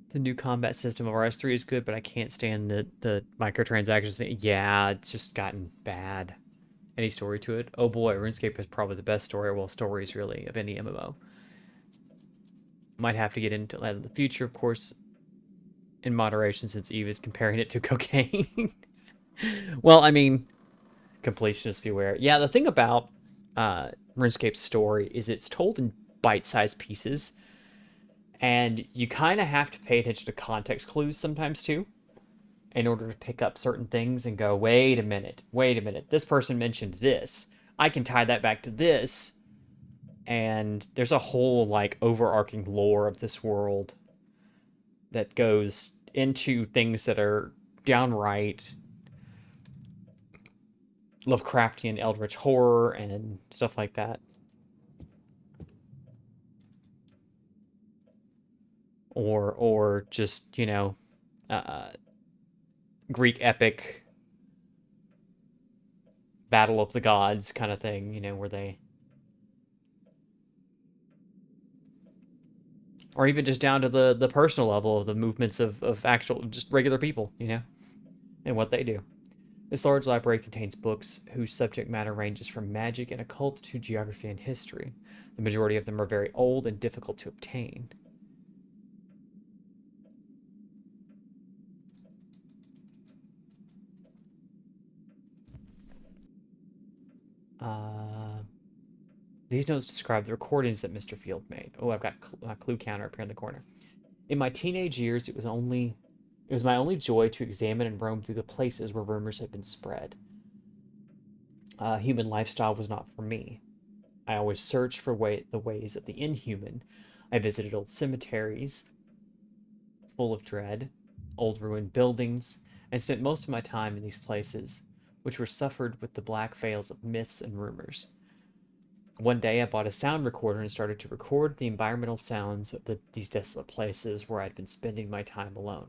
The new combat system of RS3 is good, but I can't stand the microtransactions. Yeah, it's just gotten bad. Any story to it? Oh boy, RuneScape is probably the best story, well, stories really, of any MMO. Might have to get into that in the future, of course, in moderation, since Eve is comparing it to cocaine. Well, I mean, completionists beware. Yeah, the thing about RuneScape's story is it's told in bite-sized pieces, and you kind of have to pay attention to context clues sometimes too, in order to pick up certain things and go, wait a minute, this person mentioned this. I can tie that back to this. And there's a whole, like, overarching lore of this world that goes into things that are downright Lovecraftian eldritch horror and stuff like that. Or just, you know, Greek epic battle of the gods kind of thing, you know, where they or even just down to the personal level of the movements of actual, just regular people, you know, and what they do. This large library contains books whose subject matter ranges from magic and occult to geography and history. The majority of them are very old and difficult to obtain. These notes describe the recordings that Mr. Field made. Oh, I've got a clue counter up here in the corner. In my teenage years, it was my only joy to examine and roam through the places where rumors had been spread. Human lifestyle was not for me. I always searched for the ways of the inhuman. I visited old cemeteries full of dread, old ruined buildings, and spent most of my time in these places, which were suffered with the black veils of myths and rumors. One day I bought a sound recorder and started to record the environmental sounds of these desolate places where I'd been spending my time alone.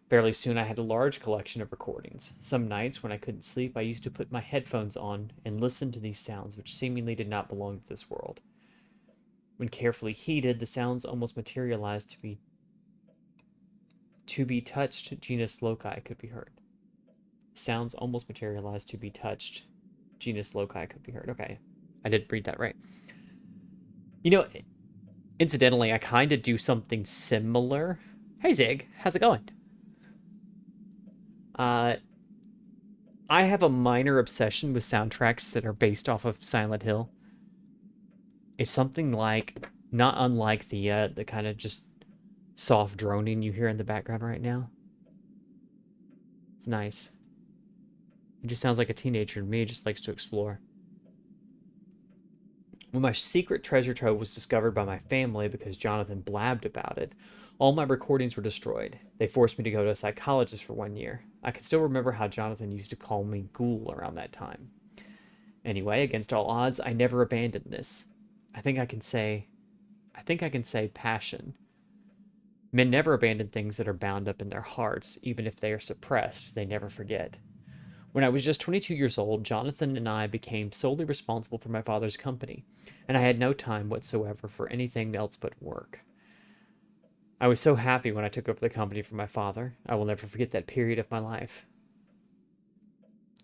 Fairly soon I had a large collection of recordings. Some nights when I couldn't sleep, I used to put my headphones on and listen to these sounds which seemingly did not belong to this world. When carefully heeded, the sounds almost materialized to be touched, genus loci could be heard. Sounds almost materialized to be touched, genus loci could be heard. Okay, I did read that right. You know, incidentally, I kind of do something similar. Hey Zig, how's it going? I have a minor obsession with soundtracks that are based off of Silent Hill. It's something like, not unlike the kind of just soft droning you hear in the background right now. It's nice. It just sounds like a teenager to me, just likes to explore. When my secret treasure trove was discovered by my family because Jonathan blabbed about it, all my recordings were destroyed. They forced me to go to a psychologist for 1 year. I can still remember how Jonathan used to call me Ghoul around that time. Anyway, against all odds, I never abandoned this. I think I can say passion. Men never abandon things that are bound up in their hearts, even if they are suppressed, they never forget. When I was just 22 years old, Jonathan and I became solely responsible for my father's company, and I had no time whatsoever for anything else but work. I was so happy when I took over the company from my father. I will never forget that period of my life.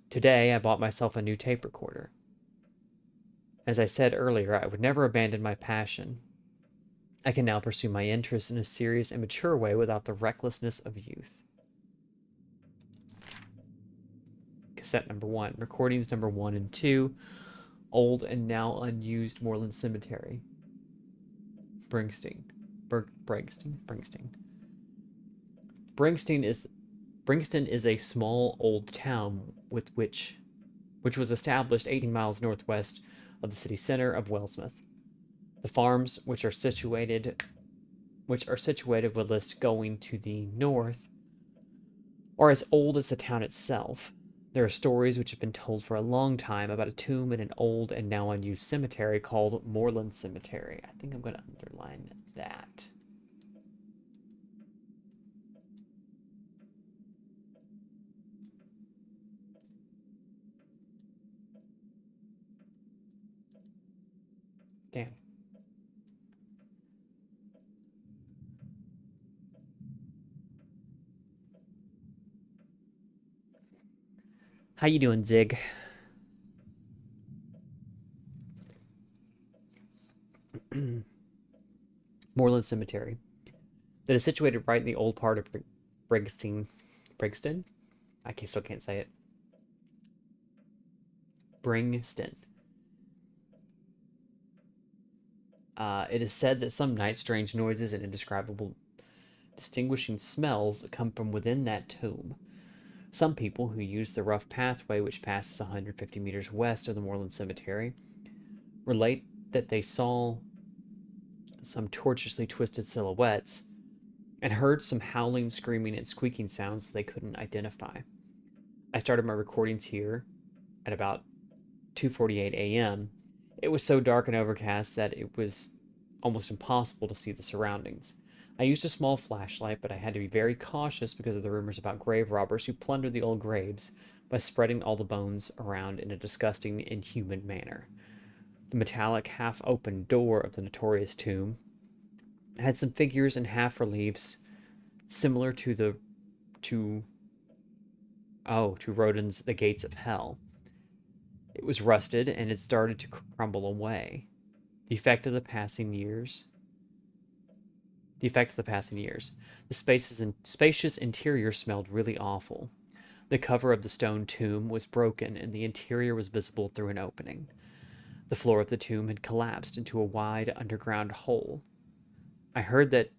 Today, I bought myself a new tape recorder. As I said earlier, I would never abandon my passion. I can now pursue my interests in a serious and mature way without the recklessness of youth. Cassette number 1. Recordings number 1 and 2. Old and now unused Moreland Cemetery. Bringsteen is a small old town which was established 18 miles northwest of the city center of Wellsmouth. The farms which are situated with lists going to the north are as old as the town itself. There are stories which have been told for a long time about a tomb in an old and now unused cemetery called Moreland Cemetery. I think I'm going to underline that. Damn. How you doing, Zig? Moreland Cemetery. That is situated right in the old part of Brigston. I still can't say it. Bringston. It is said that some nights strange noises and indescribable distinguishing smells come from within that tomb. Some people who use the rough pathway which passes 150 meters west of the Moreland Cemetery relate that they saw some tortuously twisted silhouettes and heard some howling, screaming, and squeaking sounds that they couldn't identify. I started my recordings here at about 2:48 a.m. It was so dark and overcast that it was almost impossible to see the surroundings. I used a small flashlight, but I had to be very cautious because of the rumors about grave robbers who plundered the old graves by spreading all the bones around in a disgusting, inhuman manner. The metallic, half-open door of the notorious tomb It had some figures and half reliefs similar to Rodin's The Gates of Hell. It was rusted and it started to crumble away. The effect of the passing years. The spacious interior smelled really awful. The cover of the stone tomb was broken and the interior was visible through an opening. The floor of the tomb had collapsed into a wide underground hole. I heard that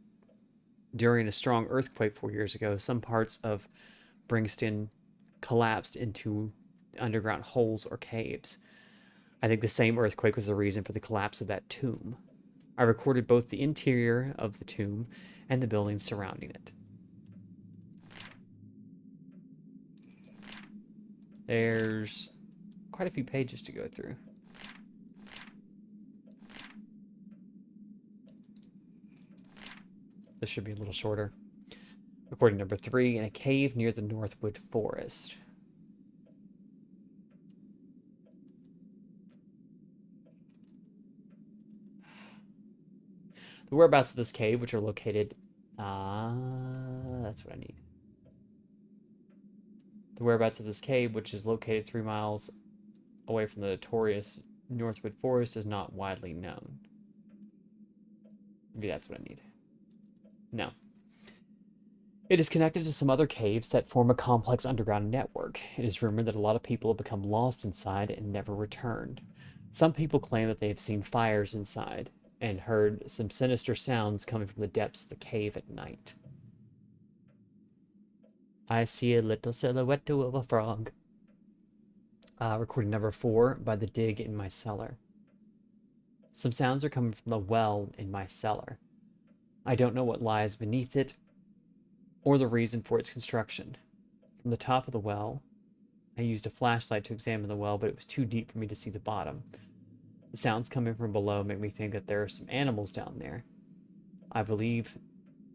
during a strong earthquake 4 years ago, some parts of Bringston collapsed into underground holes or caves. I think the same earthquake was the reason for the collapse of that tomb. I recorded both the interior of the tomb and the buildings surrounding it. There's quite a few pages to go through. This should be a little shorter. Recording number 3, in a cave near the Northwood Forest. The whereabouts of this cave, which are located... that's what I need. The whereabouts of this cave, which is located 3 miles away from the notorious Northwood Forest, is not widely known. Maybe that's what I need. No. It is connected to some other caves that form a complex underground network. It is rumored that a lot of people have become lost inside and never returned. Some people claim that they have seen fires inside and heard some sinister sounds coming from the depths of the cave at night. I see a little silhouette of a frog. Recording number 4, by the dig in my cellar. Some sounds are coming from the well in my cellar. I don't know what lies beneath it or the reason for its construction. From the top of the well, I used a flashlight to examine the well, but it was too deep for me to see the bottom. The sounds coming from below make me think that there are some animals down there. I believe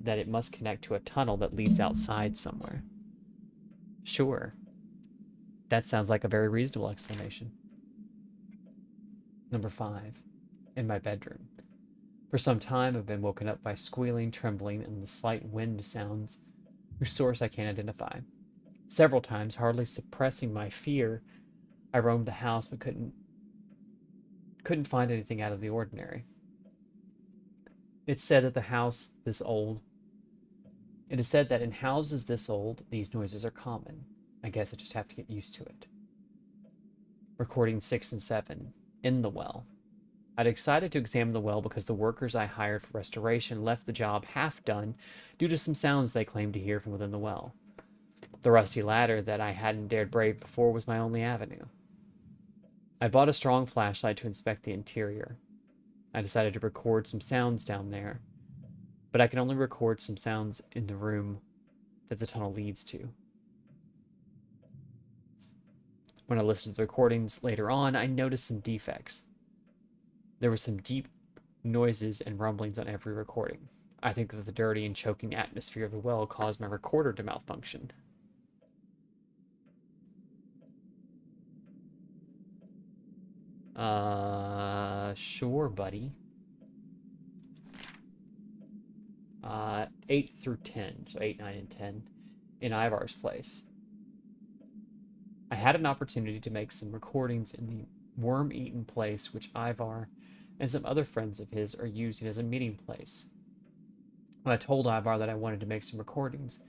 that it must connect to a tunnel that leads outside somewhere. Sure. That sounds like a very reasonable explanation. Number 5. In my bedroom. For some time, I've been woken up by squealing, trembling, and the slight wind sounds, whose source I can't identify. Several times, hardly suppressing my fear, I roamed the house but couldn't find anything out of the ordinary. It's said that It is said that in houses this old, these noises are common. I guess I just have to get used to it. Recording 6 and 7. In the well. I decided to examine the well because the workers I hired for restoration left the job half done due to some sounds they claimed to hear from within the well. The rusty ladder that I hadn't dared brave before was my only avenue. I bought a strong flashlight to inspect the interior. I decided to record some sounds down there, but I can only record some sounds in the room that the tunnel leads to. When I listened to the recordings later on, I noticed some defects. There were some deep noises and rumblings on every recording. I think that the dirty and choking atmosphere of the well caused my recorder to malfunction. Sure, buddy. 8 through 10, so 8, 9, and 10, in Ivar's place. I had an opportunity to make some recordings in the worm-eaten place which Ivar and some other friends of his are using as a meeting place. When I told Ivar that I wanted to make some recordings,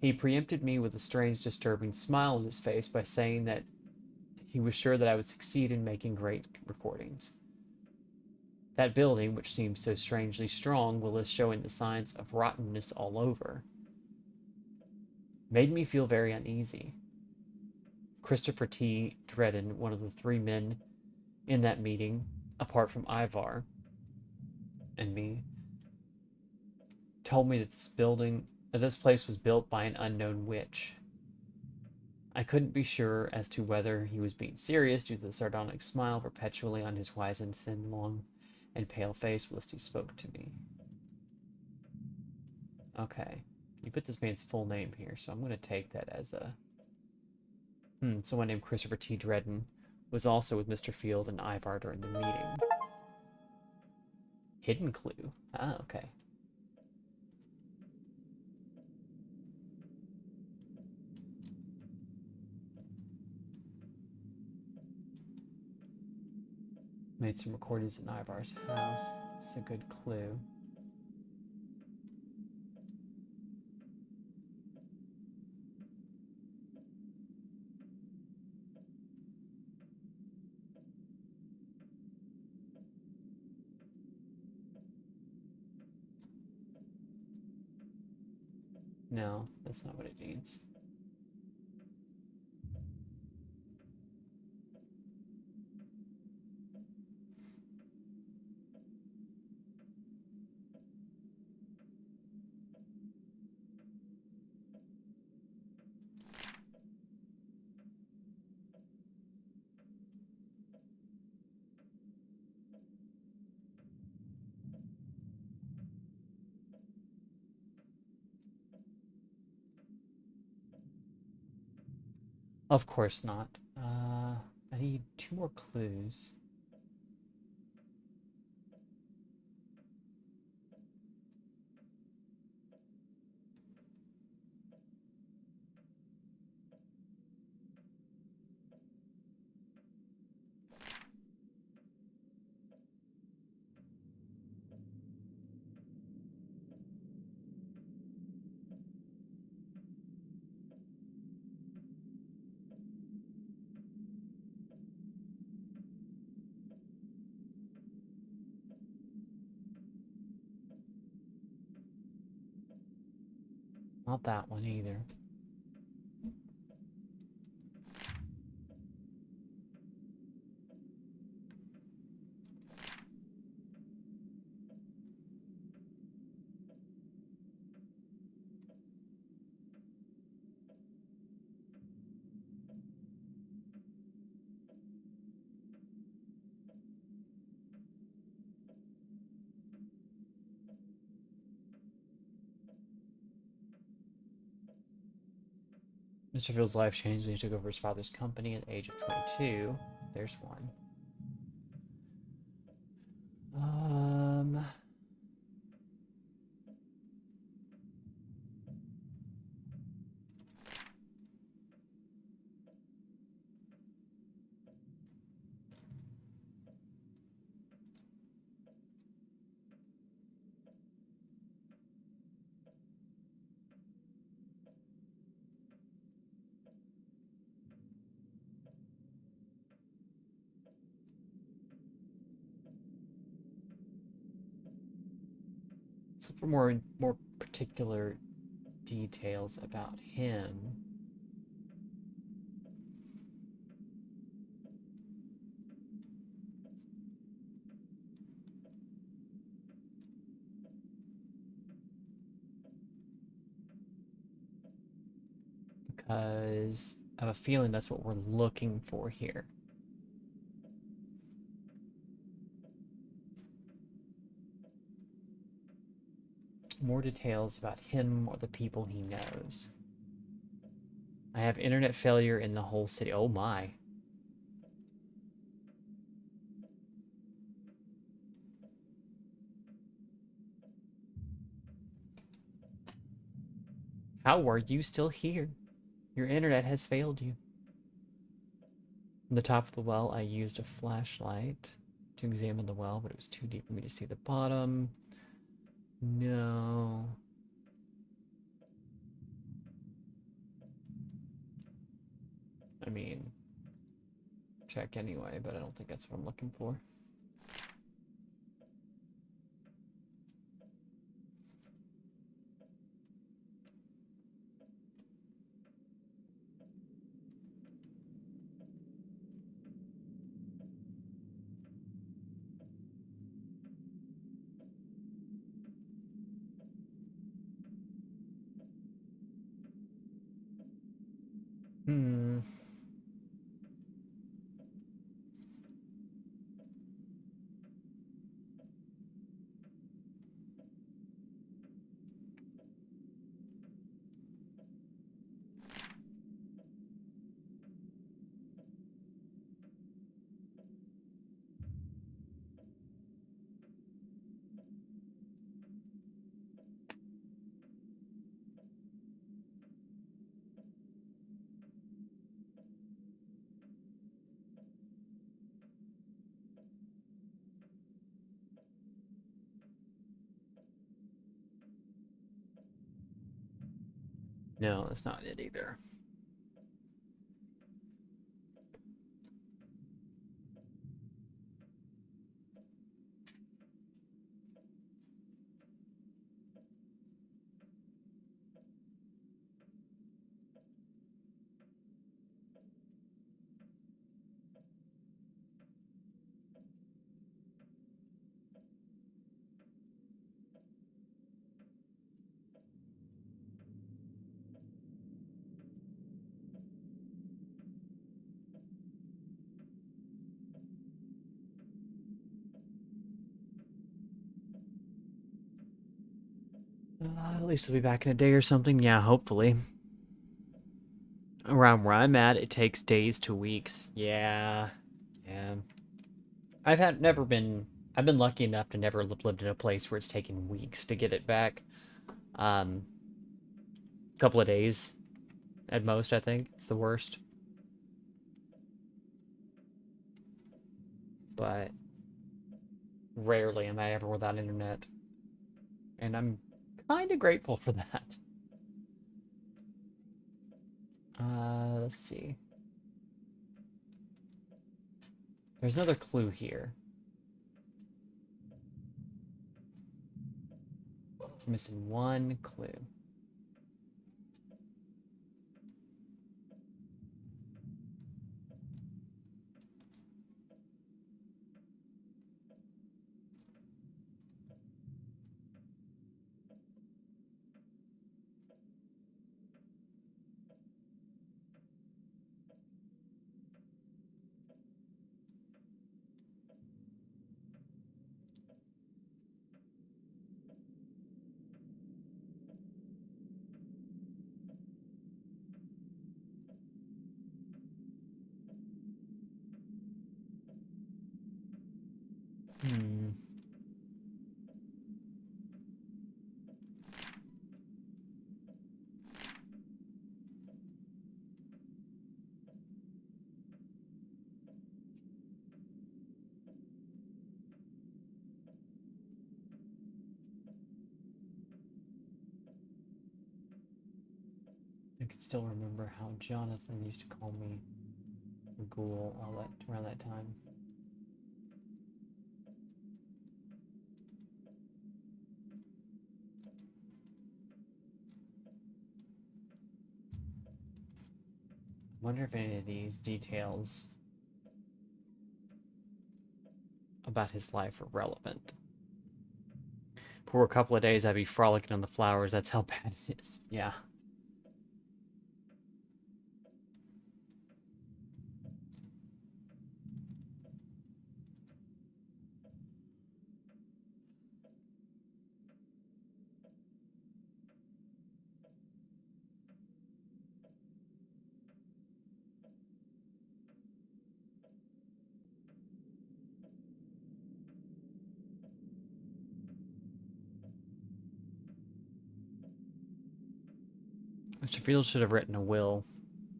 he preempted me with a strange, disturbing smile on his face by saying that he was sure that I would succeed in making great recordings. That building, which seems so strangely strong while is showing the signs of rottenness all over, made me feel very uneasy. Christopher T. Dredden, one of the 3 men in that meeting, apart from Ivar and me, told me that this place was built by an unknown witch. I couldn't be sure as to whether he was being serious due to the sardonic smile perpetually on his wizened, thin, long, and pale face whilst he spoke to me. Okay, you put this man's full name here, so I'm going to take that as a... someone named Christopher T. Dredden was also with Mr. Field and Ivar during the meeting. Hidden clue. Ah, okay. Made some recordings at Nybar's house. It's a good clue. No, that's not what it means. Of course not. I need 2 more clues. Not that one either. Mr. Field's life changed when he took over his father's company at the age of 22. There's one. So for more particular details about him. Because I have a feeling that's what we're looking for here. More details about him or the people he knows. I have internet failure in the whole city. Oh my. How are you still here? Your internet has failed you. From the top of the well, I used a flashlight to examine the well, but it was too deep for me to see the bottom. No. I mean, check anyway, but I don't think that's what I'm looking for. Hmm. No, that's not it either. At least it'll be back in a day or something. Yeah, hopefully. Around where I'm at, it takes days to weeks. Yeah. Yeah. I've been lucky enough to never have lived in a place where it's taken weeks to get it back. A couple of days at most, I think. It's the worst. But rarely am I ever without internet. And I'm kind of grateful for that. Let's see. There's another clue here. Missing one clue. Hmm. I can still remember how Jonathan used to call me Ghoul around that time. I wonder if any of these details about his life are relevant. For a couple of days, I'd be frolicking on the flowers. That's how bad it is. Yeah. Mr. Fields should have written a will.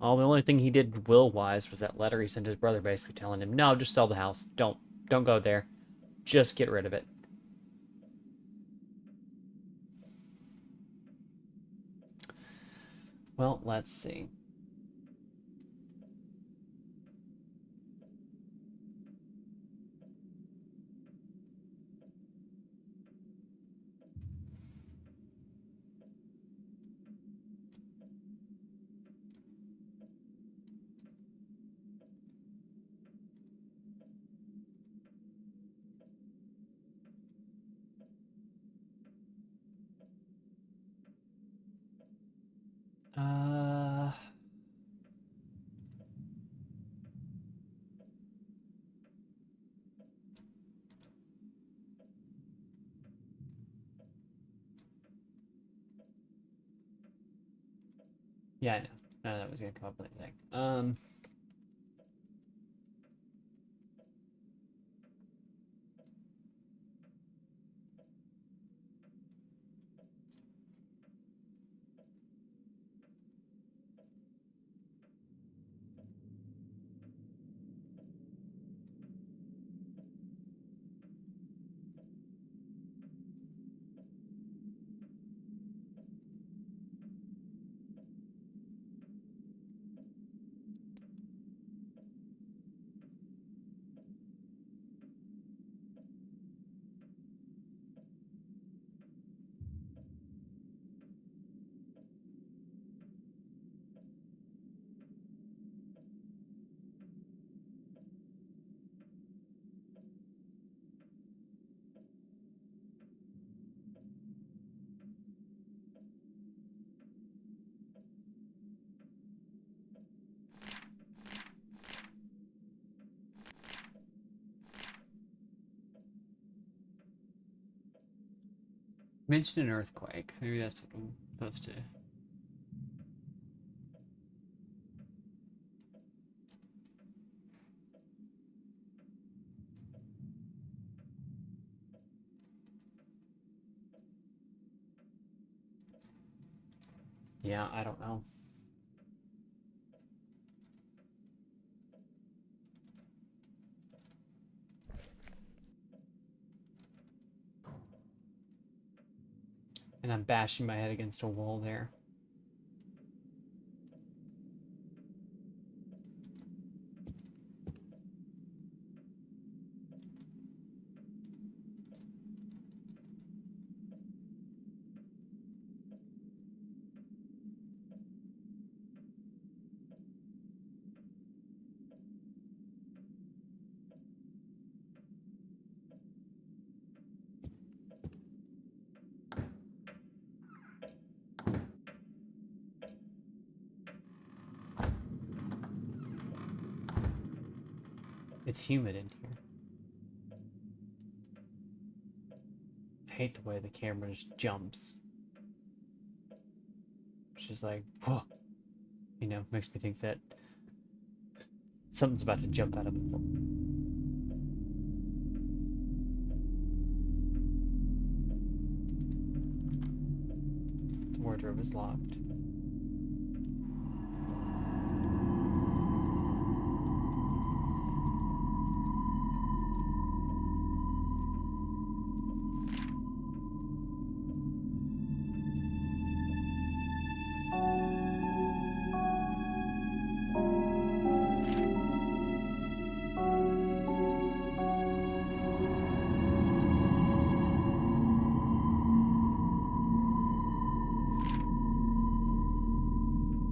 Oh, the only thing he did will-wise was that letter he sent his brother basically telling him, no, just sell the house. Don't go there. Just get rid of it. Well, let's see. Uh... Yeah, I know. No, that was gonna come up with anything. Mentioned an earthquake. Maybe that's what I'm supposed to. Yeah, I don't know. And I'm bashing my head against a wall there. It's humid in here. I hate the way the camera just jumps. It's just like, whoa. You know, makes me think that something's about to jump out of the floor. The wardrobe is locked.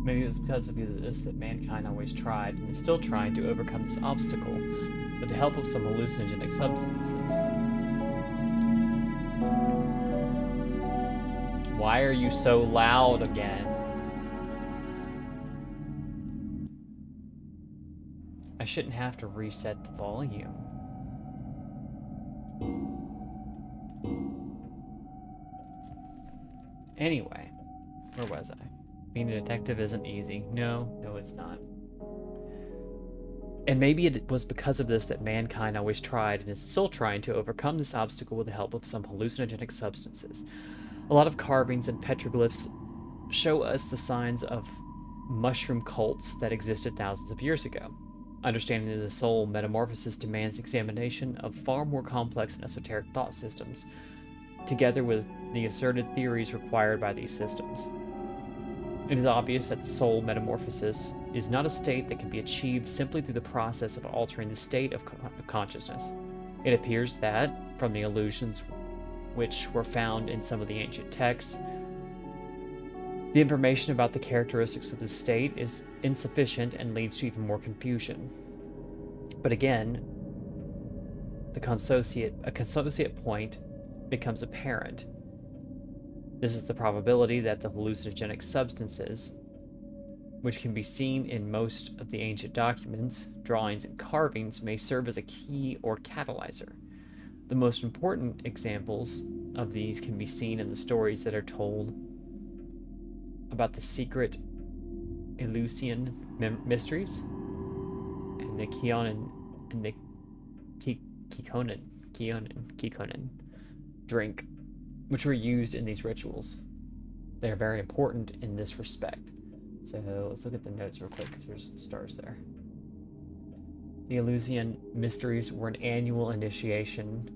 Maybe it was because of this that mankind always tried, and is still trying, to overcome this obstacle with the help of some hallucinogenic substances. Why are you so loud again? I shouldn't have to reset the volume. Anyway, where was I? Being a detective isn't easy. No, it's not. And maybe it was because of this that mankind always tried, and is still trying, to overcome this obstacle with the help of some hallucinogenic substances. A lot of carvings and petroglyphs show us the signs of mushroom cults that existed thousands of years ago. Understanding the soul metamorphosis demands examination of far more complex and esoteric thought systems, together with the asserted theories required by these systems. It is obvious that the soul metamorphosis is not a state that can be achieved simply through the process of altering the state of consciousness. It appears that, from the illusions which were found in some of the ancient texts, the information about the characteristics of this state is insufficient and leads to even more confusion. But again, a consociate point becomes apparent. This is the probability that the hallucinogenic substances, which can be seen in most of the ancient documents, drawings, and carvings, may serve as a key or catalyzer. The most important examples of these can be seen in the stories that are told about the secret Eleusinian mysteries and the Kikonen drink, which were used in these rituals. They are very important in this respect. So let's look at the notes real quick, because there's stars there. The Eleusinian mysteries were annual initiation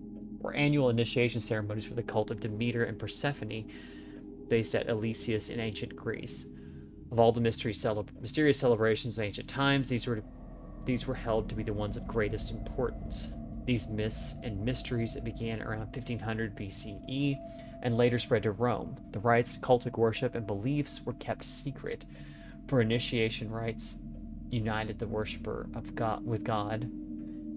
ceremonies for the cult of Demeter and Persephone, based at Eleusis in ancient Greece. Of all the mysterious celebrations of ancient times, these were held to be the ones of greatest importance. These myths and mysteries began around 1500 BCE and later spread to Rome. The rites, cultic worship, and beliefs were kept secret, for initiation rites united the worshipper of God with God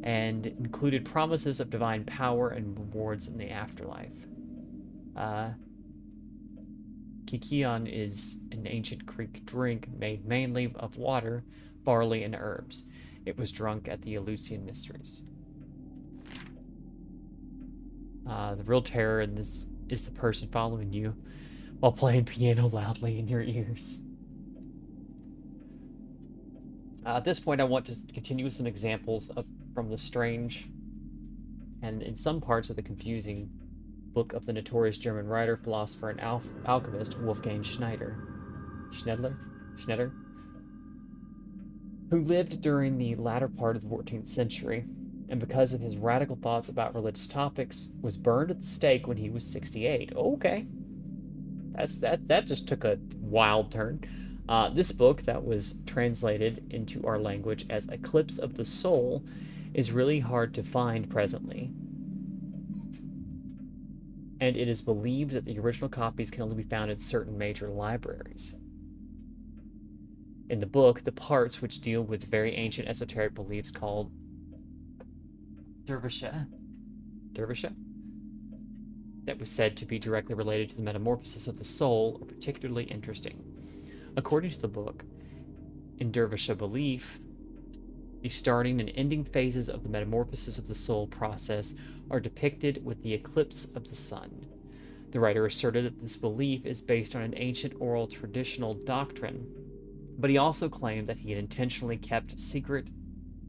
and included promises of divine power and rewards in the afterlife. Kikion is an ancient Greek drink made mainly of water, barley, and herbs. It was drunk at the Eleusinian mysteries. The real terror in this is the person following you while playing piano loudly in your ears. At this point, I want to continue with some examples from the strange and in some parts of the confusing book of the notorious German writer, philosopher, and alchemist Wolfgang Schneider, who lived during the latter part of the 14th century, and because of his radical thoughts about religious topics, was burned at the stake when he was 68. Okay. That just took a wild turn. This book that was translated into our language as Eclipse of the Soul is really hard to find presently. And it is believed that the original copies can only be found in certain major libraries. In the book, the parts which deal with very ancient esoteric beliefs called Dervisha, that was said to be directly related to the metamorphosis of the soul are particularly interesting. According to the book, in Dervisha belief, the starting and ending phases of the metamorphosis of the soul process are depicted with the eclipse of the sun. The writer asserted that this belief is based on an ancient oral traditional doctrine, but he also claimed that he had intentionally kept secret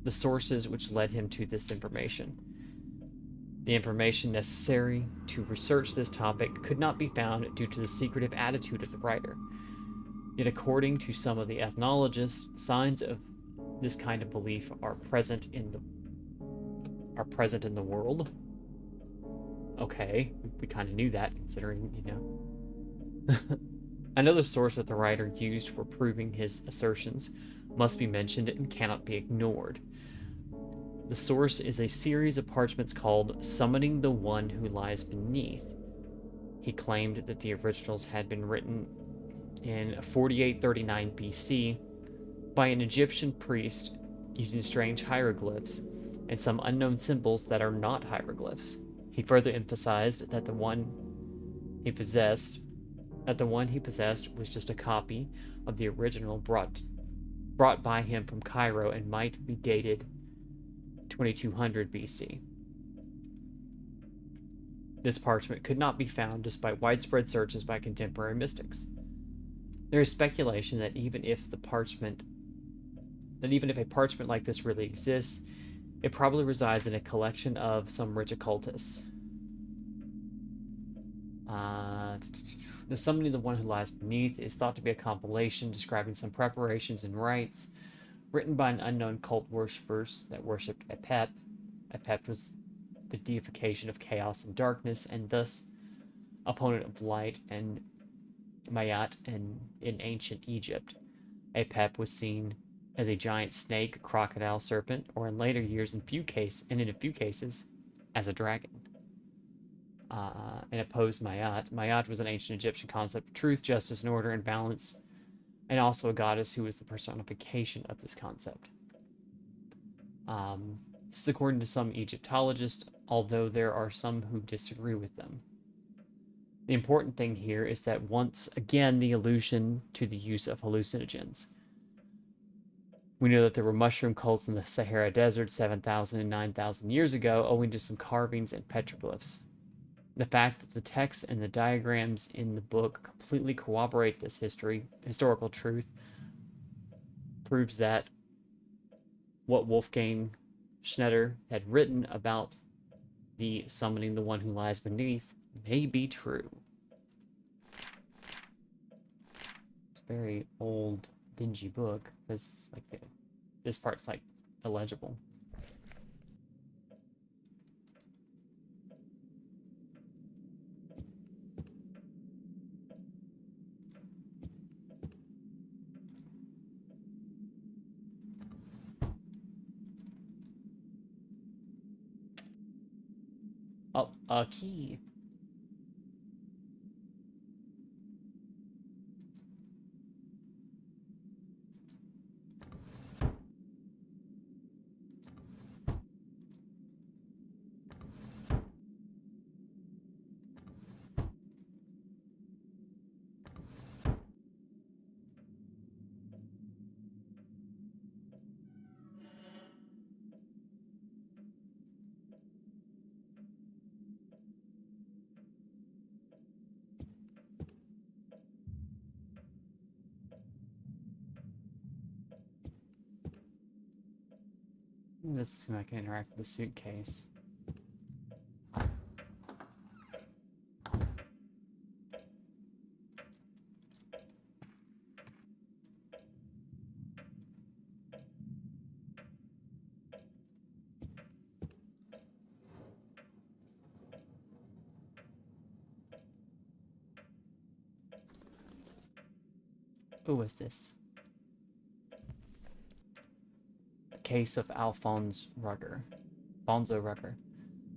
the sources which led him to this information. The information necessary to research this topic could not be found due to the secretive attitude of the writer. Yet according to some of the ethnologists, signs of this kind of belief are present in the world. Okay, we kind of knew that, considering, Another source that the writer used for proving his assertions must be mentioned and cannot be ignored. The source is a series of parchments called Summoning the One Who Lies Beneath. He claimed that the originals had been written in 4839 BC by an Egyptian priest using strange hieroglyphs and some unknown symbols that are not hieroglyphs. He further emphasized that the one he possessed was just a copy of the original brought by him from Cairo and might be dated 2200 BC. This parchment could not be found despite widespread searches by contemporary mystics. There is speculation that even if a parchment like this really exists, it probably resides in a collection of some rich occultists. The Summoning of the One Who Lies Beneath is thought to be a compilation describing some preparations and rites written by an unknown cult worshippers that worshipped Apep. Apep was the deification of chaos and darkness, and thus opponent of light and Mayat in ancient Egypt. Apep was seen as a giant snake, crocodile, serpent, or in later years, in a few cases, as a dragon. And opposed Mayat. Mayat was an ancient Egyptian concept of truth, justice, and order and balance, and also a goddess who was the personification of this concept. This is according to some Egyptologists, although there are some who disagree with them. The important thing here is that once again the allusion to the use of hallucinogens. We know that there were mushroom cults in the Sahara Desert 7,000 and 9,000 years ago, owing to some carvings and petroglyphs. The fact that the text and the diagrams in the book completely corroborate this historical truth proves that what Wolfgang Schneider had written about the Summoning the One Who Lies Beneath may be true. It's a very old, dingy book. This part's like illegible. Oh, a key. Let's see if I can interact with the suitcase. Who was this? The case of Alfonso Rugger.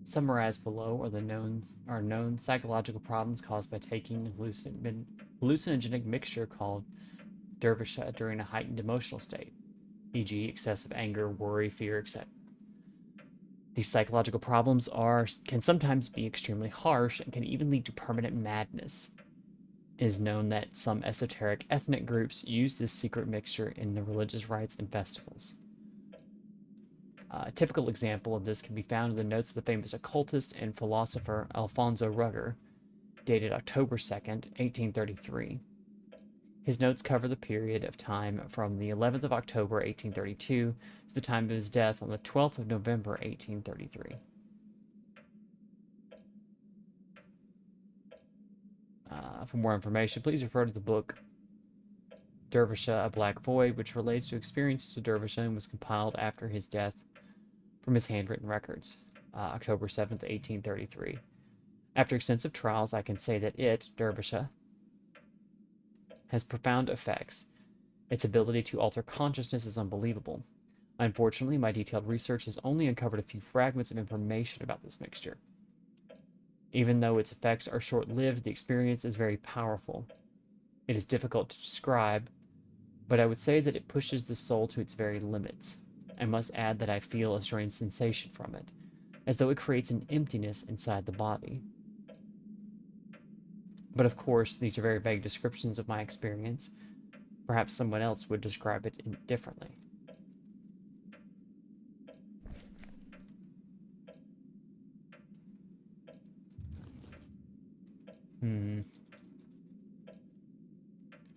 Summarized below are the known psychological problems caused by taking hallucinogenic mixture called dervisha during a heightened emotional state, e.g., excessive anger, worry, fear, etc. These psychological problems can sometimes be extremely harsh and can even lead to permanent madness. It is known that some esoteric ethnic groups use this secret mixture in their religious rites and festivals. A typical example of this can be found in the notes of the famous occultist and philosopher Alfonso Rugger, dated October 2nd, 1833. His notes cover the period of time from the 11th of October, 1832, to the time of his death on the 12th of November, 1833. For more information, please refer to the book Dervisha, A Black Void, which relates to experiences with Dervisha and was compiled after his death from his handwritten records, October 7th, 1833. After extensive trials, I can say that Dervisha, has profound effects. Its ability to alter consciousness is unbelievable. Unfortunately, my detailed research has only uncovered a few fragments of information about this mixture. Even though its effects are short-lived, the experience is very powerful. It is difficult to describe, but I would say that it pushes the soul to its very limits. I must add that I feel a strange sensation from it, as though it creates an emptiness inside the body. But of course, these are very vague descriptions of my experience. Perhaps someone else would describe it differently.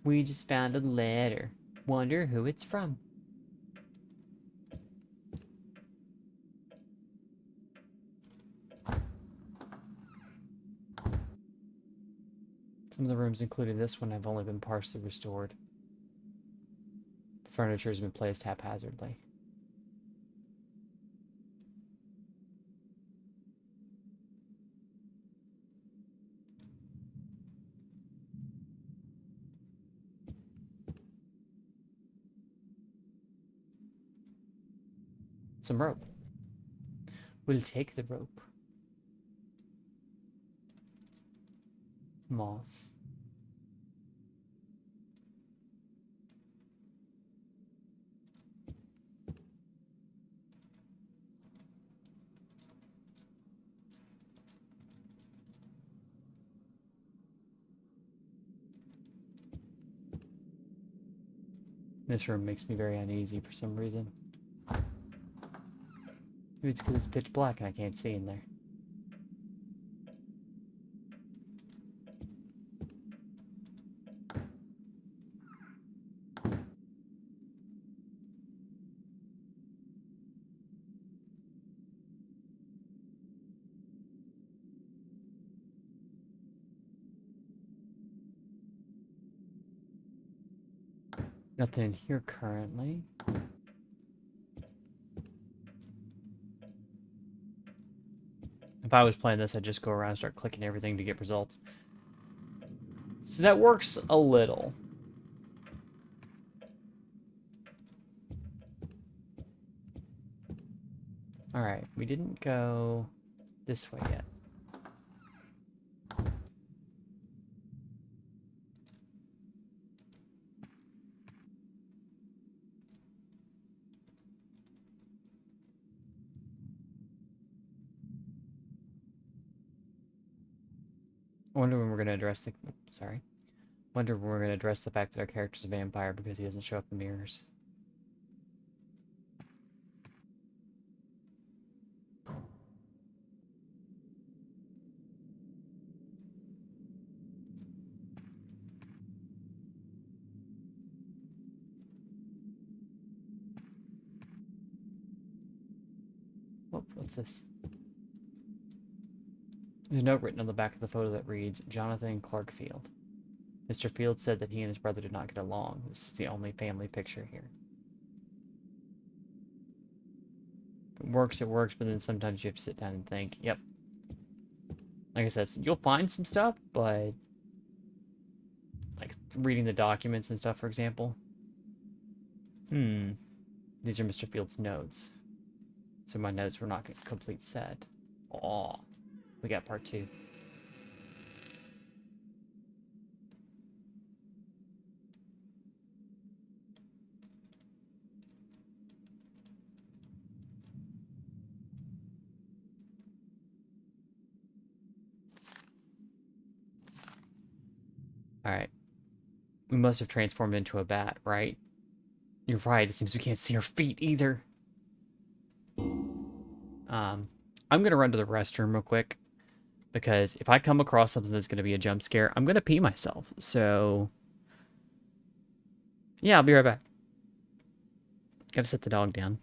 We just found a letter. Wonder who it's from. Some of the rooms, including this one, have only been partially restored. The furniture has been placed haphazardly. Some rope. We'll take the rope. Moss. This room makes me very uneasy for some reason. Maybe it's because it's pitch black and I can't see in there. Nothing in here currently. If I was playing this, I'd just go around and start clicking everything to get results. So that works a little. Alright, we didn't go this way yet. I wonder when we're going to address the... Sorry. Wonder when we're going to address the fact that our character's a vampire because he doesn't show up in mirrors. What's this? There's a note written on the back of the photo that reads, Jonathan Clark Field. Mr. Field said that he and his brother did not get along. This is the only family picture here. If it works, but then sometimes you have to sit down and think. Yep. Like I said, you'll find some stuff, but like reading the documents and stuff, for example. These are Mr. Field's notes. So my notes were not a complete set. Aw. We got part 2. Alright. We must have transformed into a bat, right? You're right, it seems we can't see our feet either. I'm gonna run to the restroom real quick. Because if I come across something that's gonna be a jump scare, I'm gonna pee myself. So yeah, I'll be right back. Gotta set the dog down.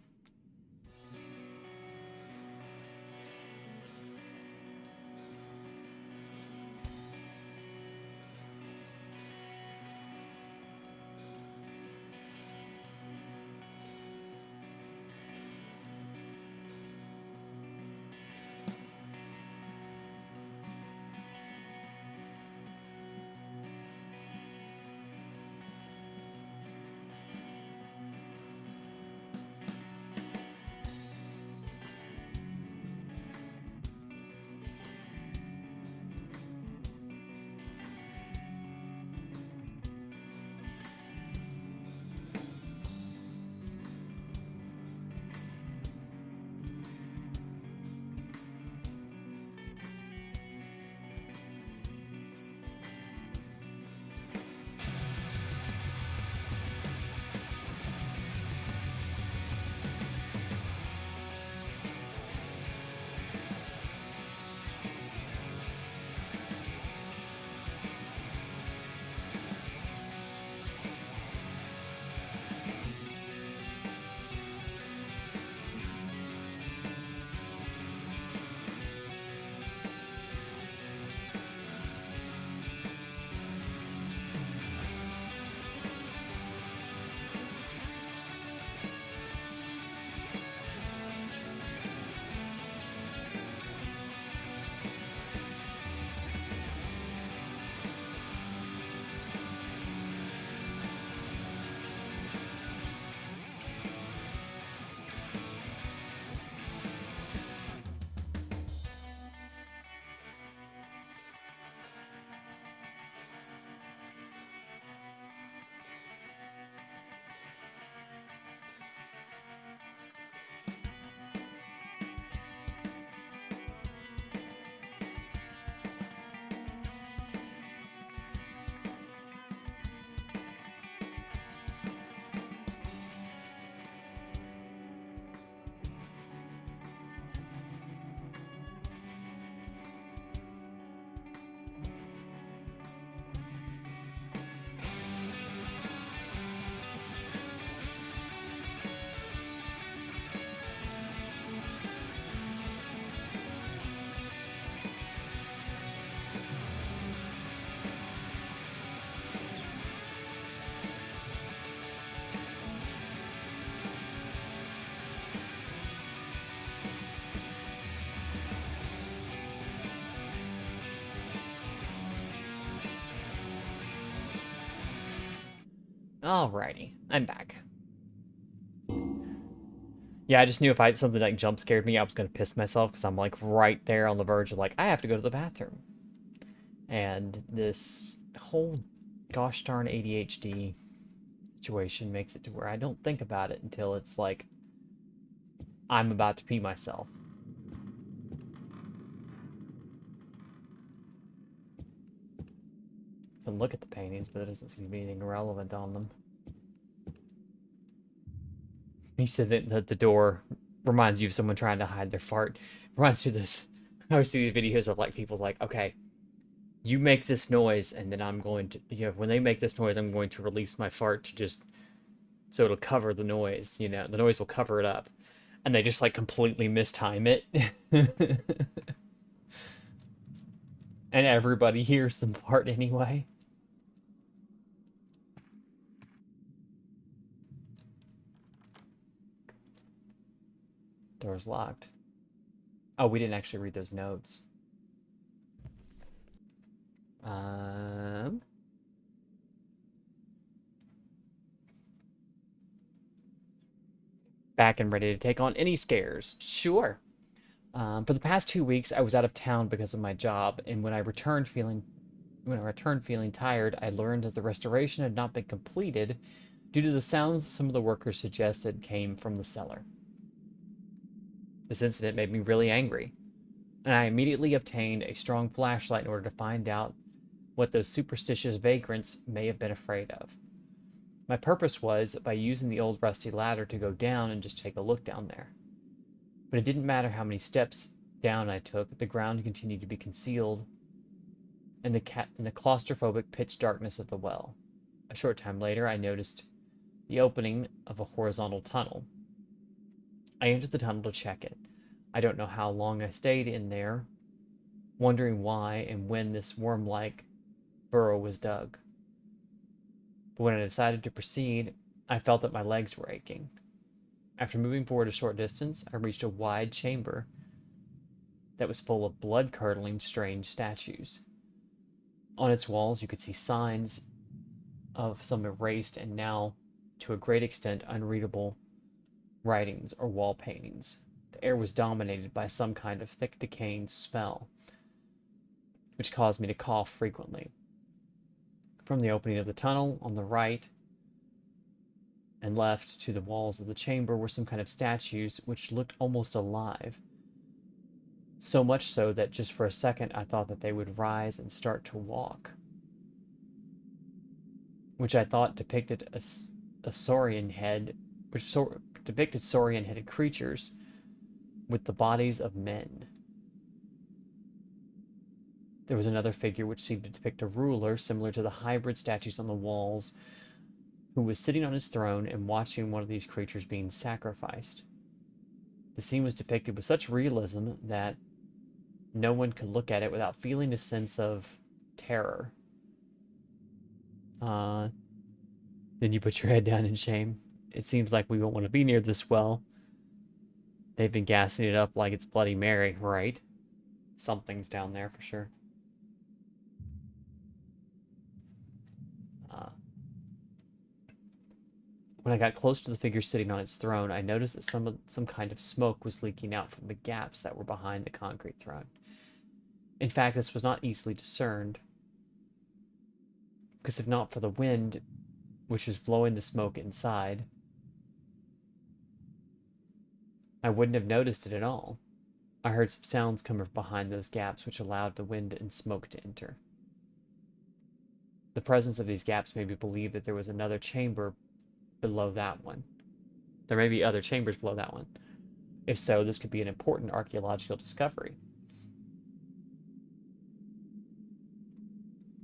Alrighty, I'm back. Yeah, I just knew if something like jump scared me, I was gonna piss myself because I'm like right there on the verge of like I have to go to the bathroom. And this whole gosh darn ADHD situation makes it to where I don't think about it until it's like I'm about to pee myself. I can look at the paintings, but there doesn't seem to be anything relevant on them. He said that the door reminds you of someone trying to hide their fart. Reminds you of this. I always see these videos of like people's like, okay, you make this noise, and then I'm going to, when they make this noise, I'm going to release my fart to just, so it'll cover the noise, the noise will cover it up. and they just like completely mistime it. And everybody hears them fart anyway. Door's locked. Oh, we didn't actually read those notes. Back and ready to take on any scares. Sure. For the past 2 weeks, I was out of town because of my job, and when I returned feeling tired, I learned that the restoration had not been completed due to the sounds some of the workers suggested came from the cellar. This incident made me really angry, and I immediately obtained a strong flashlight in order to find out what those superstitious vagrants may have been afraid of. My purpose was, by using the old rusty ladder, to go down and just take a look down there. But it didn't matter how many steps down I took, the ground continued to be concealed in the claustrophobic pitch darkness of the well. A short time later, I noticed the opening of a horizontal tunnel. I entered the tunnel to check it. I don't know how long I stayed in there, wondering why and when this worm-like burrow was dug. But when I decided to proceed, I felt that my legs were aching. After moving forward a short distance, I reached a wide chamber that was full of blood-curdling, strange statues. On its walls, you could see signs of some erased and now, to a great extent, unreadable writings or wall paintings. The air was dominated by some kind of thick, decaying smell, which caused me to cough frequently. From the opening of the tunnel on the right and left to the walls of the chamber were some kind of statues which looked almost alive. So much so that just for a second I thought that they would rise and start to walk, which I thought depicted a saurian head, depicted saurian-headed creatures with the bodies of men. There was another figure which seemed to depict a ruler similar to the hybrid statues on the walls, who was sitting on his throne and watching one of these creatures being sacrificed. The scene was depicted with such realism that no one could look at it without feeling a sense of terror. Then you put your head down in shame. It seems like we won't want to be near this well. They've been gassing it up like it's Bloody Mary, right? Something's down there for sure. When I got close to the figure sitting on its throne, I noticed that some kind of smoke was leaking out from the gaps that were behind the concrete throne. In fact, this was not easily discerned, because if not for the wind, which was blowing the smoke inside, I wouldn't have noticed it at all. I heard some sounds come from behind those gaps, which allowed the wind and smoke to enter. The presence of these gaps made me believe that there was another chamber below that one. There may be other chambers below that one. If so, this could be an important archaeological discovery.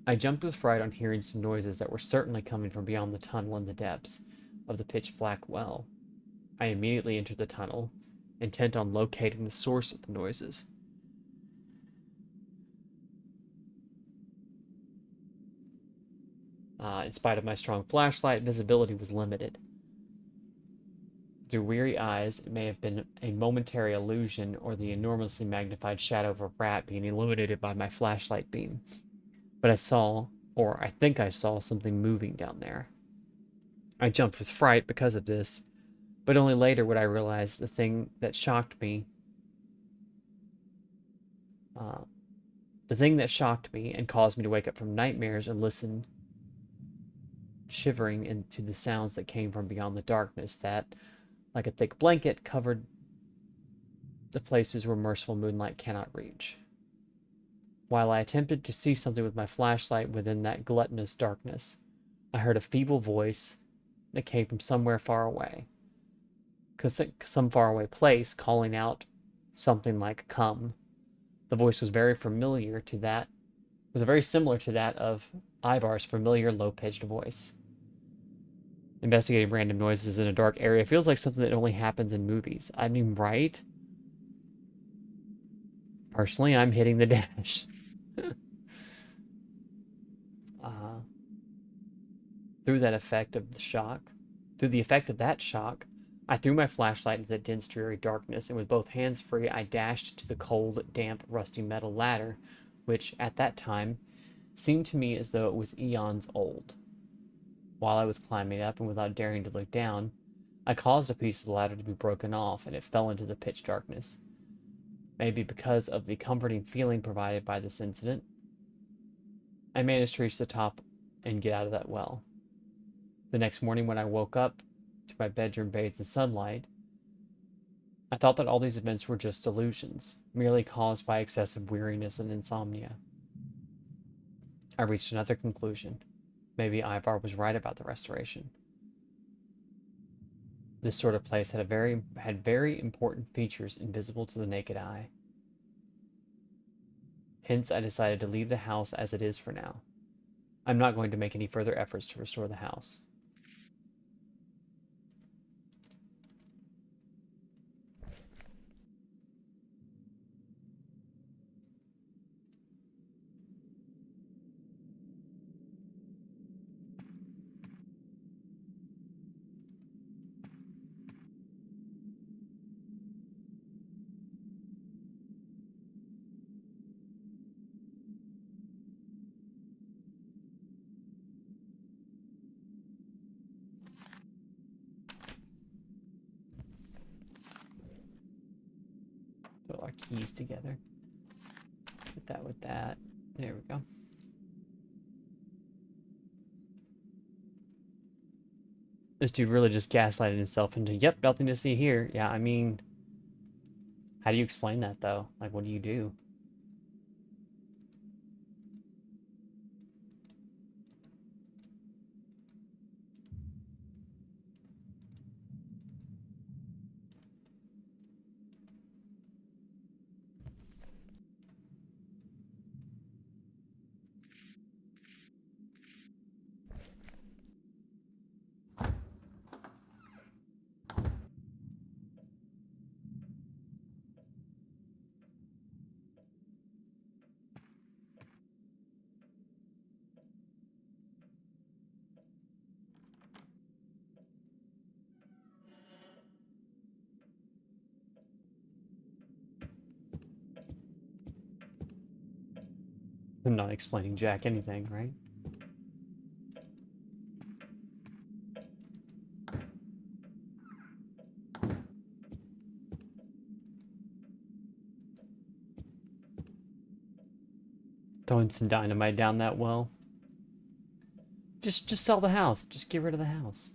I jumped with fright on hearing some noises that were certainly coming from beyond the tunnel in the depths of the pitch-black well. I immediately entered the tunnel, intent on locating the source of the noises. In spite of my strong flashlight, visibility was limited. Through weary eyes, it may have been a momentary illusion or the enormously magnified shadow of a rat being illuminated by my flashlight beam. But I saw, or I think I saw, something moving down there. I jumped with fright because of this, but only later would I realize the thing that shocked me. The thing that shocked me and caused me to wake up from nightmares and listen, shivering into the sounds that came from beyond the darkness that, like a thick blanket, covered the places where merciful moonlight cannot reach. While I attempted to see something with my flashlight within that gluttonous darkness, I heard a feeble voice that came from somewhere far away. Some faraway place, calling out something like "come." The voice was very similar to that of Ivar's familiar low-pitched voice. Investigating random noises in a dark area feels like something that only happens in movies. I mean, right? Personally, I'm hitting the dash. uh, through the effect of that shock, I threw my flashlight into the dense, dreary darkness, and with both hands free, I dashed to the cold, damp, rusty metal ladder, which, at that time, seemed to me as though it was eons old. While I was climbing up, and without daring to look down, I caused a piece of the ladder to be broken off, and it fell into the pitch darkness. Maybe because of the comforting feeling provided by this incident, I managed to reach the top and get out of that well. The next morning when I woke up to my bedroom bathed in sunlight, I thought that all these events were just delusions, merely caused by excessive weariness and insomnia. I reached another conclusion. Maybe Ivar was right about the restoration. This sort of place had very important features invisible to the naked eye. Hence, I decided to leave the house as it is for now. I'm not going to make any further efforts to restore the house. Put our keys together. Put that with that. There we go. This dude really just gaslighted himself into, yep, nothing to see here. Yeah, I mean, how do you explain that, though? Like, what do you do? I'm not explaining Jack anything, right? Throwing some dynamite down that well. Just sell the house. Just get rid of the house.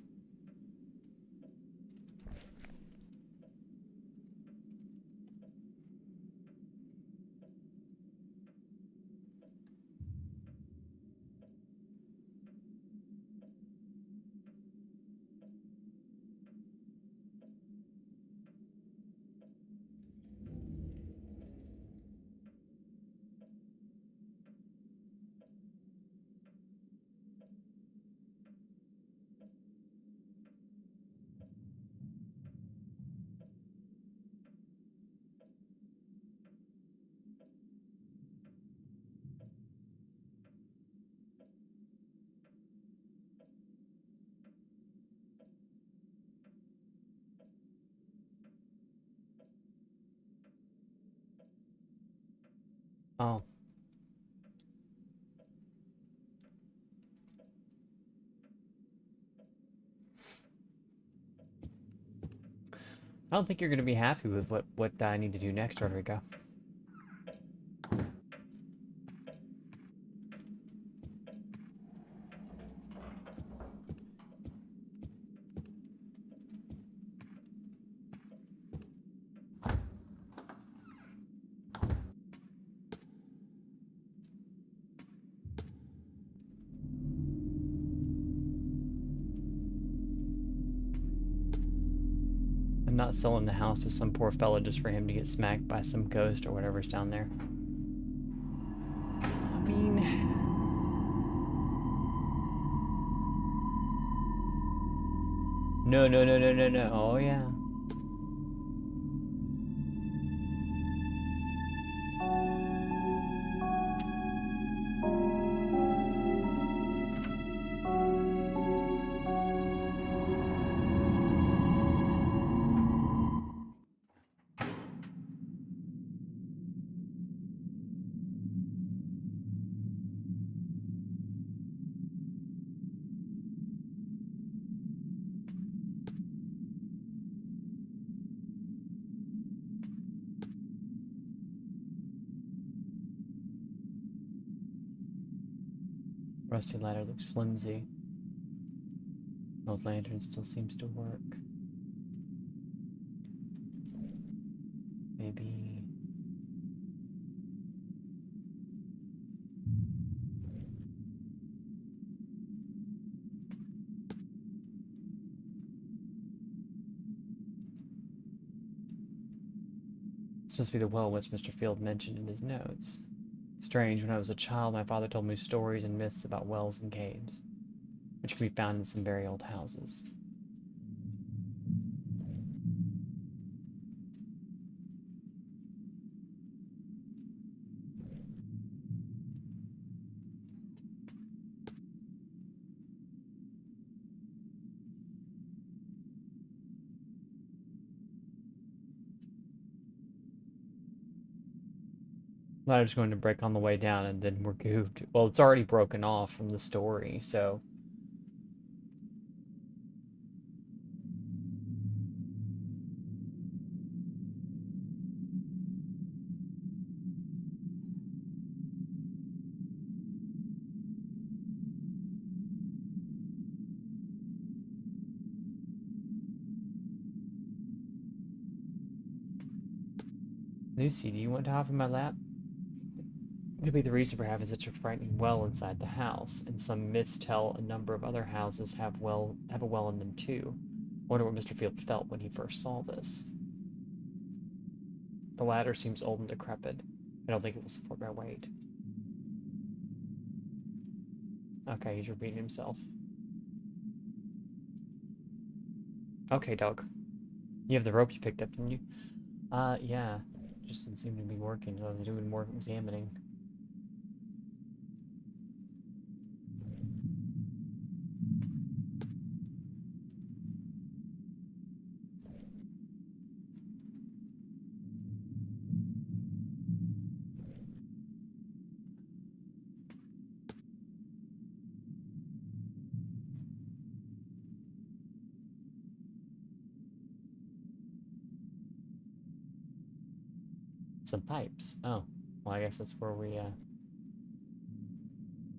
Oh. I don't think you're going to be happy with what I need to do next, Rodrigo. I'm not selling the house to some poor fella just for him to get smacked by some ghost or whatever's down there. I mean... No, no, no, no, no, no. Oh, yeah. Rusty ladder looks flimsy. Old lantern still seems to work. Maybe... This must be the well which Mr. Field mentioned in his notes. Strange, when I was a child, my father told me stories and myths about wells and caves, which can be found in some very old houses. Ladder's going to break on the way down, and then we're goofed. Well, it's already broken off from the story, so... Lucy, do you want to hop in my lap? It could be the reason for having such a frightening well inside the house, and some myths tell a number of other houses have a well in them too. I wonder what Mr. Field felt when he first saw this. The ladder seems old and decrepit. I don't think it will support my weight. Okay, he's repeating himself. Okay, dog. You have the rope you picked up, didn't you? Yeah. Just didn't seem to be working, so I was doing more examining. Some pipes. Oh. Well, I guess that's where we,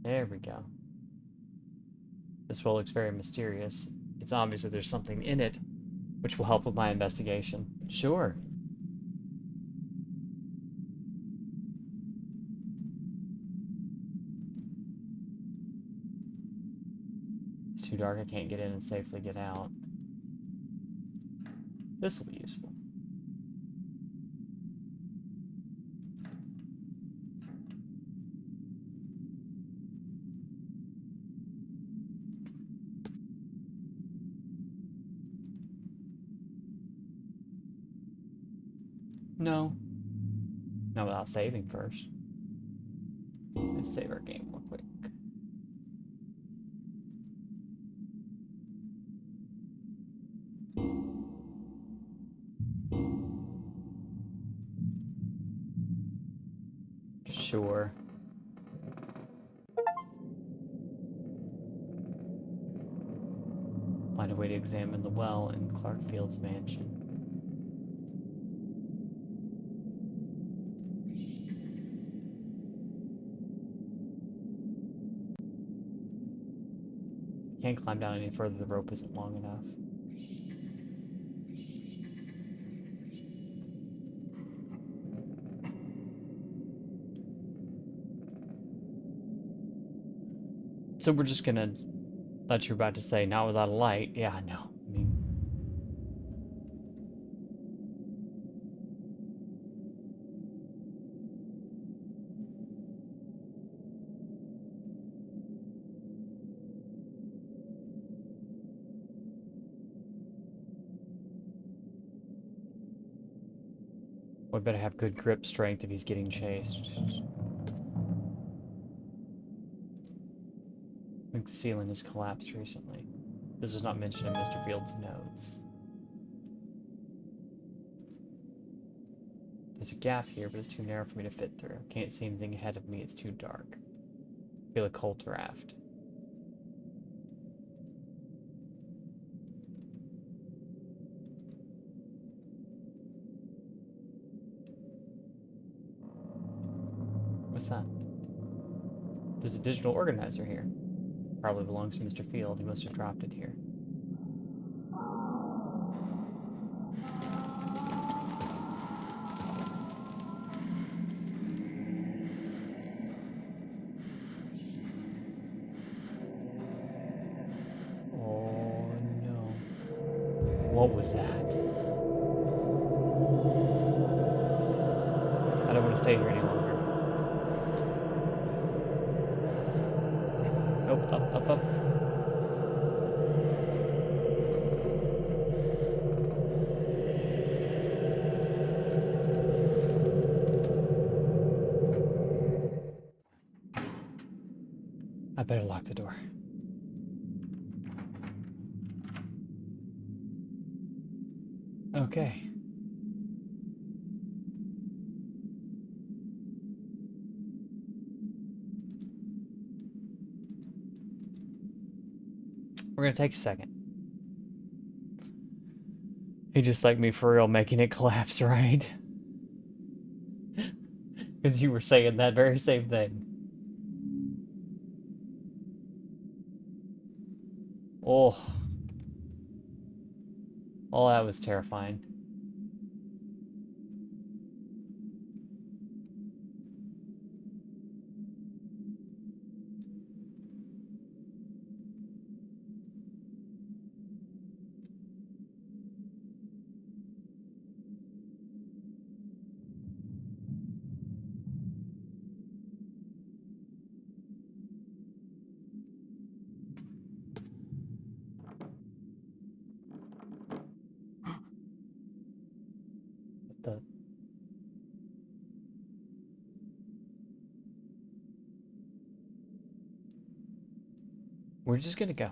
There we go. This well looks very mysterious. It's obvious that there's something in it, which will help with my investigation. Sure. It's too dark, I can't get in and safely get out. This will be useful. No. Not without saving first. Let's save our game real quick. Sure. Find a way to examine the well in Clark Field's mansion. Can't climb down any further, the rope isn't long enough. So we're just gonna let you about to say, not without a light. Yeah, I know. I mean, We better have good grip strength if he's getting chased. I think the ceiling has collapsed recently. This was not mentioned in Mr. Field's notes. There's a gap here, but it's too narrow for me to fit through. Can't see anything ahead of me, it's too dark. Feel a cold draft. What's that? There's a digital organizer here. Probably belongs to Mr. Field. He must have dropped it here. Oh no. What was that? I don't want to stay here any longer. Nope, up. I better lock the door. Okay. We're gonna take a second. He just like me for real, making it collapse, right? Because you were saying that very same thing. Oh. Oh, that was terrifying. What the? We're just gonna go.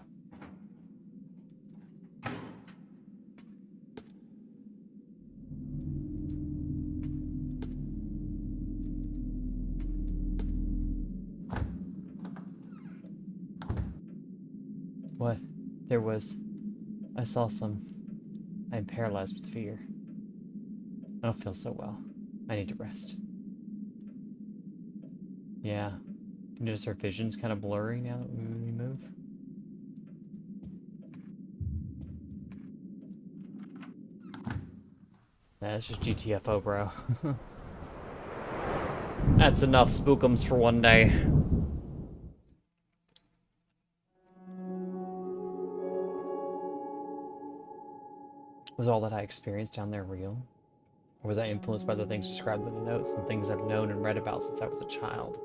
What? There was... I saw some... I'm paralyzed with fear. I don't feel so well. I need to rest. Yeah. You notice our vision's kind of blurry now that we move? That's just GTFO, bro. That's enough spookums for one day. Was all that I experienced down there real? Or was I influenced by the things described in the notes and things I've known and read about since I was a child?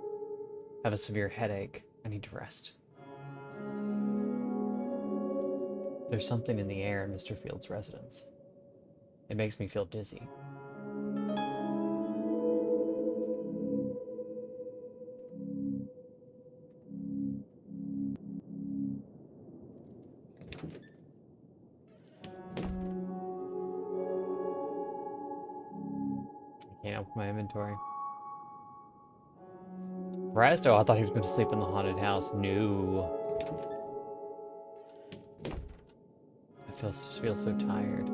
I have a severe headache. I need to rest. There's something in the air in Mr. Field's residence. It makes me feel dizzy. I can't open my inventory. Brasto, I thought he was going to sleep in the haunted house. No. I feel so tired.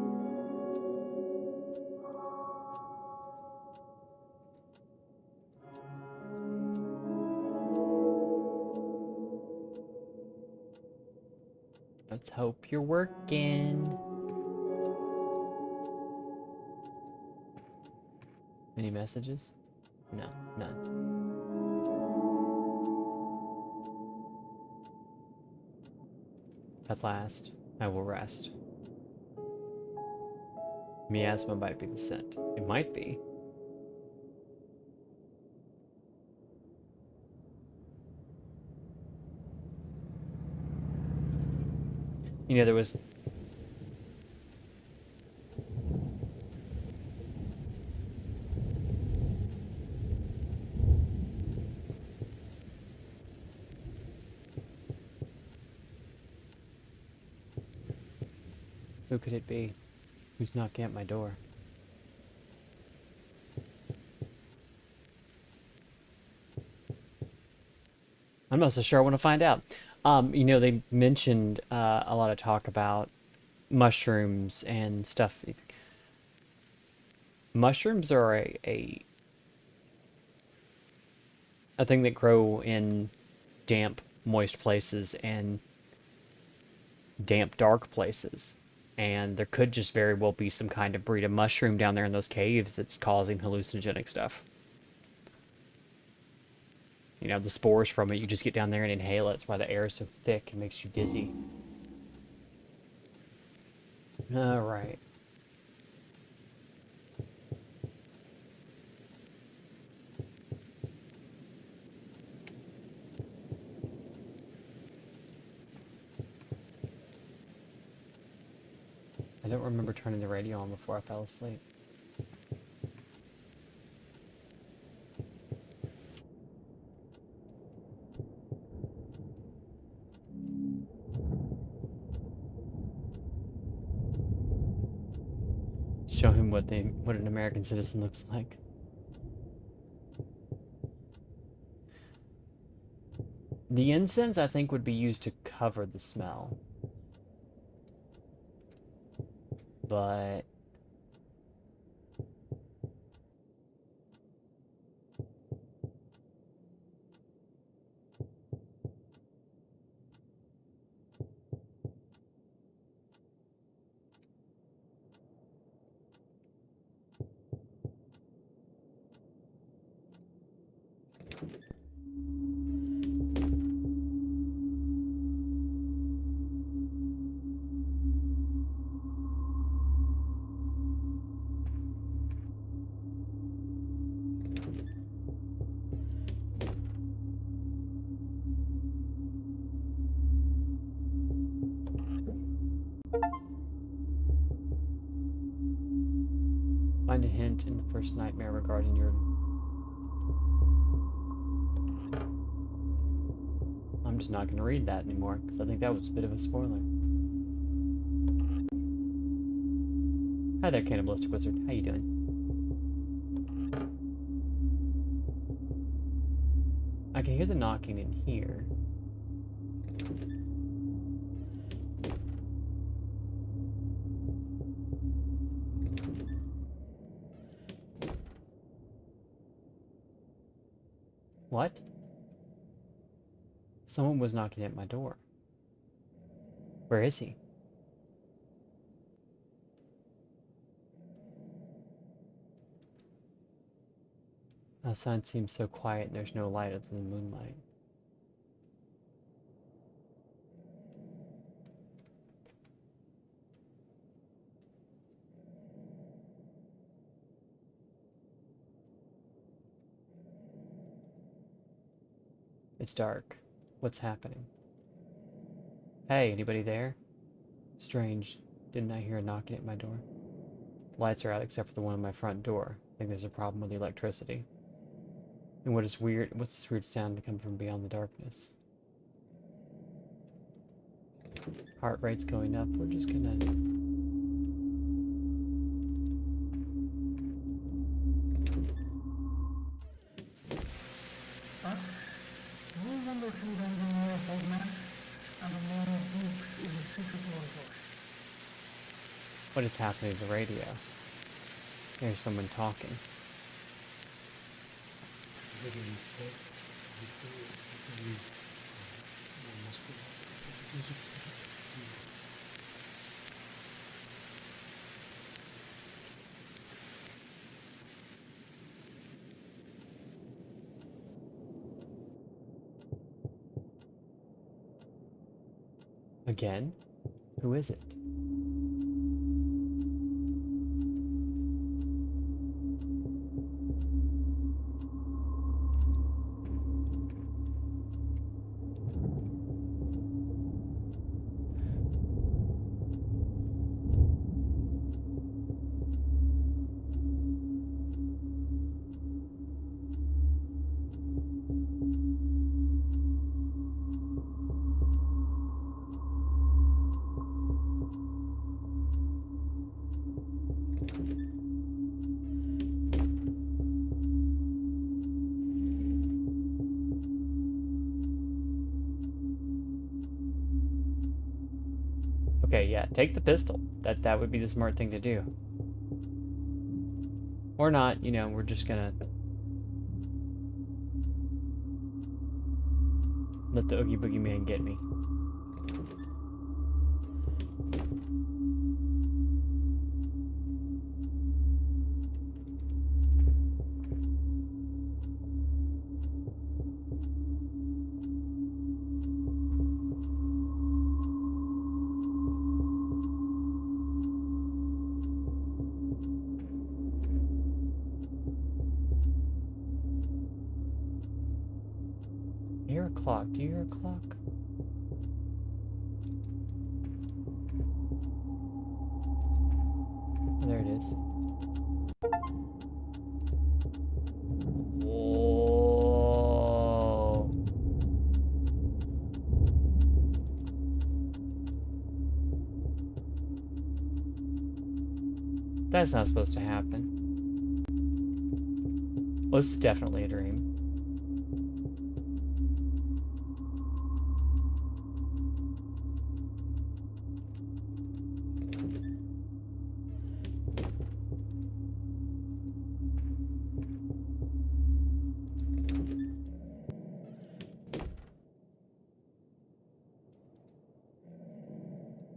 Let's hope you're working. Any messages? No, none. At last, I will rest. Miasma might be the scent. It might be. You know, there was... Who could it be? Who's knocking at my door? I'm not so sure. I want to find out. You know, they mentioned a lot of talk about mushrooms and stuff. Mushrooms are a thing that grow in damp, moist places and damp, dark places. And there could just very well be some kind of breed of mushroom down there in those caves that's causing hallucinogenic stuff. You know, the spores from it, you just get down there and inhale it. That's why the air is so thick and makes you dizzy. Alright. I don't remember turning the radio on before I fell asleep. Show him what an American citizen looks like. The incense, I think, would be used to cover the smell. But find a hint in the first nightmare regarding your... I'm just not going to read that anymore, because I think that was a bit of a spoiler. Hi there, Cannibalistic Wizard. How you doing? I can hear the knocking in here. What? Someone was knocking at my door. Where is he? Outside seems so quiet and there's no light other than moonlight. It's dark. What's happening? Hey, anybody there? Strange. Didn't I hear a knocking at my door? Lights are out except for the one on my front door. I think there's a problem with the electricity. And what's this weird sound to come from beyond the darkness? Heart rate's going up. We're just gonna... What is happening to the radio? There's someone talking. Again? Who is it? Okay, yeah, take the pistol. That would be the smart thing to do. Or not, you know, we're just gonna let the Oogie Boogie Man get me. I hear a clock. Do you hear a clock? Oh, there it is. Whoa. That's not supposed to happen. Well, this is definitely a dream.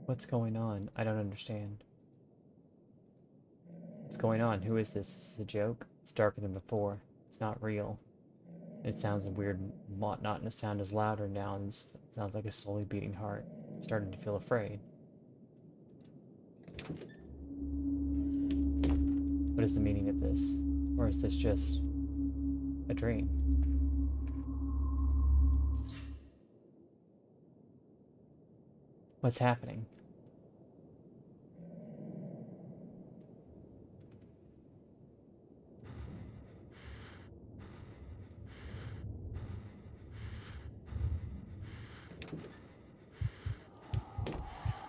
What's going on? I don't understand. What's going on? Who is this? Is this a joke? It's darker than before. It's not real. It sounds a weird, monotonous sound is louder now, and sounds like a slowly beating heart. I'm starting to feel afraid. What is the meaning of this? Or is this just a dream? What's happening?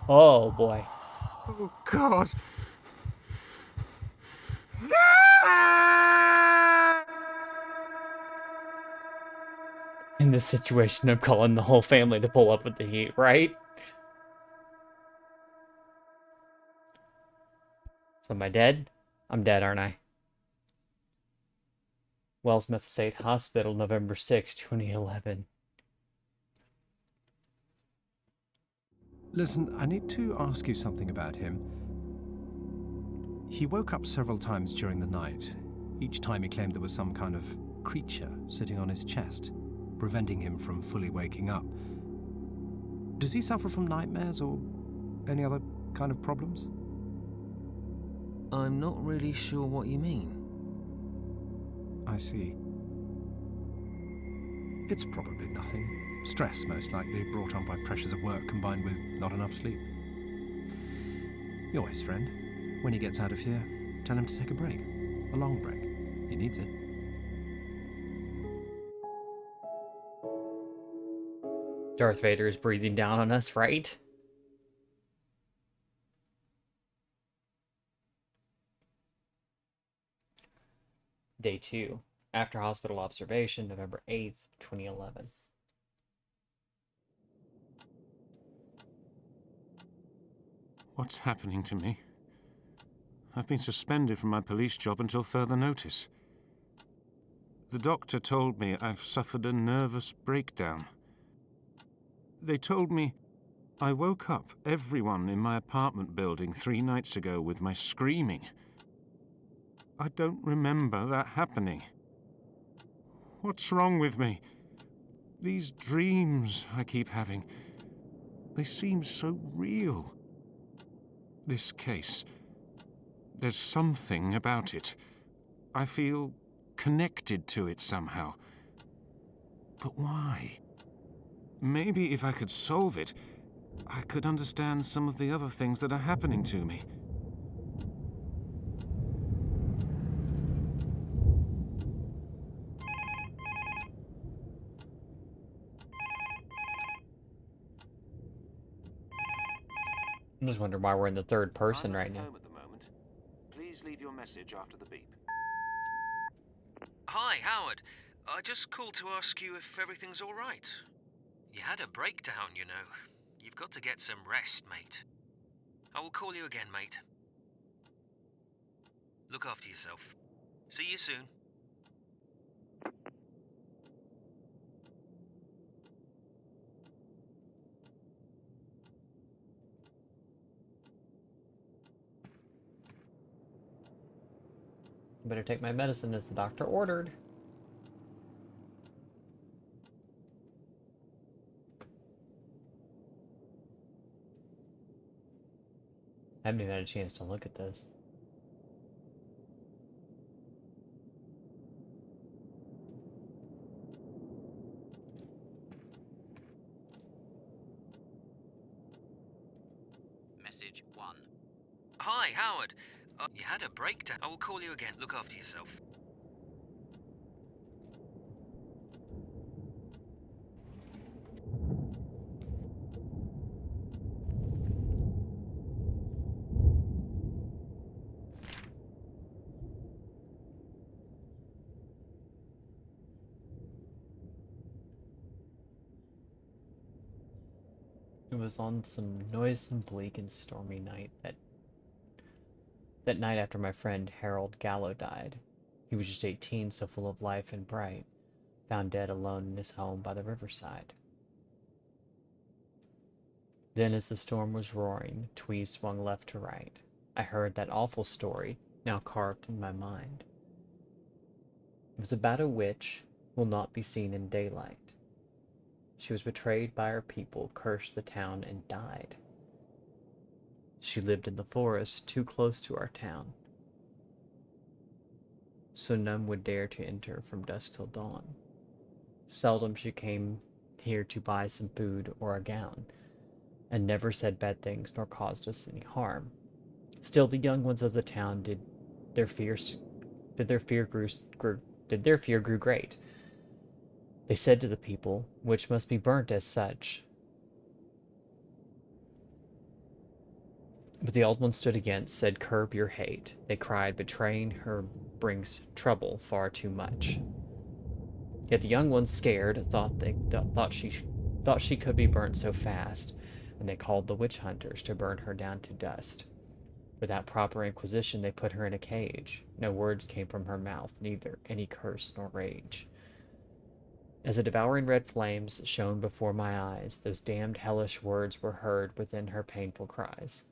Oh boy. Oh, God. In this situation, I'm calling the whole family to pull up with the heat, right? So am I dead? I'm dead, aren't I? Wellsmith State Hospital, November 6, 2011. Listen, I need to ask you something about him. He woke up several times during the night. Each time he claimed there was some kind of creature sitting on his chest, preventing him from fully waking up. Does he suffer from nightmares or any other kind of problems? I'm not really sure what you mean. I see. It's probably nothing. Stress, most likely, brought on by pressures of work combined with not enough sleep. You're his friend. When he gets out of here, tell him to take a break. A long break. He needs it. Darth Vader is breathing down on us, right? Day 2. After hospital observation, November 8th, 2011. What's happening to me? I've been suspended from my police job until further notice. The doctor told me I've suffered a nervous breakdown. They told me I woke up everyone in my apartment building 3 nights ago with my screaming. I don't remember that happening. What's wrong with me? These dreams I keep having, they seem so real. This case, there's something about it. I feel connected to it somehow. But why? Maybe if I could solve it, I could understand some of the other things that are happening to me. I'm just wondering why we're in the third person right now. Home at the moment. Please leave your message after the beep. Hi, Howard. I just called to ask you if everything's all right. You had a breakdown, you know. You've got to get some rest, mate. I will call you again, mate. Look after yourself. See you soon. Better take my medicine as the doctor ordered. I haven't even had a chance to look at this. Message 1. Hi, Howard. You had a breakdown. I will call you again. Look after yourself. It was on some noisome, bleak, and stormy night that night after my friend Harold Gallo died. He was just 18, so full of life and bright, found dead alone in his home by the riverside. Then as the storm was roaring, Twee swung left to right. I heard that awful story, now carved in my mind. It was about a witch who will not be seen in daylight. She was betrayed by her people, cursed the town, and died. She lived in the forest, too close to our town, so none would dare to enter from dusk till dawn. Seldom she came here to buy some food or a gown, and never said bad things nor caused us any harm. Still, the young ones of the town their fear grew great. They said to the people, which must be burnt as such. But the old ones stood against, said, "Curb your hate." They cried, "Betraying her brings trouble far too much." Yet the young ones, scared, thought she could be burnt so fast, and they called the witch hunters to burn her down to dust. Without proper inquisition, they put her in a cage. No words came from her mouth, neither any curse nor rage. As the devouring red flames shone before my eyes, those damned hellish words were heard within her painful cries.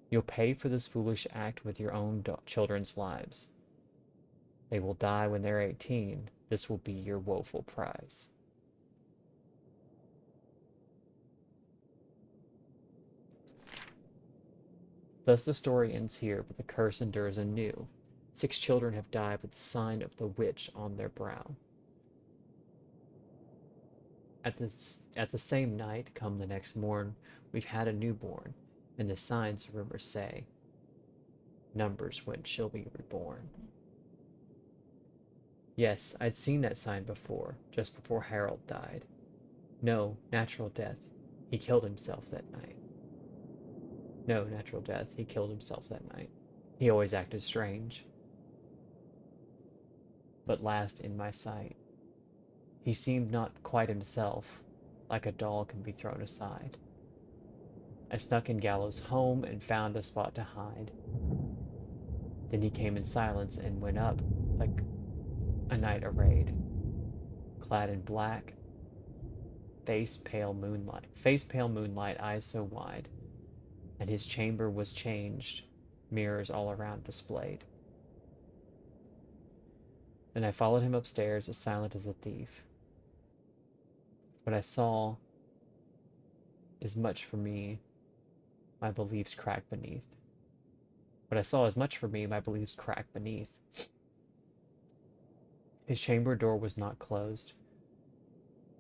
"You'll pay for this foolish act with your own children's lives. They will die when they're 18. This will be your woeful prize." Thus the story ends here, but the curse endures anew. 6 children have died with the sign of the witch on their brow. At the same night, come the next morn, we've had a newborn, and the signs, rumors say, numbers when she'll be reborn. Yes, I'd seen that sign before, just before Harold died. No, natural death. He killed himself that night. No, natural death. He killed himself that night. He always acted strange. But last in my sight, he seemed not quite himself, like a doll can be thrown aside. I snuck in Gallo's home and found a spot to hide. Then he came in silence and went up like a knight arrayed, clad in black, face pale moonlight, eyes so wide, and his chamber was changed, mirrors all around displayed. Then I followed him upstairs, as silent as a thief. What I saw is much for me, my beliefs crack beneath. What I saw is much for me, my beliefs crack beneath. His chamber door was not closed.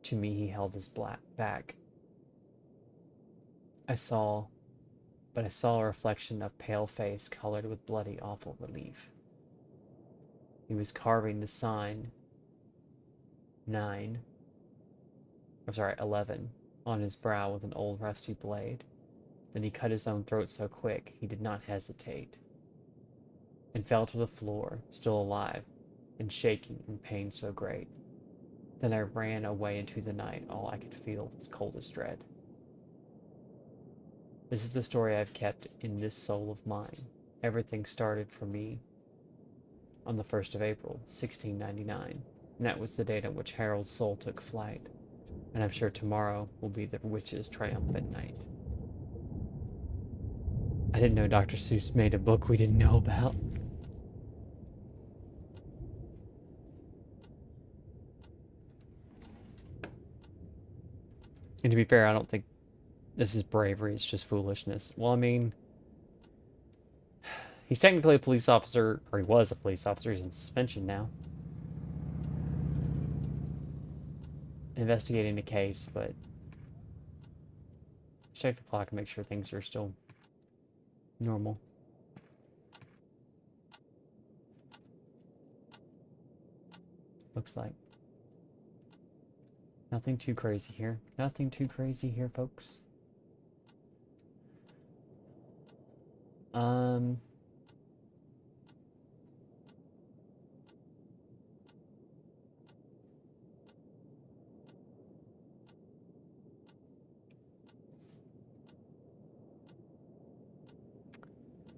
To me he held his back. I saw a reflection of pale face colored with bloody, awful relief. He was carving the sign 11 on his brow with an old rusty blade. Then he cut his own throat so quick he did not hesitate, and fell to the floor, still alive, and shaking in pain so great. Then I ran away into the night. All I could feel was coldest dread. This is the story I've kept in this soul of mine. Everything started for me on the 1st of April, 1699. And that was the date on which Harold's soul took flight. And I'm sure tomorrow will be the witch's triumphant night. I didn't know Dr. Seuss made a book we didn't know about. And to be fair, I don't think this is bravery, it's just foolishness. Well, I mean, he's technically a police officer, or he was a police officer, he's in suspension now. Investigating a case, but check the clock and make sure things are still normal. Looks like. Nothing too crazy here. Nothing too crazy here, folks.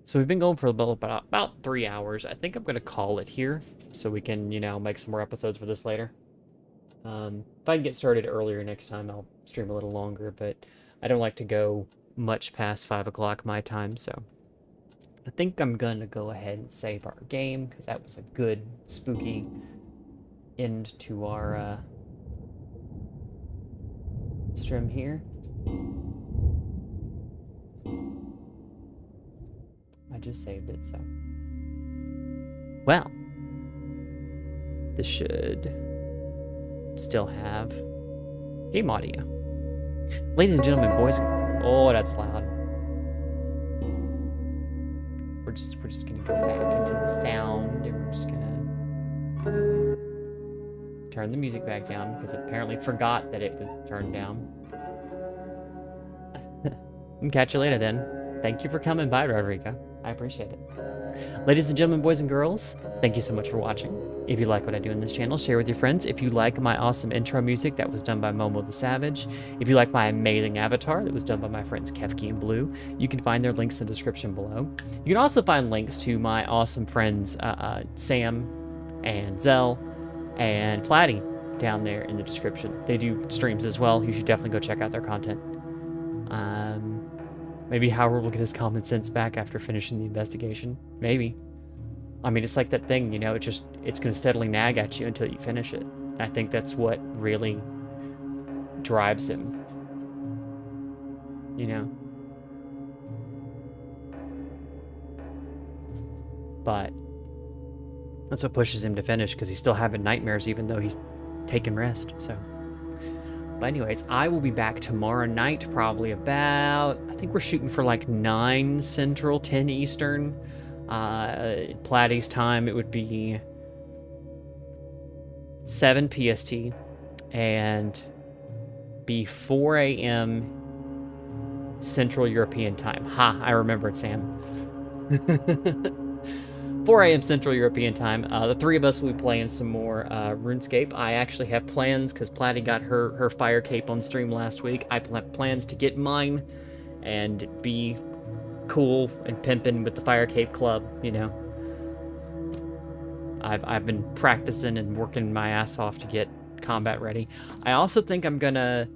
So we've been going for about 3 hours. I think I'm going to call it here so we can, you know, make some more episodes for this later. If I can get started earlier next time, I'll stream a little longer, but I don't like to go much past 5 o'clock my time, so I think I'm going to go ahead and save our game, because that was a good, spooky end to our stream here. I just saved it, so. Well, this should still have game audio. Ladies and gentlemen, boys. Oh, that's loud. We're just gonna go back into the sound, and we're just gonna turn the music back down because it apparently forgot that it was turned down. And catch you later then. Thank you for coming by, Rodrigo. I appreciate it. Ladies and gentlemen, boys and girls, thank you so much for watching. If you like what I do in this channel, share with your friends. If you like my awesome intro music that was done by Momo the Savage, if you like my amazing avatar that was done by my friends Kefki and Blue, you can find their links in the description below. You can also find links to my awesome friends Sam and Zell and Platty down there in the description. They do streams as well. You should definitely go check out their content. Maybe Howard will get his common sense back after finishing the investigation. Maybe. I mean, it's like that thing, you know, it's going to steadily nag at you until you finish it. I think that's what really drives him. You know? But that's what pushes him to finish, because he's still having nightmares even though he's taking rest, so. But anyways, I will be back tomorrow night, probably about, I think we're shooting for like 9 Central, 10 Eastern. Platty's time, it would be 7 PST and be 4 a.m. Central European time. Ha, I remembered, Sam. 4 a.m. Central European time. The three of us will be playing some more RuneScape. I actually have plans, because Platty got her fire cape on stream last week. I have plans to get mine and be cool and pimping with the fire cape club, you know. I've been practicing and working my ass off to get combat ready. I also think I'm gonna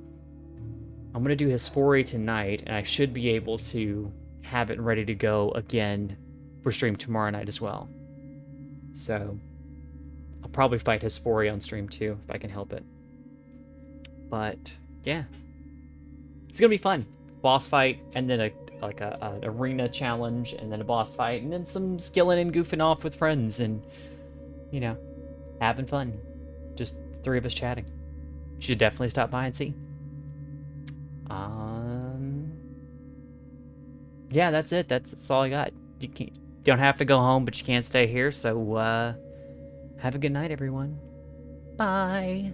do Hespori tonight, and I should be able to have it ready to go again for stream tomorrow night as well. So I'll probably fight Hespori on stream too, if I can help it. But yeah, it's gonna be fun. Boss fight, and then an arena challenge, and then a boss fight, and then some skilling and goofing off with friends, and you know, having fun. Just the three of us chatting. You should definitely stop by and see. Yeah, that's it. That's all I got. You don't have to go home, but you can't stay here. So have a good night, everyone. Bye.